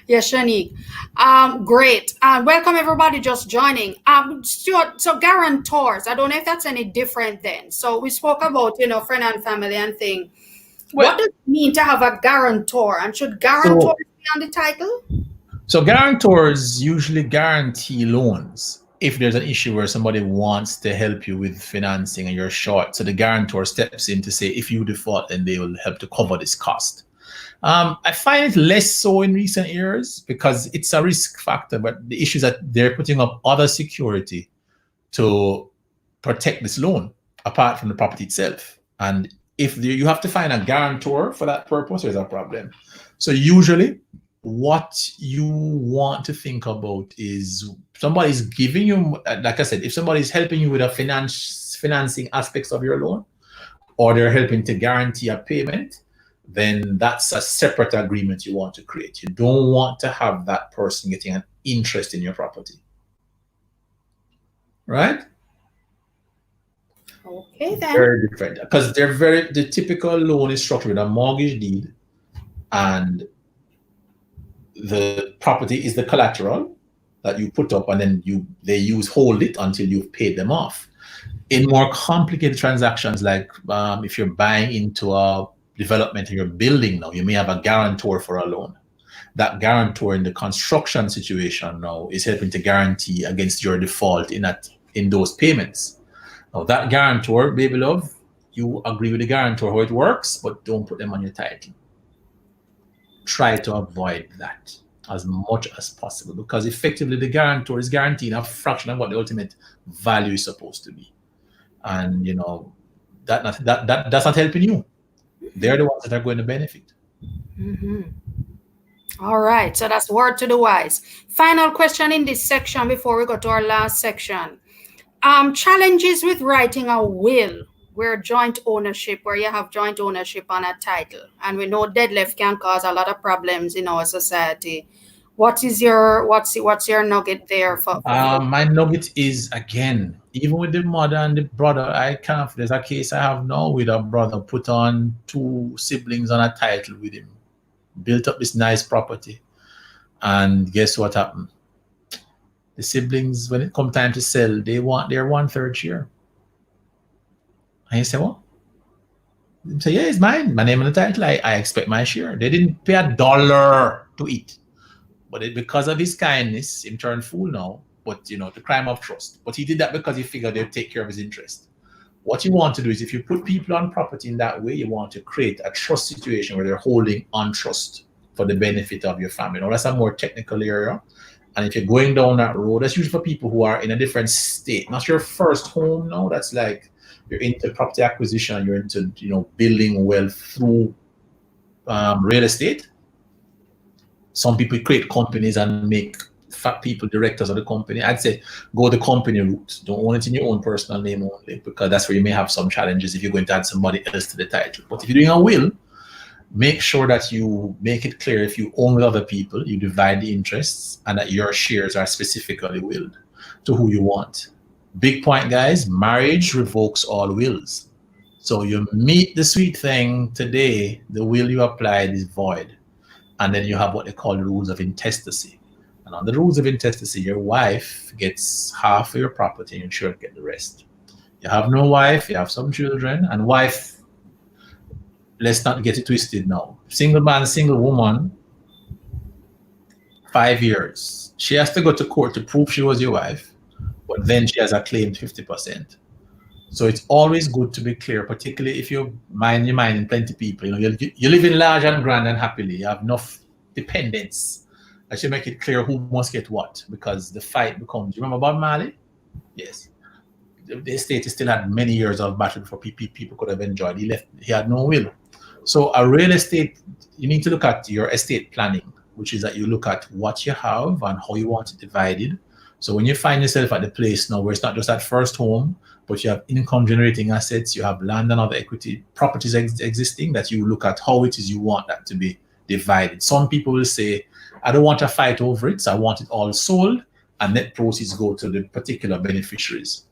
Speaker 1: Yeah, Shanique. Great. Welcome everybody just joining. Stuart, so guarantors, I don't know if that's any different then. So we spoke about, friend and family and thing.
Speaker 2: Well,
Speaker 1: what does it mean to have a guarantor? And should guarantors be on the title?
Speaker 2: So guarantors usually guarantee loans if there's an issue where somebody wants to help you with financing and you're short. So the guarantor steps in to say, if you default, then they will help to cover this cost. I find it less so in recent years because it's a risk factor, but the issue is that they're putting up other security to protect this loan apart from the property itself. And if you have to find a guarantor for that purpose, there's a problem. So usually what you want to think about is somebody's giving you, like I said, if somebody's helping you with a financing aspects of your loan, or they're helping to guarantee a payment, then that's a separate agreement you want to create. You don't want to have that person getting an interest in your property. Right?
Speaker 1: Okay, then.
Speaker 2: Very different. Because the typical loan is structured with a mortgage deed, and the property is the collateral that you put up, and then they hold it until you've paid them off. In more complicated transactions, like if you're buying into a development and you're building now, you may have a guarantor for a loan. That guarantor in the construction situation now is helping to guarantee against your default in those payments. Now that guarantor, baby love, you agree with the guarantor how it works, but don't put them on your title. Try to avoid that as much as possible, because effectively the guarantor is guaranteeing a fraction of what the ultimate value is supposed to be. And that's not helping you. They're the ones that are going to benefit.
Speaker 1: Mm-hmm. All right, so that's word to the wise. Final question in this section before we go to our last section. Challenges with writing a will where you have joint ownership on a title, and we know deadlift can cause a lot of problems in our society. What's your nugget there for
Speaker 2: my nugget is, again, even with the mother and the brother, there's a case I have now with a brother put on 2 siblings on a title with him, built up this nice property, and guess what happened? The siblings, when it come time to sell, they want their 1/3 share. And you say, what? You say, yeah, it's mine. My name on the title. I expect my share. They didn't pay $1 to it. But because of his kindness, him turned fool now. But, the crime of trust. But he did that because he figured they'd take care of his interest. What you want to do is, if you put people on property in that way, you want to create a trust situation where they're holding on trust for the benefit of your family. Now, that's a more technical area. And if you're going down that road, that's usually for people who are in a different state. Not your first home now. That's like you're into property acquisition, you're into, building wealth through real estate. Some people create companies and make fat people directors of the company. I'd say go the company route. Don't own it in your own personal name only, because that's where you may have some challenges if you're going to add somebody else to the title. But if you're doing a will, Make sure that you make it clear if you own with other people, you divide the interests, and that your shares are specifically willed to who you want. Big point, guys, marriage revokes all wills. So you meet the sweet thing today, the will you applied is void. And then you have what they call the rules of intestacy. And on the rules of intestacy, your wife gets half of your property and your children get the rest. You have no wife, you have some children, and wife, let's not get it twisted now. Single man, single woman, 5 years. She has to go to court to prove she was your wife, but then she has a claim 50%. So it's always good to be clear, particularly if you mind your mind and plenty of people. You live in large and grand and happily. You have enough dependents. I should make it clear who must get what, because the fight becomes. You remember Bob Marley? Yes. The estate still had many years of battle before people could have enjoyed. He had no will. So a real estate, you need to look at your estate planning, which is that you look at what you have and how you want it divided. So when you find yourself at the place now where it's not just that first home, but you have income generating assets, you have land and other equity properties existing, that you look at how it is you want that to be divided. Some people will say, I don't want a fight over it, so I want it all sold and net proceeds go to the particular beneficiaries.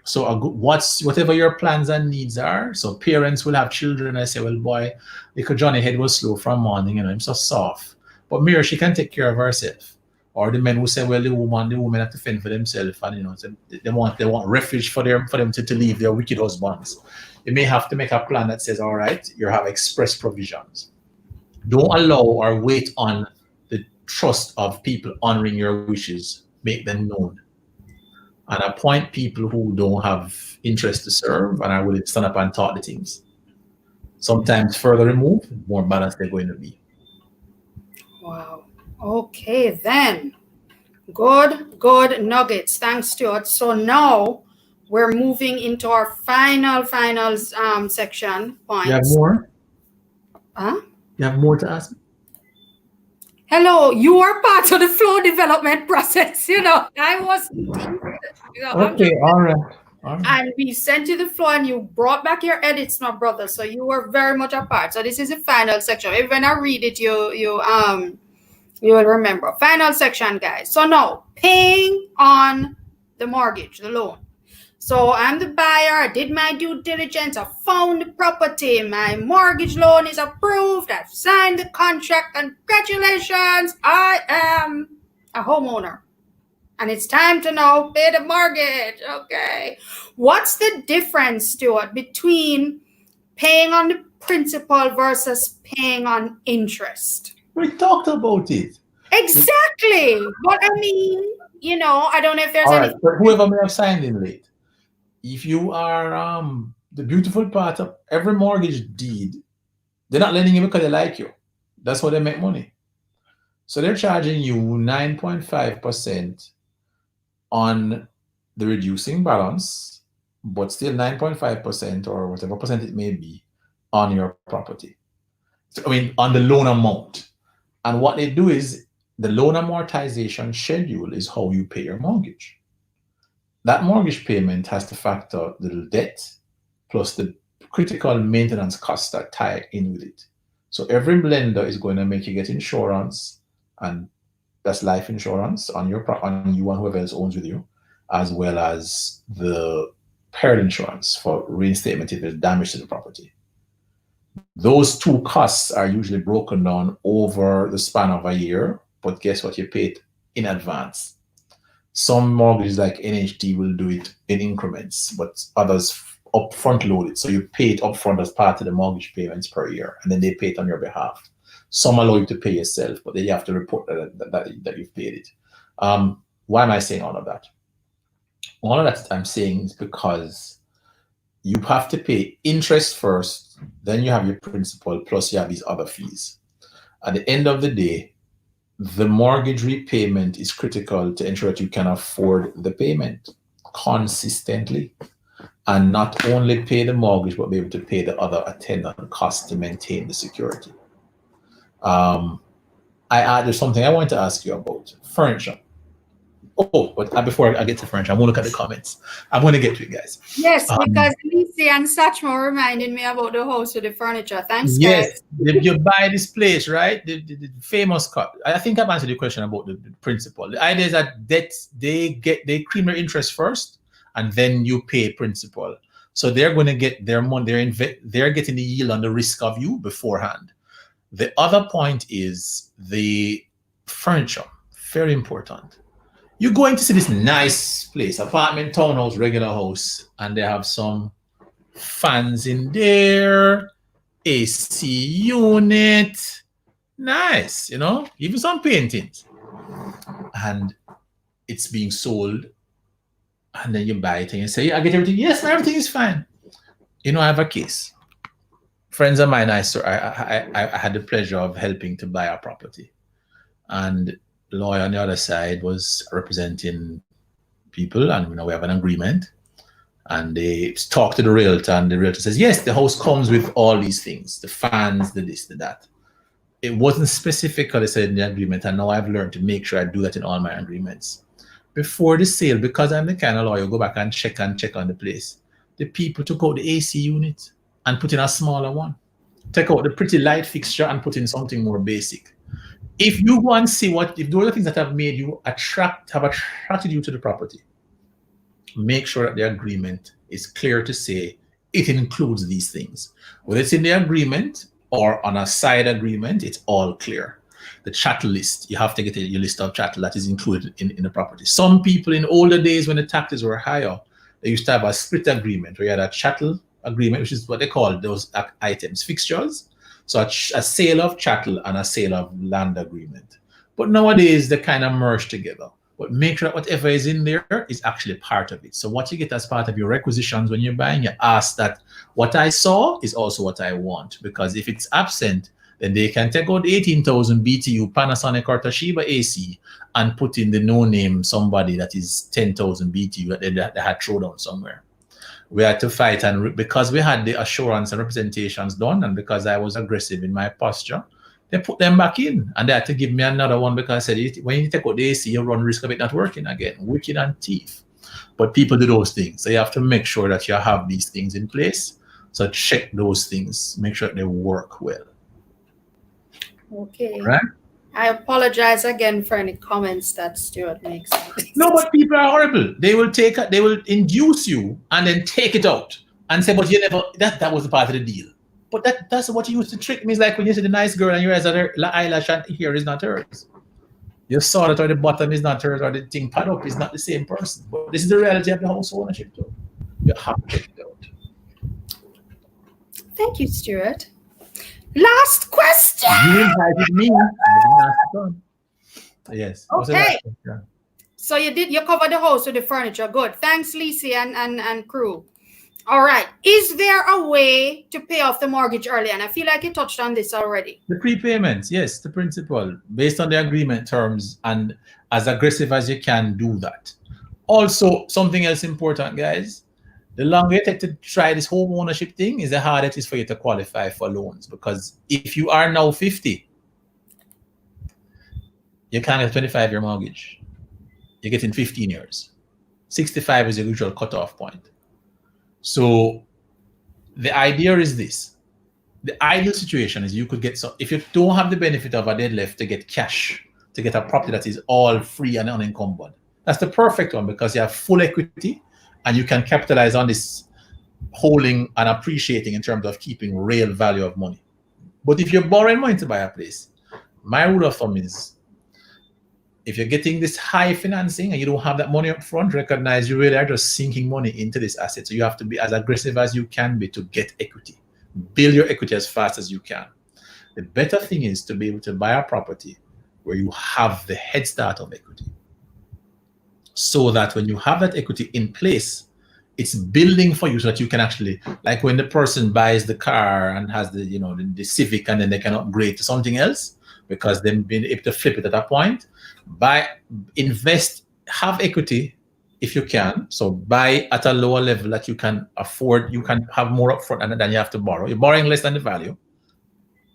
Speaker 2: So whatever your plans and needs are. So parents will have children. I say, well, boy, little Johnny head was slow from morning, I'm so soft. But Mira, she can take care of herself. Or the men who say, well, the women have to fend for themselves, and they want refuge for them to leave their wicked husbands. You may have to make a plan that says, all right, you have express provisions. Don't allow or wait on the trust of people honoring your wishes. Make them known. And appoint people who don't have interest to serve and are willing to stand up and talk the things. Sometimes further removed, more balanced they're going to be.
Speaker 1: Wow. Okay, then. Good nuggets. Thanks, Stuart. So now we're moving into our final section points.
Speaker 2: You have more?
Speaker 1: Huh?
Speaker 2: You have more to ask?
Speaker 1: Hello, you are part of the flow development process. I was.
Speaker 2: Okay, all right.
Speaker 1: And we sent you the flow and you brought back your edits, my brother. So you were very much a part. So this is the final section. If when I read it, you will remember. Final section, guys. So now, paying on the mortgage, the loan. So I'm the buyer. I did my due diligence. I found the property. My mortgage loan is approved. I've signed the contract. Congratulations. I am a homeowner. And it's time to now pay the mortgage. Okay. What's the difference, Stuart, between paying on the principal versus paying on interest?
Speaker 2: We talked about it.
Speaker 1: Exactly. But I mean, I don't know if there's any.
Speaker 2: But whoever may have signed in late, if you are the beautiful part of every mortgage deed, they're not lending you because they like you. That's how they make money. So they're charging you 9.5% on the reducing balance, but still 9.5% or whatever percent it may be on your property. So, on the loan amount. And what they do is the loan amortization schedule is how you pay your mortgage. That mortgage payment has to factor the debt plus the critical maintenance costs that tie in with it. So every lender is going to make you get insurance, and that's life insurance on you and whoever else owns with you, as well as the peril insurance for reinstatement if there's damage to the property. Those two costs are usually broken down over the span of a year, but guess what? You pay it in advance. Some mortgages like NHT will do it in increments, but others upfront load it. So you pay it upfront as part of the mortgage payments per year, and then they pay it on your behalf. Some allow you to pay yourself, but then you have to report that you've paid it. Why am I saying all of that? All of that I'm saying is because you have to pay interest first, then you have your principal, plus you have these other fees. At the end of the day, the mortgage repayment is critical to ensure that you can afford the payment consistently and not only pay the mortgage, but be able to pay the other attendant costs to maintain the security. There's something I want to ask you about. Furniture. Oh, but before I get to French, I want to look at the comments. I'm going to get to it, guys.
Speaker 1: Yes, because Lucy and Satchmo reminded me about the house with the furniture. Thanks,
Speaker 2: Yes,
Speaker 1: guys.
Speaker 2: you buy this place, right? The famous cut. I think I've answered the question about the principal. The idea is that they cream their interest first, and then you pay principal. So they're going to get their money. They're getting the yield on the risk of you beforehand. The other point is the furniture. Very important. You're going to see this nice place, apartment, townhouse, regular house, and they have some fans in there, AC unit, nice, even some paintings. And it's being sold, and then you buy it and you say, yeah, I get everything. Yes, everything is fine. I have a case. Friends of mine, I had the pleasure of helping to buy a property. And the lawyer on the other side was representing people, and we have an agreement. And they talk to the realtor, and the realtor says, yes, the house comes with all these things, the fans, the this, the that. It wasn't specifically said in the agreement, and now I've learned to make sure I do that in all my agreements. Before the sale, because I'm the kind of lawyer, go back and check on the place. The people took out the AC unit and put in a smaller one. Take out the pretty light fixture and put in something more basic. If you go and see if those are the things that have made you have attracted you to the property, make sure that the agreement is clear to say it includes these things. Whether it's in the agreement or on a side agreement, it's all clear. The chattel list, you have to get your list of chattel that is included in the property. Some people in older days when the taxes were higher, they used to have a split agreement where you had a chattel agreement, which is what they call those items, fixtures. So a sale of chattel and a sale of land agreement. But nowadays, they kind of merge together. But make sure that whatever is in there is actually part of it. So what you get as part of your requisitions when you're buying, you ask that what I saw is also what I want. Because if it's absent, then they can take out 18,000 BTU Panasonic or Toshiba AC and put in the no-name somebody that is 10,000 BTU that they had thrown down somewhere. We had to fight, and because we had the assurance and representations done, and because I was aggressive in my posture, they put them back in, and they had to give me another one because I said, when you take out the AC, you run risk of it not working again. Wicked and thief. But people do those things. So you have to make sure that you have these things in place. So check those things. Make sure they work well.
Speaker 1: Okay.
Speaker 2: Right?
Speaker 1: I apologize again for any comments that Stuart makes.
Speaker 2: No, but people are horrible. They will induce you and then take it out and say, but you never, that was a part of the deal. But that's what you used to trick me. It's like when you see the nice girl and you realize that her eyelash and hair is not hers. You saw that, or the bottom is not hers, or the thing pad up is not the same person. But this is the reality of the house ownership too. You have to check it out.
Speaker 1: Thank you, Stuart. Last question.
Speaker 2: You invited me. I didn't ask you. Yes.
Speaker 1: Okay. So you covered the house with the furniture. Good. Thanks, Lisi and crew. All right. Is there a way to pay off the mortgage early? And I feel like you touched on this already.
Speaker 2: The prepayments, yes, the principal, based on the agreement terms, and as aggressive as you can do that. Also, something else important, guys. The longer you take to try this home ownership thing is the harder it is for you to qualify for loans. Because if you are now 50, you can't get a 25-year mortgage. You're getting 15 years. 65 is the usual cutoff point. So the idea is this. The ideal situation is you could get, so if you don't have the benefit of a deadlift to get cash, to get a property that is all free and unencumbered, that's the perfect one because you have full equity and you can capitalize on this holding and appreciating in terms of keeping real value of money. But if you're borrowing money to buy a place, my rule of thumb is if you're getting this high financing and you don't have that money up front, recognize you really are just sinking money into this asset. So you have to be as aggressive as you can be to get equity. Build your equity as fast as you can. The better thing is to be able to buy a property where you have the head start of equity. So that when you have that equity in place, it's building for you so that you can actually, like when the person buys the car and has the Civic and then they can upgrade to something else because they've been able to flip it at that point. Invest, have equity if you can. So buy at a lower level that you can afford. You can have more upfront than you have to borrow. You're borrowing less than the value.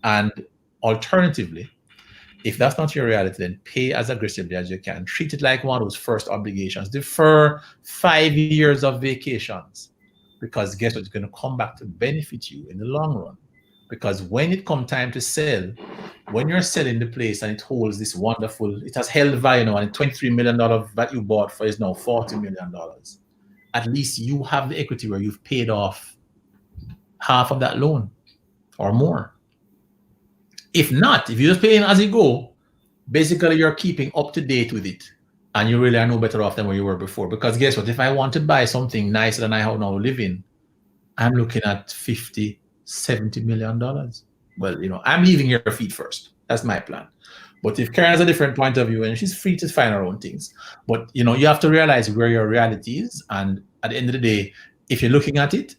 Speaker 2: And alternatively, If that's not your reality, then pay as aggressively as you can. Treat it like one of those first obligations. Defer 5 years of vacations, because guess what? It's going to come back to benefit you in the long run. Because when it comes time to sell, when you're selling the place and it holds this wonderful, it has held value now, and $23 million that you bought for is now $40 million. At least you have the equity where you've paid off half of that loan or more. If not, if you just pay in as you go, basically you're keeping up to date with it, and you really are no better off than where you were before. Because guess what? If I want to buy something nicer than I have now living, I'm looking at 50, $70 million. Well, I'm leaving your feet first. That's my plan. But if Karen has a different point of view, and she's free to find her own things, but you have to realize where your reality is. And at the end of the day, if you're looking at it,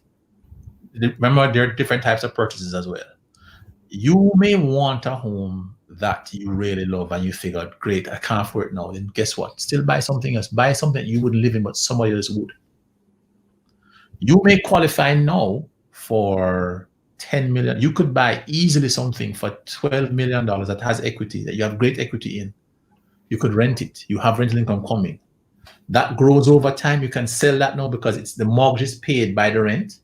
Speaker 2: remember there are different types of purchases as well. You may want a home that you really love and you figure, great, I can't afford it now. Then guess what? Still buy something else. Buy something you wouldn't live in, but somebody else would. You may qualify now for 10 million. You could buy easily something for $12 million that has equity, that you have great equity in. You could rent it. You have rental income coming. That grows over time. You can sell that now because it's the mortgage is paid by the rent.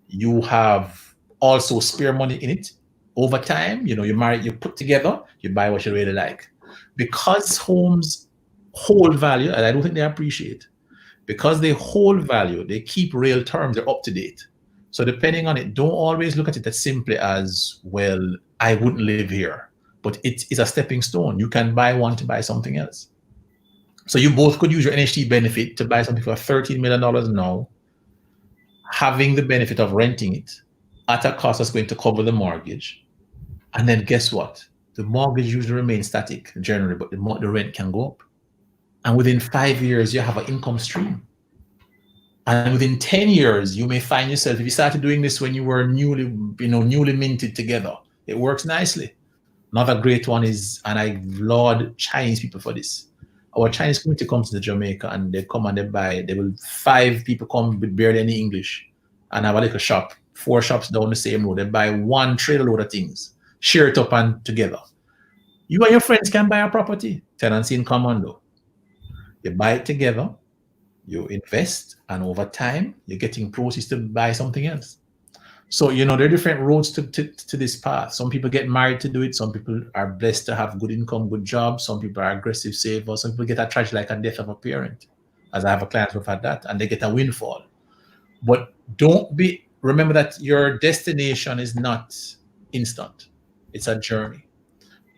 Speaker 2: You have also spare money in it. Over time, you marry, you put together, you buy what you really like. Because homes hold value, and I don't think they appreciate, because they hold value, they keep real terms, they're up to date. So depending on it, don't always look at it as simply as, well, I wouldn't live here. But it's a stepping stone. You can buy one to buy something else. So you both could use your NHT benefit to buy something for $13 million now, having the benefit of renting it at a cost that's going to cover the mortgage. And then guess what? The mortgage usually remains static generally, but the rent can go up. And within 5 years, you have an income stream. And within 10 years, you may find yourself, if you started doing this when you were newly minted together, it works nicely. Another great one is, and I laud Chinese people for this. Our Chinese community comes to Jamaica and they come and they buy. 5 people come with barely any English and have a little shop, 4 shops down the same road. They buy one trailer load of things, share it up and together. You and your friends can buy a property, tenancy in commando. You buy it together, you invest, and over time, you're getting proceeds to buy something else. So, there are different roads to this path. Some people get married to do it. Some people are blessed to have good income, good jobs. Some people are aggressive savers. Some people get a tragedy like a death of a parent, as I have a client who've had that, and they get a windfall. But remember that your destination is not instant. It's a journey.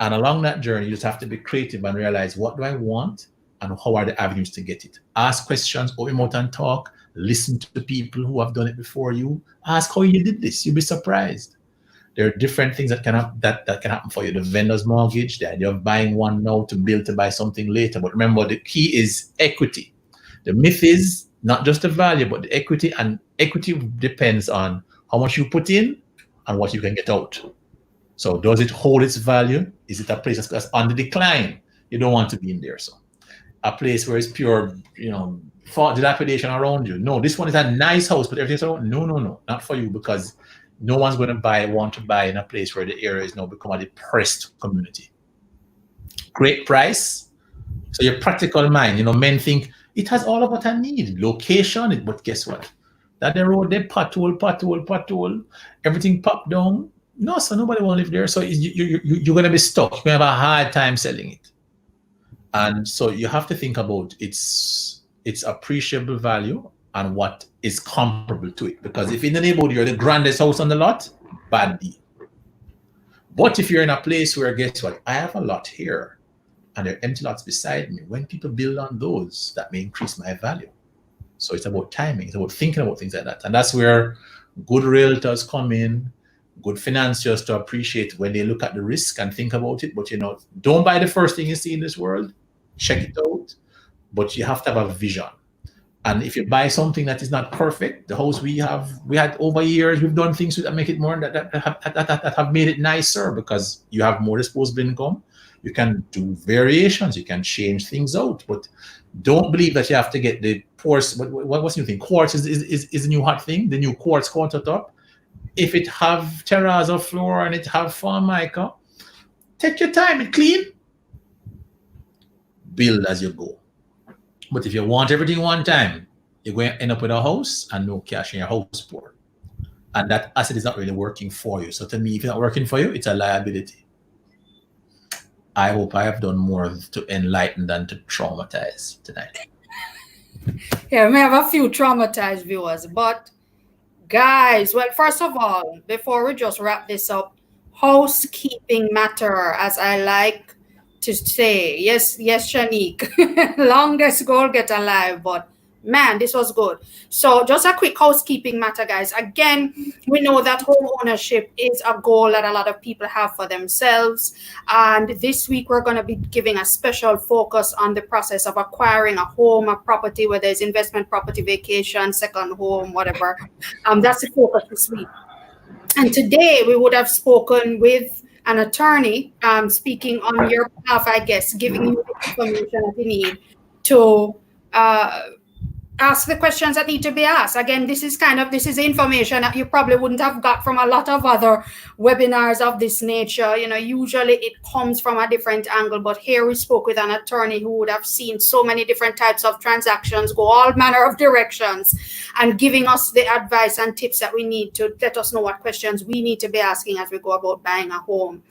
Speaker 2: And along that journey, you just have to be creative and realize, what do I want and how are the avenues to get it? Ask questions, open your mouth and talk. Listen to people who have done it before you. Ask how you did this. You'll be surprised. There are different things that can happen for you. The vendor's mortgage, the idea of buying one now to build to buy something later. But remember, the key is equity. The myth is not just the value, but the equity. And equity depends on how much you put in and what you can get out. So does it hold its value? Is it a place that's on the decline? You don't want to be in there. So a place where it's pure, dilapidation around you. No, this one is a nice house, but everything's around. No, not for you, because no one's going to want to buy in a place where the area is now become a depressed community. Great price. So your practical mind, men think it has all of what I need. Location, but guess what? That the road, they pothole, everything popped down. No, so nobody will live there. So you're going to be stuck. You're going to have a hard time selling it. And so you have to think about its appreciable value and what is comparable to it. Because if in the neighborhood you're the grandest house on the lot, bad deal. But if you're in a place where, guess what, I have a lot here and there are empty lots beside me, when people build on those, that may increase my value. So it's about timing. It's about thinking about things like that. And that's where good realtors come in, good financiers to appreciate when they look at the risk and think about it. But, don't buy the first thing you see in this world. Check it out. But you have to have a vision. And if you buy something that is not perfect, the house we had over years, we've done things that make it more, that have made it nicer, because you have more disposable income. You can do variations. You can change things out. But don't believe that you have to get the quartz. What's the new thing? Quartz is the new hot thing. The new quartz countertop. If it have terrazzo floor and it have formica, Take your time and clean, build as you go. But if you want everything one time, you're going to end up with a house and no cash in your house poor. And that asset is not really working for you. So to me, if it's not working for you, it's a liability. I hope I have done more to enlighten than to traumatize tonight.
Speaker 1: Yeah, we may have a few traumatized viewers, but guys, well, first of all, before we just wrap this up, housekeeping matter, as I like to say. Yes, yes, Shanique, longest goal get alive, but man, this was good. So just a quick housekeeping matter, guys. Again, we know that home ownership is a goal that a lot of people have for themselves. And this week, we're going to be giving a special focus on the process of acquiring a home, a property, whether it's investment property, vacation, second home, whatever. That's the focus this week. And today we would have spoken with an attorney, speaking on your behalf, I guess, giving you the information that you need to ask the questions that need to be asked. Again, this is information that you probably wouldn't have got from a lot of other webinars of this nature. Usually it comes from a different angle, but here we spoke with an attorney who would have seen so many different types of transactions go all manner of directions, and giving us the advice and tips that we need to let us know what questions we need to be asking as we go about buying a home.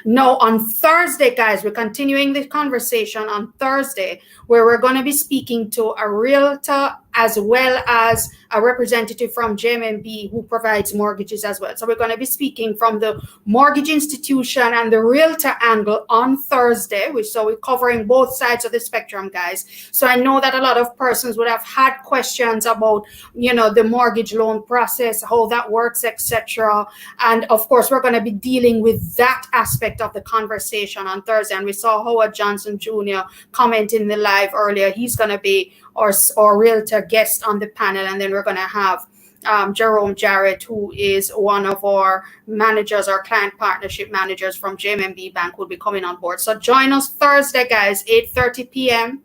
Speaker 1: Now, on Thursday, guys, we're continuing the conversation on Thursday, where we're going to be speaking to a realtor as well as a representative from JMB who provides mortgages as well. So we're going to be speaking from the mortgage institution and the realtor angle on Thursday, so we're covering both sides of the spectrum, guys. So I know that a lot of persons would have had questions about, the mortgage loan process, how that works, etc. And of course, we're going to be dealing with that aspect of the conversation on Thursday. And we saw Howard Johnson Jr. comment in the live earlier. He's going to be our realtor guest on the panel, and then we're going to have Jerome Jarrett, who is one of our managers, our client partnership managers from JMB Bank, will be coming on board. So join us Thursday, guys, 8:30 p.m.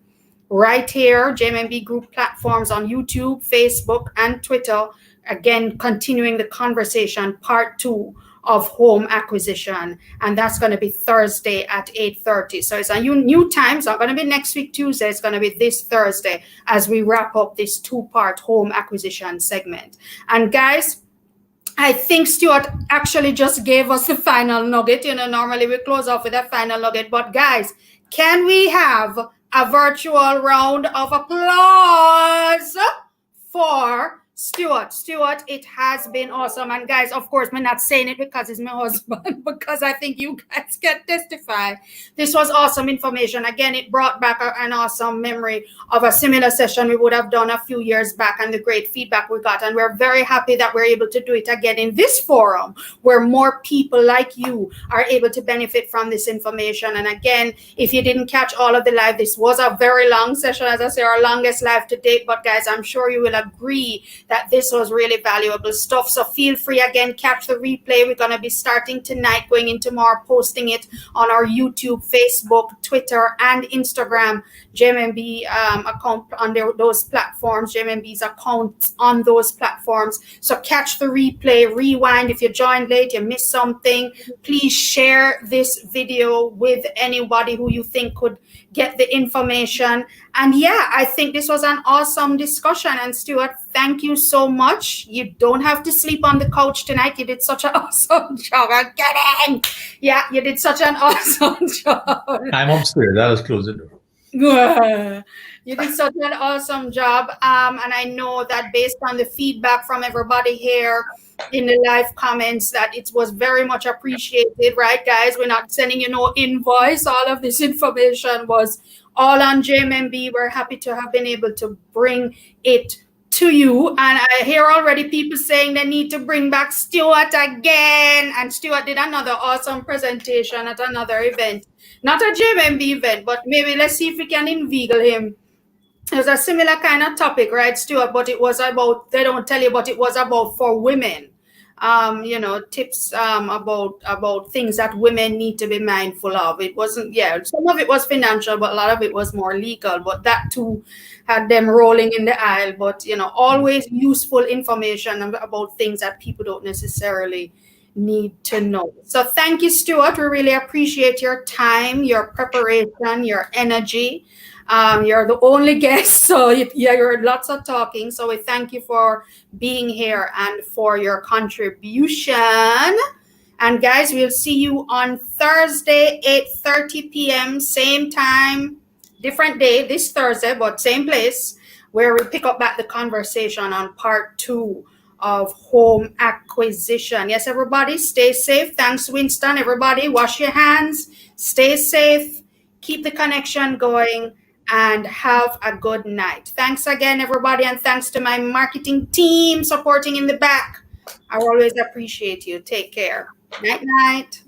Speaker 1: right here, JMB Group platforms on YouTube, Facebook, and Twitter. Again, continuing the conversation, part 2 of home acquisition, and that's going to be Thursday at 8:30. So it's a new time. It's not going to be next week Tuesday. It's going to be this Thursday as we wrap up this 2-part home acquisition segment. And guys, I think Stuart actually just gave us the final nugget. Normally we close off with a final nugget, but guys, can we have a virtual round of applause for Stuart? Stuart, it has been awesome. And guys, of course, I'm not saying it because he's my husband, because I think you guys can testify. This was awesome information. Again, it brought back an awesome memory of a similar session we would have done a few years back and the great feedback we got. And we're very happy that we're able to do it again in this forum where more people like you are able to benefit from this information. And again, if you didn't catch all of the live, this was a very long session, as I say, our longest live to date. But guys, I'm sure you will agree that this was really valuable stuff. So feel free, again, catch the replay. We're going to be starting tonight, going into tomorrow, posting it on our YouTube, Facebook, Twitter, and Instagram JMB account on those platforms, JMB's account on those platforms. So catch the replay, rewind. If you joined late, you missed something, please share this video with anybody who you think could get the information. And yeah, I think this was an awesome discussion. And Stuart, thank you so much. You don't have to sleep on the couch tonight. You did such an awesome job. I'm kidding. Yeah, you did such an awesome job.
Speaker 2: I'm upstairs. That was close the door.
Speaker 1: You did such an awesome job. And I know that based on the feedback from everybody here in the live comments, that it was very much appreciated, right, guys? We're not sending you no invoice. All of this information was all on JMB. We're happy to have been able to bring it to you. And I hear already people saying they need to bring back Stuart again. And Stuart did another awesome presentation at another event. Not a JMB event, but maybe let's see if we can inveigle him. It was a similar kind of topic, right, Stuart? But it was about, they don't tell you, but it was about for women. Tips about things that women need to be mindful of. It wasn't, some of it was financial, but a lot of it was more legal. But that too had them rolling in the aisle. But, always useful information about things that people don't necessarily need to know. So thank you, Stuart. We really appreciate your time, your preparation, your energy. You're the only guest, so yeah, you're lots of talking. So we thank you for being here and for your contribution. And guys, we'll see you on Thursday, 8:30 p.m., same time, different day, this Thursday, but same place, where we pick up back the conversation on part 2 of home acquisition. Yes, everybody, stay safe. Thanks, Winston. Everybody, wash your hands, stay safe, keep the connection going, and have a good night. Thanks again, everybody, and thanks to my marketing team supporting in the back. I always appreciate you. Take care. Night, night.